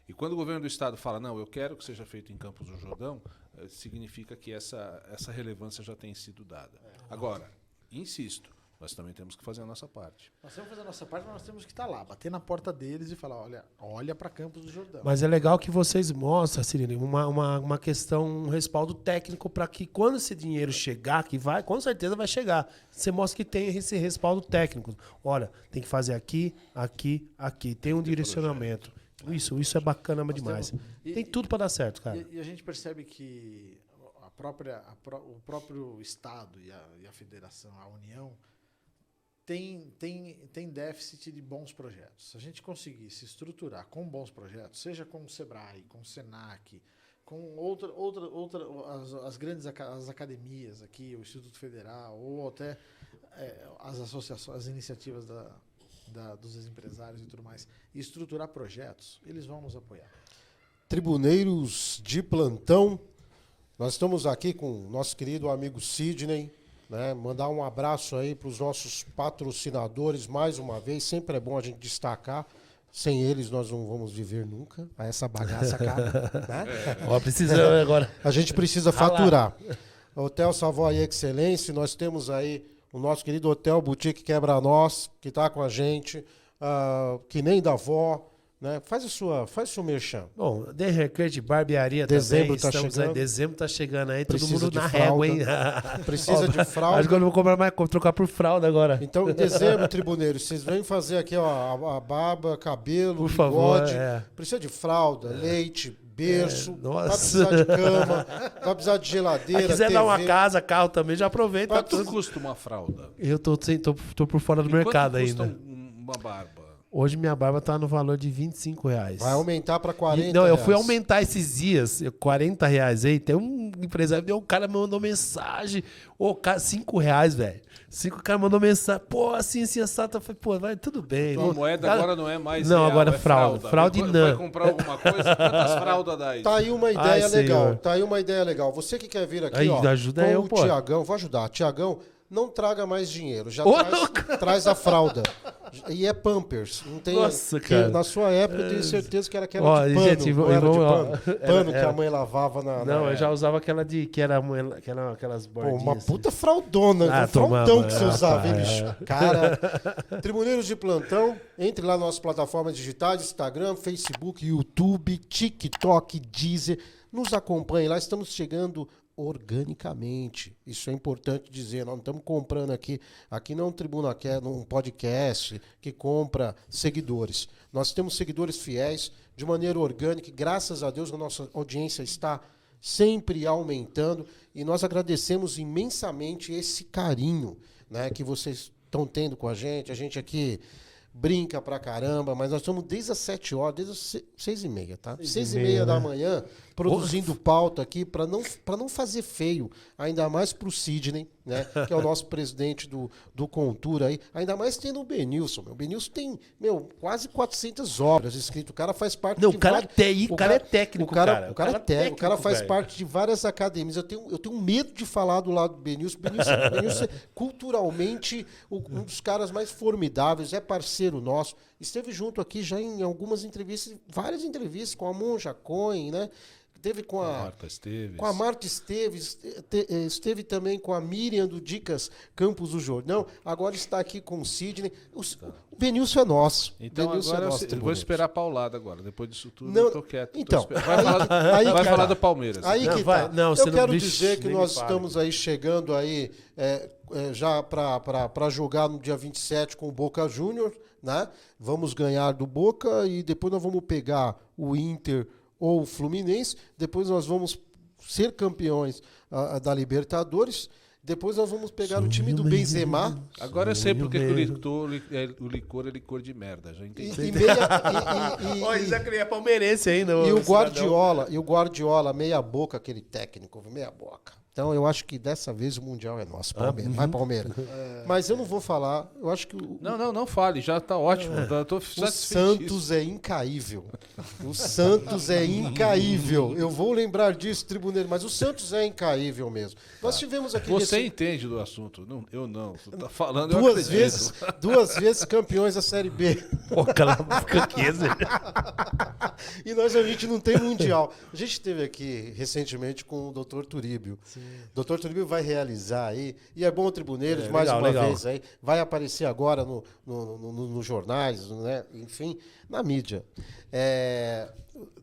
E quando o governo do estado fala, não, eu quero que seja feito em Campos do Jordão, significa que essa relevância já tem sido dada. Agora, insisto, nós também temos que fazer a nossa parte.
Nós temos que fazer a nossa parte, mas nós temos que estar lá, bater na porta deles e falar, olha para Campos do Jordão.
Mas é legal que vocês mostram, Cirine, uma questão, um respaldo técnico para que quando esse dinheiro chegar, que vai, com certeza vai chegar, você mostra que tem esse respaldo técnico. Olha, tem que fazer aqui, tem um direcionamento. Isso é bacana demais. Tem tudo para dar certo, cara.
E a gente percebe que o próprio Estado e a Federação, a União, tem déficit de bons projetos. Se a gente conseguir se estruturar com bons projetos, seja com o Sebrae, com o Senac, com as grandes as academias aqui, o Instituto Federal, ou até as associações, as iniciativas dos empresários e tudo mais, e estruturar projetos, eles vão nos apoiar.
Tribuneiros de plantão, nós estamos aqui com o nosso querido amigo Sidney, né? Mandar um abraço aí para os nossos patrocinadores, mais uma vez, sempre é bom a gente destacar, sem eles nós não vamos viver nunca, essa bagaça, cara. Né?
Precisa agora.
A gente precisa faturar. Hotel Savoy Excelência, nós temos aí o nosso querido Hotel Boutique Quebra Nós, que está com a gente, que nem da avó, né? Faz o seu merchan.
Bom, The Haircut Barbearia
dezembro
também.
Tá chegando.
Aí, dezembro tá chegando aí,
Precisa
todo mundo na
fralda.
régua, hein?
Precisa de fralda.
Acho que eu não vou comprar mais, vou trocar por fralda agora.
Então, em dezembro, tribuneiros, vocês vêm fazer aqui ó, a barba, cabelo,
Por
bigode.
favor,
Precisa de fralda, leite, berço, vai
nossa.
precisar de cama, vai precisar de geladeira,
Se quiser
TV.
dar uma casa, carro também, já aproveita.
Quanto custa uma fralda?
Eu tô por fora do
E
mercado
quanto custa
ainda.
uma barba?
Hoje minha barba tá no valor de R$25.
Vai aumentar para 40
Não, eu fui
reais.
aumentar esses dias, R$40 aí. Tem um empresário, o cara me mandou mensagem. Ô, cara, R$5, velho. O cara mandou mensagem. Pô, assim, assado. Eu falei, pô, vai, tudo bem.
Então, a moeda
Cara,
agora não é mais
não,
real,
agora
é
fralda. Fralda e
Vai
nã.
comprar alguma coisa? Quantas fraldas dá isso?
Tá aí uma ideia
Ai,
legal.
senhor.
Tá aí uma ideia legal. Você que quer vir aqui,
Aí,
ó,
ajuda
com
eu,
o
pô.
Tiagão, vou ajudar. Tiagão, não traga mais dinheiro. Já
Ô,
traz a fralda. E é Pampers. Não tem,
Nossa,
que
cara.
Na sua época, eu tenho certeza que era aquela
Ó,
de pano.
gente,
não era de
ó,
pano. Pano que
era-
a mãe lavava na...
Não,
na...
eu já usava aquela de. Que era aquelas
Pô,
bordinhas.
uma
assim.
puta fraldona,
Ah,
um fraldão
tomava.
que você usava, hein,
Ah,
bicho? Cara, Tribuneiros de Plantão, entre lá nas nossas plataformas digitais, Instagram, Facebook, YouTube, TikTok, Deezer. Nos acompanhe lá, estamos chegando organicamente. Isso é importante dizer, nós não estamos comprando aqui não é um Tribuna, um podcast que compra seguidores. Nós temos seguidores fiéis de maneira orgânica, e graças a Deus a nossa audiência está sempre aumentando e nós agradecemos imensamente esse carinho, né, que vocês estão tendo com a gente aqui brinca pra caramba, mas nós estamos desde as 7 horas, desde as 6h30, tá? 6h30 da manhã, produzindo pauta aqui para não fazer feio, ainda mais pro Sidney, né? Que é o nosso presidente do Contura aí, ainda mais tendo o Benilson. O Benilson tem, quase 400 obras escritas. O cara faz parte
Não,
de
o cara,
vários-
o cara é técnico, cara.
O cara é técnico, o cara faz
velho.
parte de várias academias. Eu tenho medo de falar do lado do Benilson. Benilson é culturalmente um dos caras mais formidáveis, é parceiro nosso. Esteve junto aqui já em algumas entrevistas, várias entrevistas com a Monja Cohen, né? Teve com a
Marta Esteves.
Com a Marta Esteves, esteve também com a Miriam do Dicas Campos do Jordão, agora está aqui com o Sidney. O Benilson é nosso.
Então
Benilson
agora
é nosso,
eu vou
Tribuneiros.
esperar a paulada agora. Depois disso tudo,
Não,
eu tô quieto.
então,
Vai falar do Palmeiras.
Aí
Não,
que
vai-
tá.
não, você
Eu
não-
quero
vixe,
dizer que
nem
nós
me fale.
estamos aí chegando aí já para jogar no dia 27 com o Boca Júnior, né? Vamos ganhar do Boca e depois nós vamos pegar o Inter ou o Fluminense, depois nós vamos ser campeões da Libertadores, depois nós vamos pegar o time do Benzema.
Agora eu sei porque que o licor é licor de merda. Já
E,
entendi.
e meia,
Ó, isso é palmeirense ainda.
e o Guardiola, meia boca, aquele técnico, meia boca. Então eu acho que dessa vez o Mundial é nosso, Palmeiras. Vai, Palmeiras. Mas eu não vou falar, eu acho que
Não fale, já tá ótimo. Eu tô
o
satisfeitíssimo.
Santos é incaível. O Santos é incaível. Eu vou lembrar disso, Tribuneiro, mas o Santos é incaível mesmo. Nós tivemos aqui
Você entende do assunto, não, eu não. Você tá falando, eu
duas
acredito.
vezes campeões da Série B.
Pô, cala a boca aqui, Zé.
E a gente não tem Mundial. A gente esteve aqui recentemente com o Dr. Turíbio. O Dr. Turíbio vai realizar aí, e é bom, Tribuneiros, mais
legal,
uma
legal.
vez aí, vai aparecer agora nos jornais, né? Enfim, na mídia.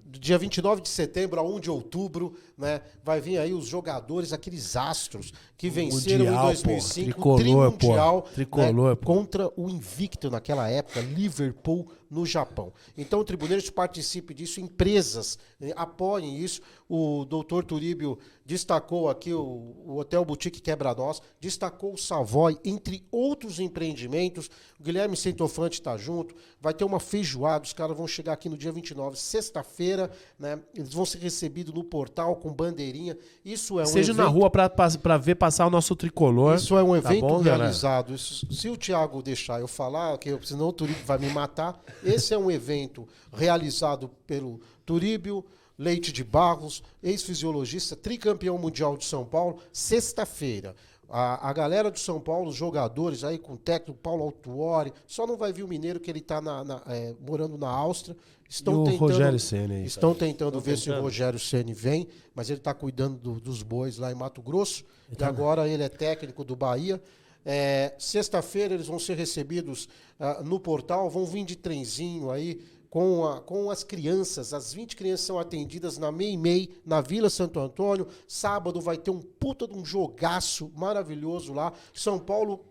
Do dia 29 de setembro a 1 de outubro, né, vai vir aí os jogadores, aqueles astros que venceram
Mundial,
em 2005
pô.
o
Tricolor,
Trimundial,
pô. Tricolor,
né,
pô.
contra o invicto naquela época, Liverpool, no Japão. Então, Tribuneiros, participe disso, empresas apoiem isso. O doutor Turíbio destacou aqui o Hotel Boutique Quebra-Nós, destacou o Savoy, entre outros empreendimentos. O Guilherme Centofante está junto, vai ter uma feijoada, os caras vão chegar aqui no dia 29, sexta-feira, né? Eles vão ser recebidos no portal com bandeirinha. Isso é um
Seja
evento...
na rua pra ver passar o nosso tricolor.
Isso é um
Tá
evento
bom, galera?
realizado. Se o Thiago deixar eu falar, senão o Turíbio vai me matar. Esse é um evento realizado pelo Turíbio Leite de Barros, ex-fisiologista, tricampeão mundial de São Paulo, sexta-feira. A galera do São Paulo, os jogadores aí com o técnico Paulo Autuori, só não vai vir o Mineiro que ele está morando na Áustria.
E o Rogério Ceni aí,
Estão tentando ver se o Rogério Ceni vem, mas ele está cuidando dos bois lá em Mato Grosso. E agora ele é técnico do Bahia. Sexta-feira eles vão ser recebidos no portal, vão vir de trenzinho aí com as crianças. As 20 crianças são atendidas na Meimei, na Vila Santo Antônio. Sábado vai ter um puta de um jogaço maravilhoso lá. São Paulo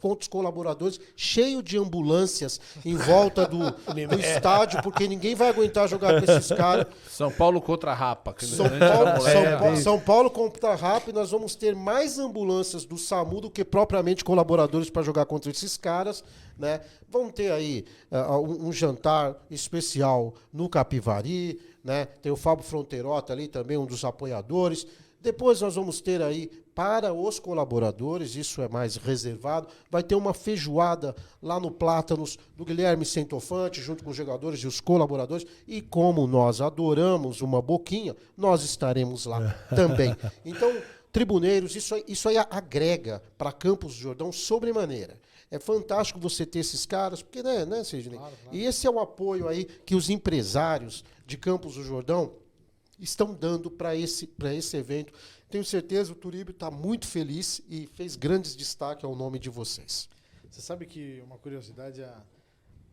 contra os colaboradores, cheio de ambulâncias em volta do estádio, porque ninguém vai aguentar jogar com esses caras.
São Paulo contra a Rapa.
São Paulo contra a Rapa, e nós vamos ter mais ambulâncias do SAMU do que propriamente colaboradores para jogar contra esses caras, né? Vamos ter aí um jantar especial no Capivari, né? Tem o Fábio Fronteirota ali também, um dos apoiadores. Depois nós vamos ter aí, para os colaboradores, isso é mais reservado, vai ter uma feijoada lá no Plátanos do Guilherme Centofante, junto com os jogadores e os colaboradores. E como nós adoramos uma boquinha, nós estaremos lá também. Então, tribuneiros, isso aí agrega para Campos do Jordão sobremaneira. É fantástico você ter esses caras, porque, né, Sidney? Claro. E esse é o apoio aí que os empresários de Campos do Jordão estão dando para esse evento. Tenho certeza, o Turíbio está muito feliz e fez grandes destaques ao nome de vocês.
Você sabe que uma curiosidade,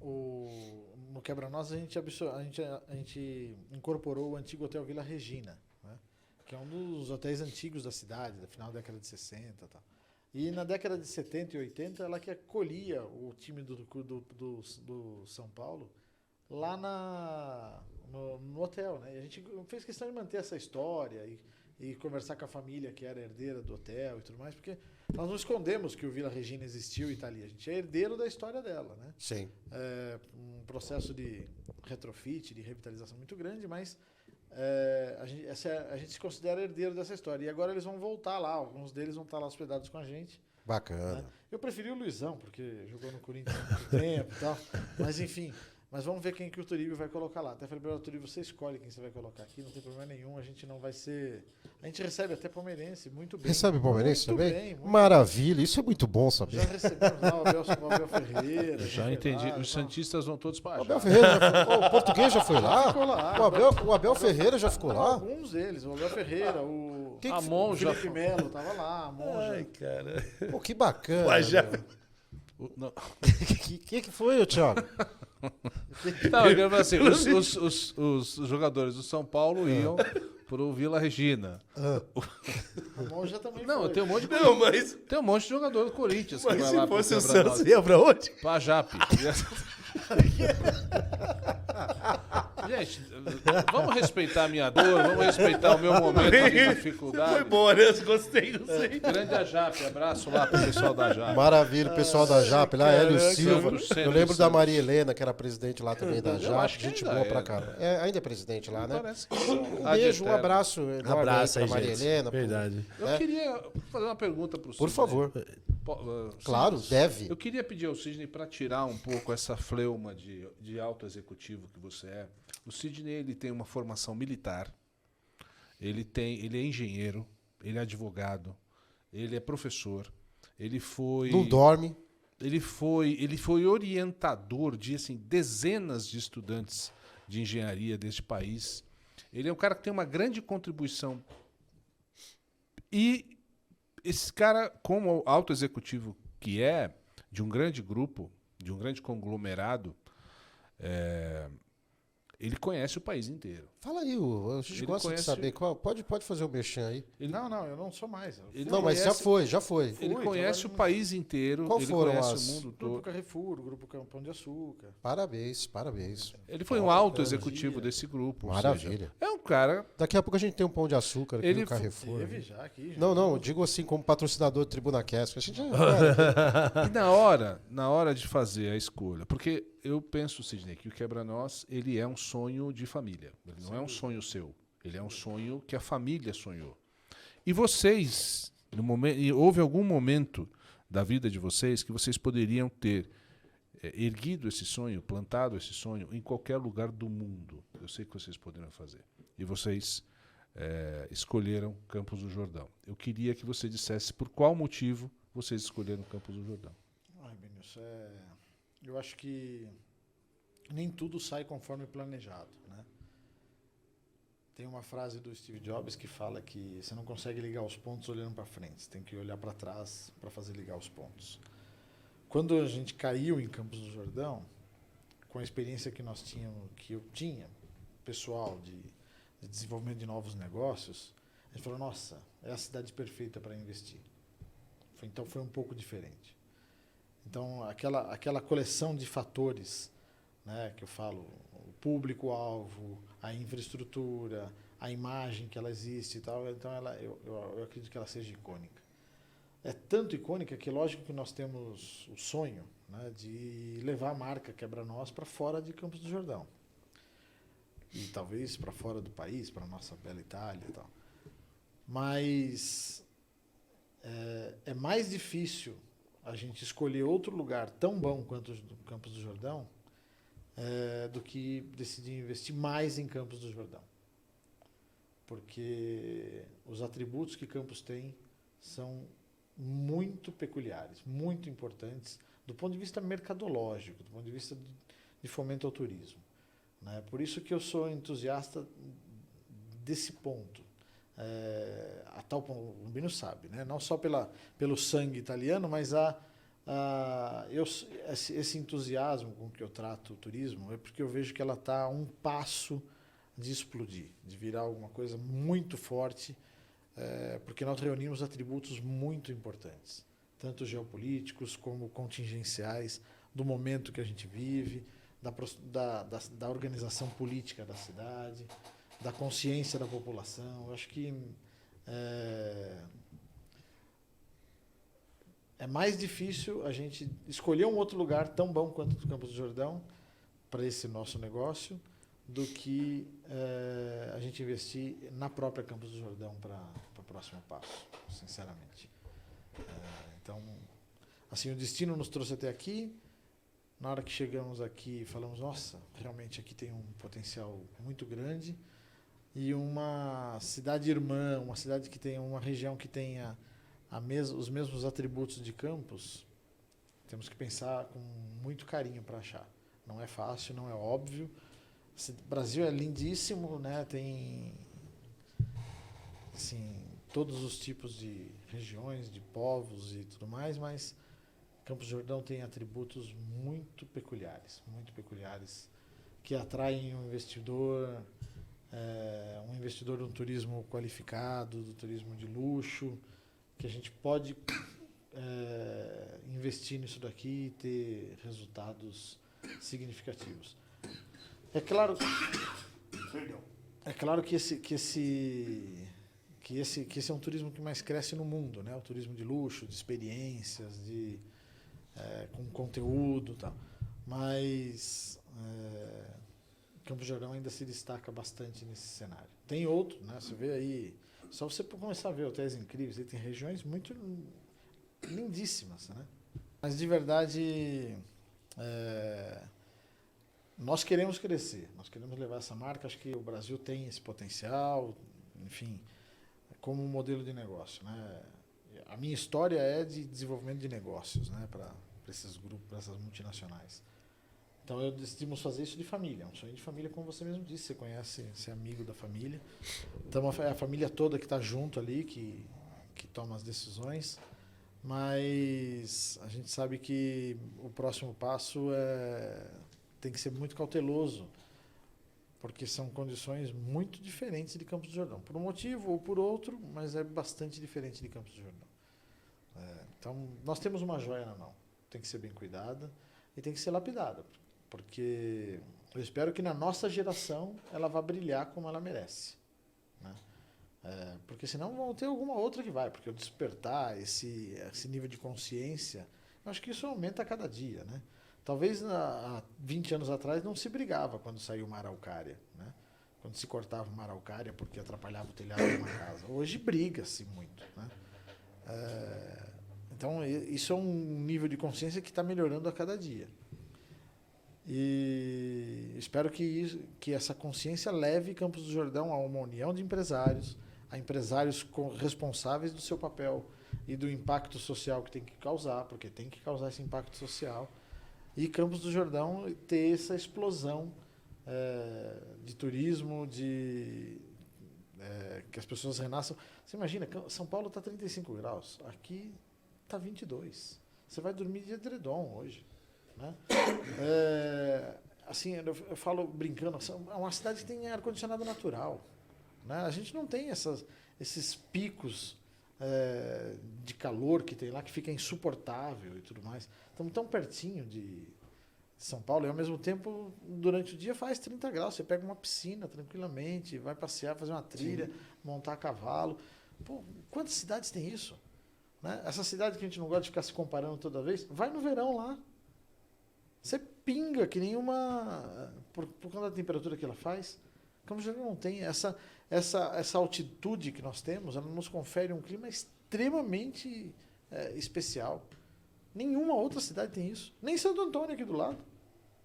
no Quebra-Nós a gente incorporou o antigo Hotel Vila Regina, né? Que é um dos hotéis antigos da cidade, da final da década de 60 e tal. E na década de 70 e 80, ela que acolhia o time do São Paulo lá no hotel, né? E a gente fez questão de manter essa história e conversar com a família que era herdeira do hotel e tudo mais, porque nós não escondemos que o Vila Regina existiu e está ali. A gente é herdeiro da história dela, né?
Sim.
É um processo de retrofit, de revitalização muito grande, mas a gente se considera herdeiro dessa história. E agora eles vão voltar lá, alguns deles vão estar lá hospedados com a gente.
Bacana.
Né? Eu preferi o Luizão, porque jogou no Corinthians há muito tempo e tal. Mas enfim, vamos ver quem que o Turíbio vai colocar lá. Até falei para o Turíbio, você escolhe quem você vai colocar aqui, não tem problema nenhum, a gente não vai ser... A gente recebe até palmeirense, muito bem. Recebe
palmeirense
muito
também?
Bem,
Maravilha, isso é muito bom saber.
Já recebemos lá o Abel Ferreira.
Já entendi, os santistas vão todos para
o Abel Ferreira o português já foi lá?
Ficou lá.
O Abel Ferreira já ficou lá?
Alguns deles, o Abel Ferreira, o Felipe Melo estava lá, a Monja.
Ai, cara.
Pô, que bacana.
Não.
Que foi, Thiago?
Não, assim, os jogadores do São Paulo iam pro Vila Regina.
A Monja também
não,
foi.
Tem um monte de tem um monte de jogador do Corinthians.
Mas
que vai
se
lá
fosse o Santos, ia pra onde?
Pra Jape. Gente, vamos respeitar a minha dor, vamos respeitar o meu momento de dificuldade.
Foi bom, né? Gostei.
Grande a Jape, abraço lá pro pessoal da Jape.
Maravilha, o pessoal da Jape, lá, Hélio Silva. Eu lembro da
Santos.
Maria Helena, que era presidente lá também da Jape.
acho que
Gente
ainda
boa
é,
pra
né?
caramba. Ainda é presidente lá, né?
Parece que
Um beijo, um abraço enorme
Abraço
aí
aí,
pra Maria
gente.
Helena.
Verdade.
Eu queria fazer uma pergunta pro Sidney.
Por favor. Claro, deve.
Eu queria pedir ao Sidney para tirar um pouco essa fleuma de alto executivo que você é. O Sidney, ele tem uma formação militar, ele é engenheiro, ele é advogado, ele é professor, ele foi...
Não dorme.
Ele foi orientador de assim, dezenas de estudantes de engenharia deste país. Ele é um cara que tem uma grande contribuição. E esse cara, como alto executivo que é, de um grande grupo, de um grande conglomerado, ele conhece o país inteiro.
Fala aí, a gente gosta de saber. Pode fazer o merchan aí.
Não, eu não sou mais.
Não, mas já foi.
Ele conhece o país inteiro,
Qual
ele
foram
conhece o mundo
O Grupo
todo.
Carrefour, o Grupo Pão de Açúcar.
Parabéns.
Ele foi um alto executivo desse grupo. ou
Maravilha.
seja, é um cara...
Daqui a pouco a gente tem um Pão de Açúcar aqui
Ele
no Carrefour.
Teve já aqui. Já.
Não, eu digo assim como patrocinador do Tribuna Cast. A gente já...
E na hora de fazer a escolha, porque eu penso, Sidney, que o Quebra-Nós, ele é um sonho de família. Ele não é um sonho seu. Ele é um sonho que a família sonhou. E vocês, houve algum momento da vida de vocês que vocês poderiam ter erguido esse sonho, plantado esse sonho em qualquer lugar do mundo. Eu sei que vocês poderiam fazer. E vocês escolheram Campos do Jordão. Eu queria que você dissesse por qual motivo vocês escolheram Campos do Jordão.
Ai, Benício, eu acho que nem tudo sai conforme planejado, né? Tem uma frase do Steve Jobs que fala que você não consegue ligar os pontos olhando para frente, você tem que olhar para trás para fazer ligar os pontos. Quando a gente caiu em Campos do Jordão, com a experiência que eu tinha, pessoal, de desenvolvimento de novos negócios, a gente falou, nossa, é a cidade perfeita para investir. Então foi um pouco diferente. Então, aquela coleção de fatores, né, que eu falo, o público-alvo, a infraestrutura, a imagem que ela existe e tal, então eu acredito que ela seja icônica. É tanto icônica que, lógico, que nós temos o sonho, né, de levar a marca Quebra-Nós para fora de Campos do Jordão. E talvez para fora do país, para a nossa bela Itália e tal. Mas é mais difícil a gente escolher outro lugar tão bom quanto o Campos do Jordão do que decidir investir mais em Campos do Jordão. Porque os atributos que Campos tem são muito peculiares, muito importantes, do ponto de vista mercadológico, do ponto de vista de fomento ao turismo. Né? Por isso que eu sou entusiasta desse ponto. A tal ponto, o Rubinho sabe, né? Não só pelo sangue italiano, mas esse entusiasmo com que eu trato o turismo é porque eu vejo que ela está a um passo de explodir, de virar alguma coisa muito forte, porque nós reunimos atributos muito importantes, tanto geopolíticos como contingenciais, do momento que a gente vive, da organização política da cidade, da consciência da população. Eu acho que é mais difícil a gente escolher um outro lugar tão bom quanto o Campos do Jordão para esse nosso negócio do que a gente investir na própria Campos do Jordão para o próximo passo, sinceramente. Então, assim, o destino nos trouxe até aqui. Na hora que chegamos aqui, falamos, nossa, realmente aqui tem um potencial muito grande. E uma cidade irmã, uma cidade que tenha uma região que tenha os mesmos atributos de Campos, temos que pensar com muito carinho para achar. Não é fácil, não é óbvio. O Brasil é lindíssimo, né? Tem assim, todos os tipos de regiões, de povos e tudo mais, mas Campos do Jordão tem atributos muito peculiares, que atraem um investidor do turismo qualificado, do turismo de luxo, que a gente pode investir nisso daqui e ter resultados significativos. É claro que esse é um turismo que mais cresce no mundo, né? O turismo de luxo, de experiências, com conteúdo, tal. Mas Campos do Jordão ainda se destaca bastante nesse cenário. Tem outro, né? Você vê aí, só você começar a ver hotéis incríveis, aí tem regiões muito lindíssimas, né? Mas de verdade, nós queremos crescer, nós queremos levar essa marca. Acho que o Brasil tem esse potencial, enfim, como um modelo de negócio, né? A minha história é de desenvolvimento de negócios, né, para esses grupos, para essas multinacionais. Então, decidimos fazer isso de família, um sonho de família, como você mesmo disse, você conhece, você é amigo da família. Então, é a família toda que está junto ali, que toma as decisões, mas a gente sabe que o próximo passo tem que ser muito cauteloso, porque são condições muito diferentes de Campos do Jordão. Por um motivo ou por outro, mas é bastante diferente de Campos do Jordão. Então, nós temos uma joia na mão. Tem que ser bem cuidada e tem que ser lapidada, porque eu espero que na nossa geração ela vá brilhar como ela merece, né? Porque senão vão ter alguma outra que vai, porque o despertar, esse nível de consciência, eu acho que isso aumenta a cada dia, né? Talvez há 20 anos atrás não se brigava quando saiu uma araucária, né? Quando se cortava uma araucária porque atrapalhava o telhado de uma casa. Hoje briga-se muito, né? Então, isso é um nível de consciência que está melhorando a cada dia. E espero que essa consciência leve Campos do Jordão a uma união de empresários, a empresários responsáveis do seu papel e do impacto social que tem que causar, porque tem que causar esse impacto social. E Campos do Jordão ter essa explosão de turismo, que as pessoas renasçam. Você imagina, São Paulo está 35 graus, aqui está 22. Você vai dormir de edredom hoje, né? Assim, eu falo brincando, é uma cidade que tem ar-condicionado natural, né? A gente não tem esses picos de calor que tem lá, que fica insuportável e tudo mais. Estamos tão pertinho de São Paulo e, ao mesmo tempo, durante o dia faz 30 graus. Você pega uma piscina tranquilamente, vai passear, fazer uma trilha, montar a cavalo. Pô, quantas cidades tem isso? Né? Essa cidade que a gente não gosta de ficar se comparando toda vez, vai no verão lá. Você pinga que nem uma... Por conta da temperatura que ela faz. Campos do Jordão não tem essa altitude que nós temos, ela nos confere um clima extremamente especial. Nenhuma outra cidade tem isso. Nem Santo Antônio aqui do lado.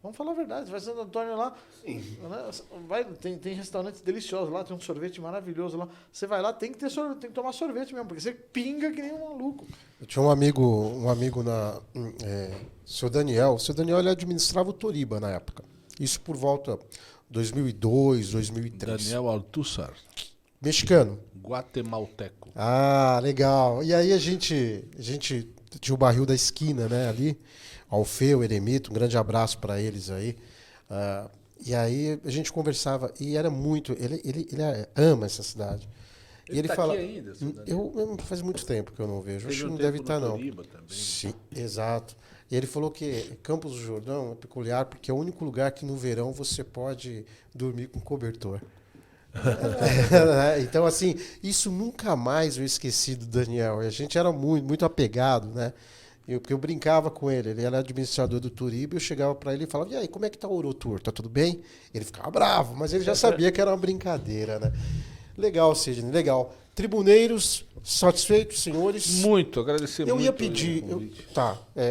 Vamos falar a verdade. Você vai Santo Antônio lá, né, tem restaurantes deliciosos lá, tem um sorvete maravilhoso lá. Você vai lá, tem que tomar sorvete mesmo, porque você pinga que nem um maluco.
Eu tinha um amigo seu Daniel. O seu Daniel, ele administrava o Toriba na época. Isso por volta 2002, 2003.
Daniel Althusser.
Mexicano.
Guatemalteco.
Ah, legal. E aí a gente tinha o barril da esquina, né, ali. Alfeu, Eremito, um grande abraço para eles aí. E aí a gente conversava e era muito... Ele ama essa cidade.
Ele
ele
tá
fala,
aqui ainda?
eu faz muito tempo que eu não vejo. Acho que não deve estar, não. Sim, exato. E ele falou que Campos do Jordão é peculiar porque é o único lugar que no verão você pode dormir com cobertor. Então, assim, isso nunca mais eu esqueci do Daniel. A gente era muito, muito apegado, né? Porque eu brincava com ele. Ele era administrador do Turiba e eu chegava para ele e falava: e aí, como é que tá o Orotour? Tá tudo bem? Ele ficava bravo, mas ele já sabia que era uma brincadeira, né? Legal, Sidney, legal. Tribuneiros, satisfeitos, senhores?
Muito, agradecer
eu
muito.
Ia pedir,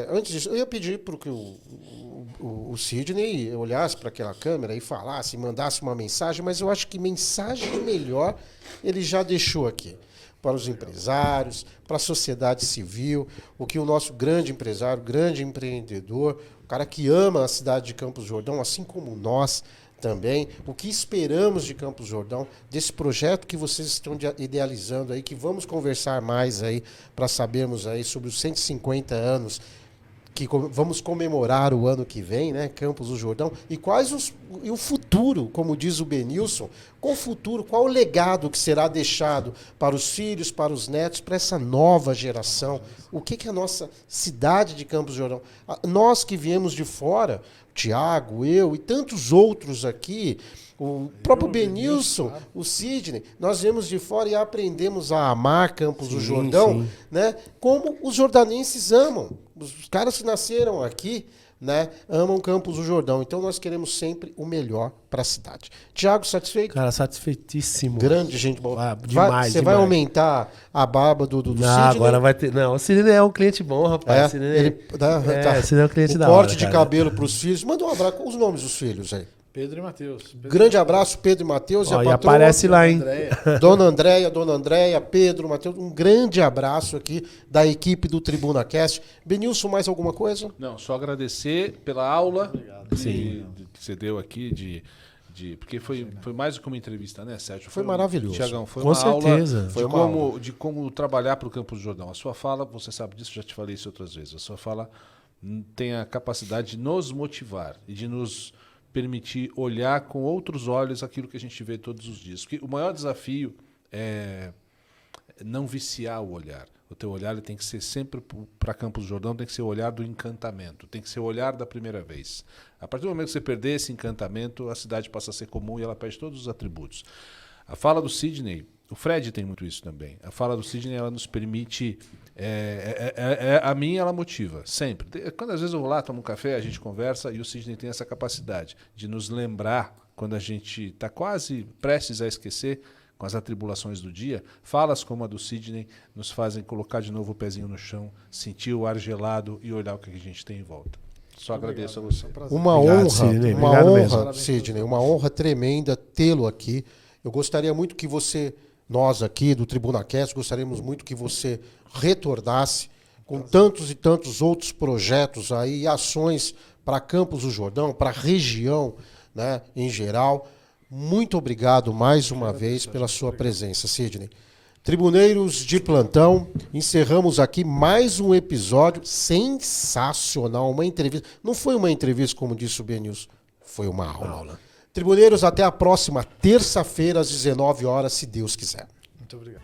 antes disso, eu ia pedir para que o Sidney olhasse para aquela câmera e falasse, mandasse uma mensagem, mas eu acho que mensagem melhor ele já deixou aqui. Para os empresários, para a sociedade civil, o que o nosso grande empresário, grande empreendedor, o cara que ama a cidade de Campos do Jordão, assim como nós também, o que esperamos de Campos do Jordão, desse projeto que vocês estão idealizando aí, que vamos conversar mais aí, para sabermos aí sobre os 150 anos que vamos comemorar o ano que vem, né, Campos do Jordão, e e o futuro, como diz o Benilson, qual o futuro, qual o legado que será deixado para os filhos, para os netos, para essa nova geração, o que é a nossa cidade de Campos do Jordão. Nós que viemos de fora, Tiago, eu e tantos outros aqui, o próprio Benilson, o Sidney, nós viemos de fora e aprendemos a amar Campos do Jordão, né, como os jordanenses amam. Os caras que nasceram aqui, né, amam Campos do Jordão. Então nós queremos sempre o melhor para a cidade. Tiago, satisfeito?
Cara, satisfeitíssimo.
Grande gente boa.
Demais,
Você vai aumentar a barba do Sidney?
Agora vai ter. Não, o Sidney é um cliente bom, rapaz.
O
Sidney é um cliente da hora.
Corte de cabelo para os filhos. Manda um abraço. Os nomes dos filhos aí.
Pedro e Matheus.
Grande abraço, Pedro e Matheus.
E aparece lá, hein?
Dona Andréia, Pedro, Matheus. Um grande abraço aqui da equipe do Tribuna Cast. Benilson, mais alguma coisa?
Não, só agradecer pela aula que você deu aqui porque foi mais do que uma entrevista, né, Sérgio?
Foi maravilhoso.
Tiagão, foi
Com
uma
certeza.
aula de como trabalhar para o Campos do Jordão. A sua fala, você sabe disso, já te falei isso outras vezes, a sua fala tem a capacidade de nos motivar e de nos permitir olhar com outros olhos aquilo que a gente vê todos os dias. Porque o maior desafio é não viciar o olhar. O teu olhar ele tem que ser sempre para Campos do Jordão, tem que ser o olhar do encantamento, tem que ser o olhar da primeira vez. A partir do momento que você perder esse encantamento, a cidade passa a ser comum e ela perde todos os atributos. A fala do Sidney, o Fred tem muito isso também. A fala do Sidney ela nos permite... a mim ela motiva, sempre. Quando às vezes eu vou lá, tomo um café, a gente conversa e o Sidney tem essa capacidade de nos lembrar, quando a gente está quase prestes a esquecer, com as atribulações do dia, falas como a do Sidney nos fazem colocar de novo o pezinho no chão, sentir o ar gelado e olhar o que a gente tem em volta. Só agradeço a você.
Uma honra, Sidney, uma honra tremenda tê-lo aqui. Eu gostaria muito que nós aqui do Tribuna Cast, gostaríamos muito que você retornasse com tantos e tantos outros projetos aí e ações para Campos do Jordão, para a região, né, em geral. Muito obrigado mais uma vez pela sua presença, Sidney. Tribuneiros de plantão, encerramos aqui mais um episódio sensacional, uma entrevista. Não foi uma entrevista, como disse o Benilson, foi uma aula. Tribuneiros, até a próxima terça-feira, às 19 horas, se Deus quiser.
Muito obrigado.